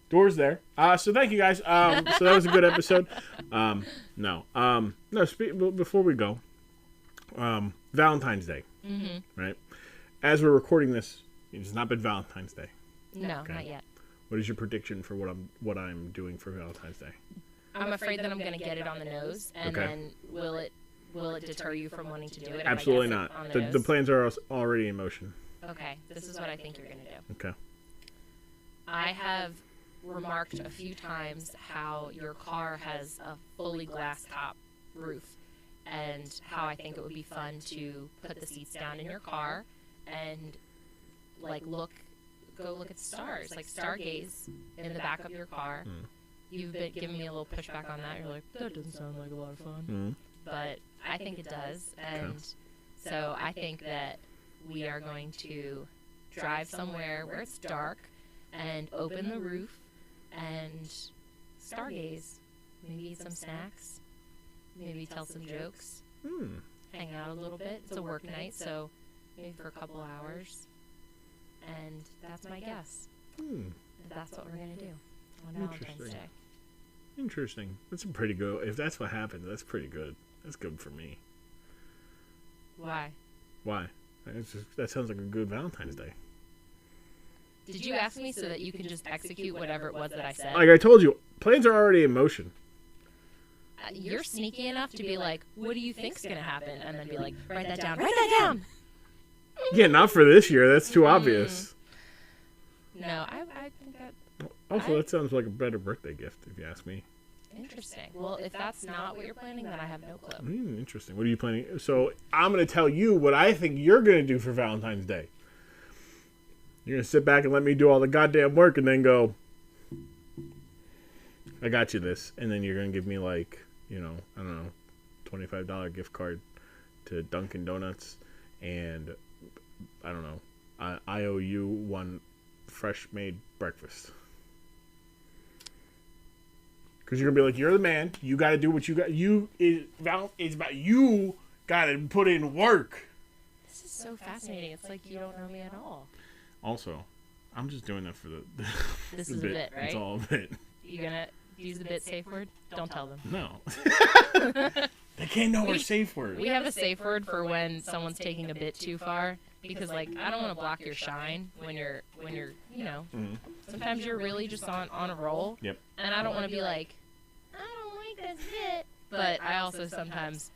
Door's there. So thank you guys. So that was a good episode. Before we go, Valentine's Day. Mm-hmm. Right? As we're recording this, it's not been Valentine's Day. No, okay. Not yet. What is your prediction for what I'm doing for Valentine's Day? I'm afraid that I'm going to get it on the nose, and then will it deter you from wanting to do it? Absolutely not. The plans are already in motion. Okay, this is what I think you're going to do. Okay. I have remarked a few times how your car has a fully glass top roof, and how I think it would be fun to put the seats down in your car and like go look at stars, like stargaze in the back of your car. You've been giving me a little pushback on that. You're like, that doesn't sound like a lot of fun. But I think it does. And so I think that we are going to drive somewhere where it's dark and open the roof and stargaze. Maybe eat some snacks. Maybe tell some jokes. Hang out a little bit. It's a work night, so maybe for a couple hours. And that's my guess. That's what we're going to do on Valentine's Day. Interesting. That's a pretty good. If that's what happens, that's pretty good. That's good for me. Why? That sounds like a good Valentine's Day. Did you ask me so that you can just execute whatever it was that I said? Like I told you, plans are already in motion. You're sneaky enough to be like, what do you think's going to happen? And then be like, write that down. Write that down! Yeah, not for this year. That's too obvious. No, I think that... Also, that sounds like a better birthday gift, if you ask me. Interesting. Well, if that's not what you're planning, then I have no clue. Interesting. What are you planning? So, I'm going to tell you what I think you're going to do for Valentine's Day. You're going to sit back and let me do all the goddamn work and then go, I got you this. And then you're going to give me like, I don't know, $25 gift card to Dunkin' Donuts. And, I don't know, I owe you one fresh made breakfast. Because you're going to be like, you're the man. You got to do what you got. It's about you got to put in work. This is so fascinating. It's like you don't know me at all. Also, I'm just doing that for the This the is bit. a bit, right? It's all a bit. You going to use the bit safe word? Don't tell them. No. They can't know our safe word. We have a safe word for when someone's taking a bit too far. Because, like, I don't want to block your shine when you're sometimes you're really just on a roll. Yep. And I don't want to be like, I don't like this bit. But I also sometimes,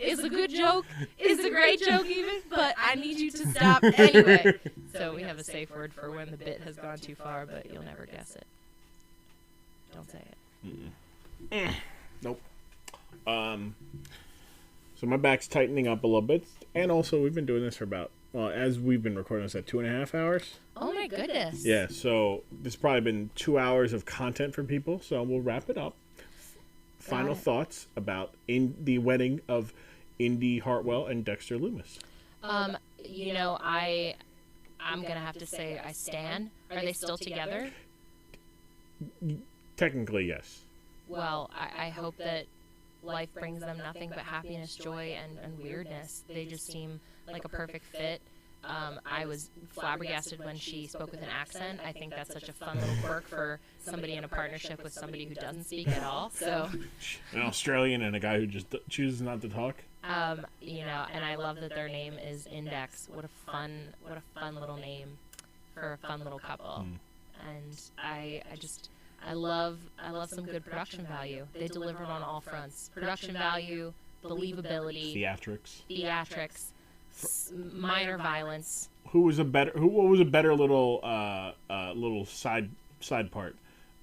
it's a good joke, it's a great joke even, but I need you to stop anyway. So we have a safe word for when the bit has gone too far, but you'll never guess it. Don't say it. Nope. So my back's tightening up a little bit. And also, we've been doing this for about, as we've been recording this at 2.5 hours. Oh my goodness. Yeah, so this has probably been 2 hours of content for people, so we'll wrap it up. Final thoughts about the wedding of Indi, Hartwell, and Dexter Lumis. I'm gonna have to say I stan. Are they still together? Technically, yes. Well, I hope that life brings them nothing but happiness, joy, and weirdness. They just seem like a perfect fit. I was flabbergasted when she spoke with an accent. I think that's such a fun little quirk for somebody in a partnership with somebody who doesn't speak at all. So, an Australian and a guy who just chooses not to talk. And I love that their name is InDex. What a fun little name for a fun little couple. And I love some good production value. They delivered on all fronts. Production value, believability, theatrics. Minor violence. What was a better little side part?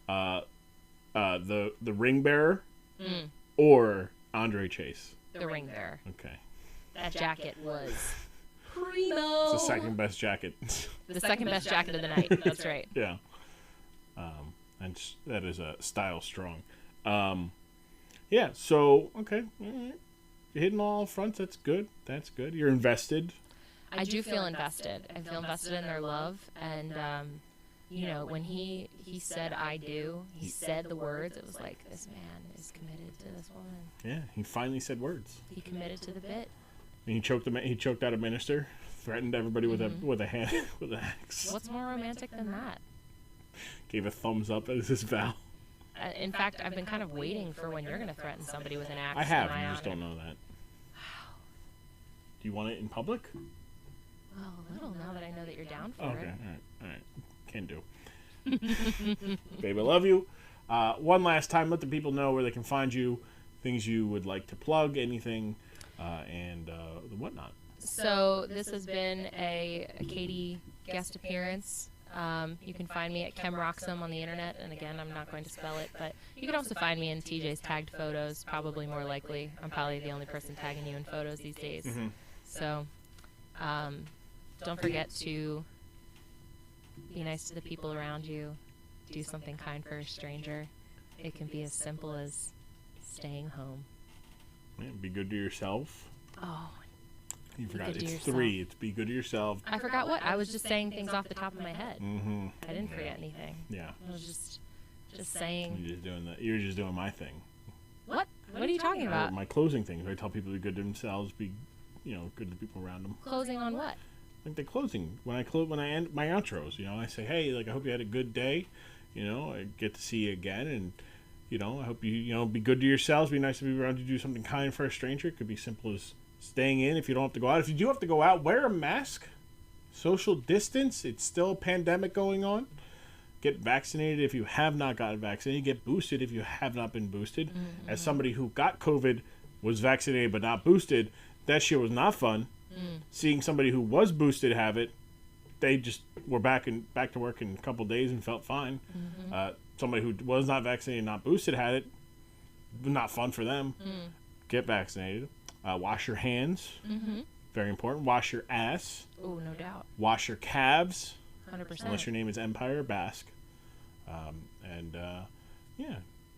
The ring bearer or Andre Chase? The ring bearer. Okay. That jacket was primo. It's the second best jacket. The second best jacket of the night. That's right. Yeah. And that is a style strong. Yeah. So okay. You're hitting all fronts. That's good. You're invested. I do feel invested. I feel invested in their love. And, when he said I do, he said the words, it was like, this man is committed to this woman. Yeah, he finally said words. He committed to the bit. And he choked out a minister, threatened everybody with an axe. What's more romantic than that? Gave a thumbs up as his vow. In fact, I've been kind of waiting for when you're going to threaten somebody with an axe. I have. You just don't know that. Wow. Do you want it in public? Well, a little, now that I know that you're down for it. Okay, all right. Can do. Babe, I love you. One last time, let the people know where they can find you, things you would like to plug, anything, and whatnot. So this has been a Katie guest appearance. You can find me at chemroxum on the internet, and again, I'm not going to spell it, but you can also find me in TJ's tagged photos, probably more likely. I'm probably the only person tagging you in photos these days. Mm-hmm. So, don't forget to be nice to the people around you. Do something kind for a stranger. It can be as simple as staying home. Yeah, be good to yourself. Oh, you forgot. It's 3. It's be good to yourself. I forgot what. I was just saying things off the top of my head. Mm-hmm. I didn't forget anything. Yeah. I was just saying. You're just doing my thing. What? What are you talking about? My closing things. I tell people to be good to themselves. Be, good to the people around them. Closing on what? Like the closing. When I end my outros, I say, hey, like I hope you had a good day. I get to see you again, and I hope you be good to yourselves. Be nice to be around you. Do something kind for a stranger. It could be simple as staying in if you don't have to go out. If you do have to go out, wear a mask. Social distance. It's still a pandemic going on. Get vaccinated if you have not gotten vaccinated. Get boosted if you have not been boosted. Mm-hmm. As somebody who got COVID, was vaccinated but not boosted, that shit was not fun. Seeing somebody who was boosted have it, they just were back to work in a couple days and felt fine. Mm-hmm. Somebody who was not vaccinated, not boosted, had it. Not fun for them. Get vaccinated. Wash your hands. Mm-hmm. Very important. Wash your ass. Oh, no doubt. Wash your calves. 100%. Unless your name is Empire or Basque.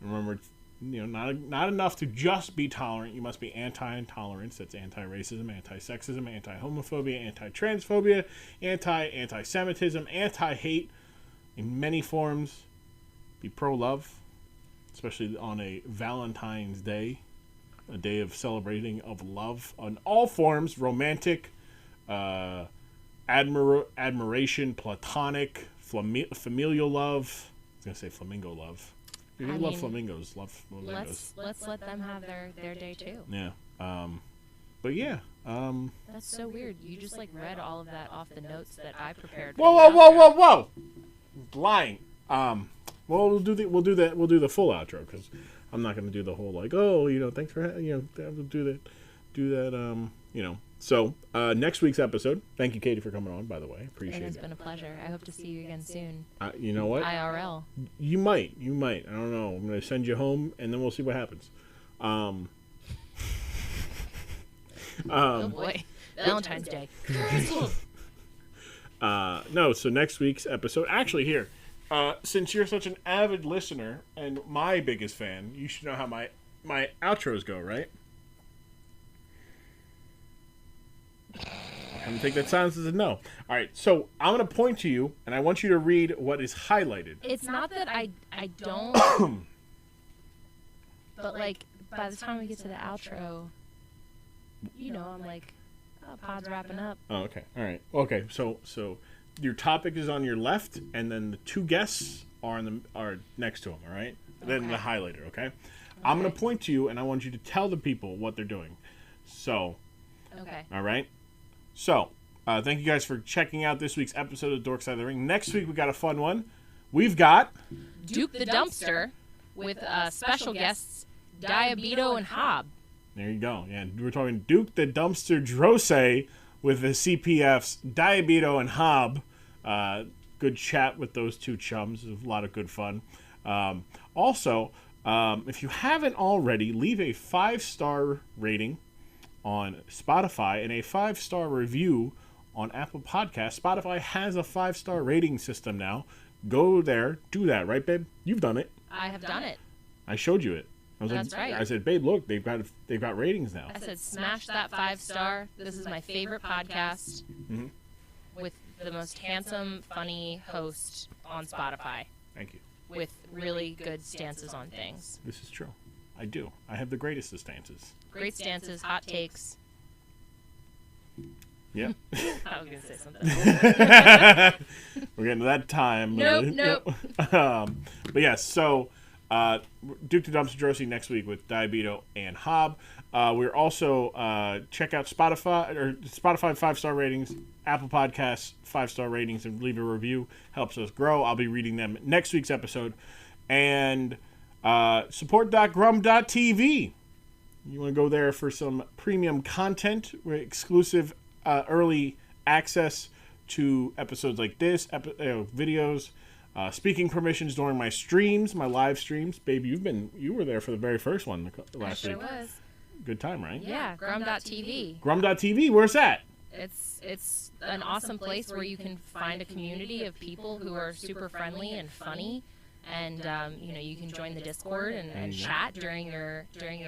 Remember, not enough to just be tolerant. You must be anti-intolerance. That's anti-racism, anti-sexism, anti-homophobia, anti-transphobia, anti-Semitism, anti-hate in many forms. Be pro-love, especially on a Valentine's Day, a day of celebrating of love on all forms, romantic, admiration, platonic, familial love. I was going to say flamingo love. You love flamingos. Love flamingos. Let's let them have their day too. Yeah. But yeah. That's so weird. You just read all of that off the notes that I prepared. Whoa! Lying. Well, we'll do the full outro because I'm not going to do the whole thanks for we'll do that. So next week's episode. Thank you, Katie, for coming on. By the way, appreciate it. It's been a pleasure. I hope to see you again soon. You know what? IRL. You might. I don't know. I'm going to send you home, and then we'll see what happens. Oh boy, Valentine's Day. No. So next week's episode. Actually, here. Since you're such an avid listener and my biggest fan, you should know how my outros go, right? I'm going to take that silence as a no. All right, so I'm going to point to you, and I want you to read what is highlighted. It's not that I don't, but, by the time we get to the outro, I'm like, oh, pod's wrapping up. Oh, okay. All right. Okay, so your topic is on your left, and then the two guests are next to them, all right? Okay. Then the highlighter, okay? I'm going to point to you, and I want you to tell the people what they're doing. So, okay. All right? So, thank you guys for checking out this week's episode of Dork Side of the Ring. Next week, we got a fun one. We've got Duke the Dumpster with special guests Diabito and Hob. There you go. Yeah, we're talking Duke the Dumpster Drose with the CPFs Diabito and Hob. Good chat with those two chums. A lot of good fun. Also, if you haven't already, leave a 5-star rating on Spotify and a 5-star review on Apple Podcasts. Spotify has a 5-star rating system now. Go there, do that, right, babe? You've done it. I have done it. I showed you it. That's right. I said, babe, look, they've got ratings now. I said, smash that 5-star. This is my favorite podcast with the most handsome, funny host on Spotify. Thank you. With really good stances on things. This is true. I do. I have the greatest of stances. Great stances, hot takes. Yeah. I was going to say something. We're getting to that time. Nope. But yeah, so Duke the Dumpster Drosy next week with Diabito and Hob. We're also check out Spotify 5-star ratings, Apple Podcasts 5-star ratings, and leave a review. Helps us grow. I'll be reading them next week's episode. And support.grumm.tv. You want to go there for some premium content, exclusive early access to episodes like this, videos, speaking permissions during my streams, my live streams. Babe, you were there for the very first one last week. I sure was. Good time, right? Yeah, Grumm.tv. Grumm.tv, where's that? It's an awesome place where you can find a community of people who are super friendly and funny, and you can join the Discord and chat during your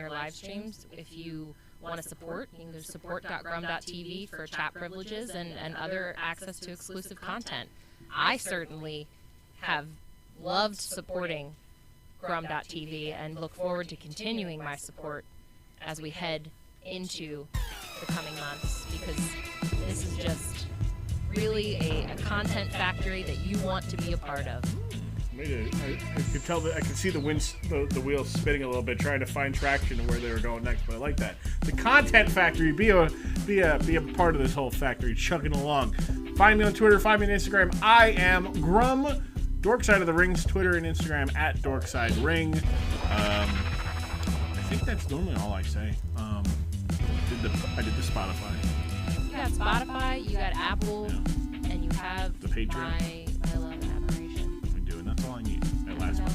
live streams. If you want to support, you can go to support.grumm.tv for chat privileges and other access to exclusive content. I certainly have loved supporting Grumm.tv and look forward to continuing my support as we head into the coming months, because this is just really a content factory that you want to be a part of. I could tell that I can see the wheels spinning a little bit, trying to find traction and where they were going next. But I like that. The content factory, be a part of this whole factory, chugging along. Find me on Twitter. Find me on Instagram. I am Grumm. Dork Side of the Ring's Twitter and Instagram at Dork Side Ring. I think that's normally all I say. I did the Spotify. You got Spotify, you got Apple, and you have the Patreon. My love and admiration. I do, and that's all I need. That last one.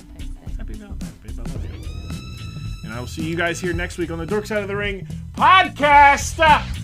Happy Valentine, babe. I love you. And I will see you guys here next week on the Dork Side of the Ring podcast.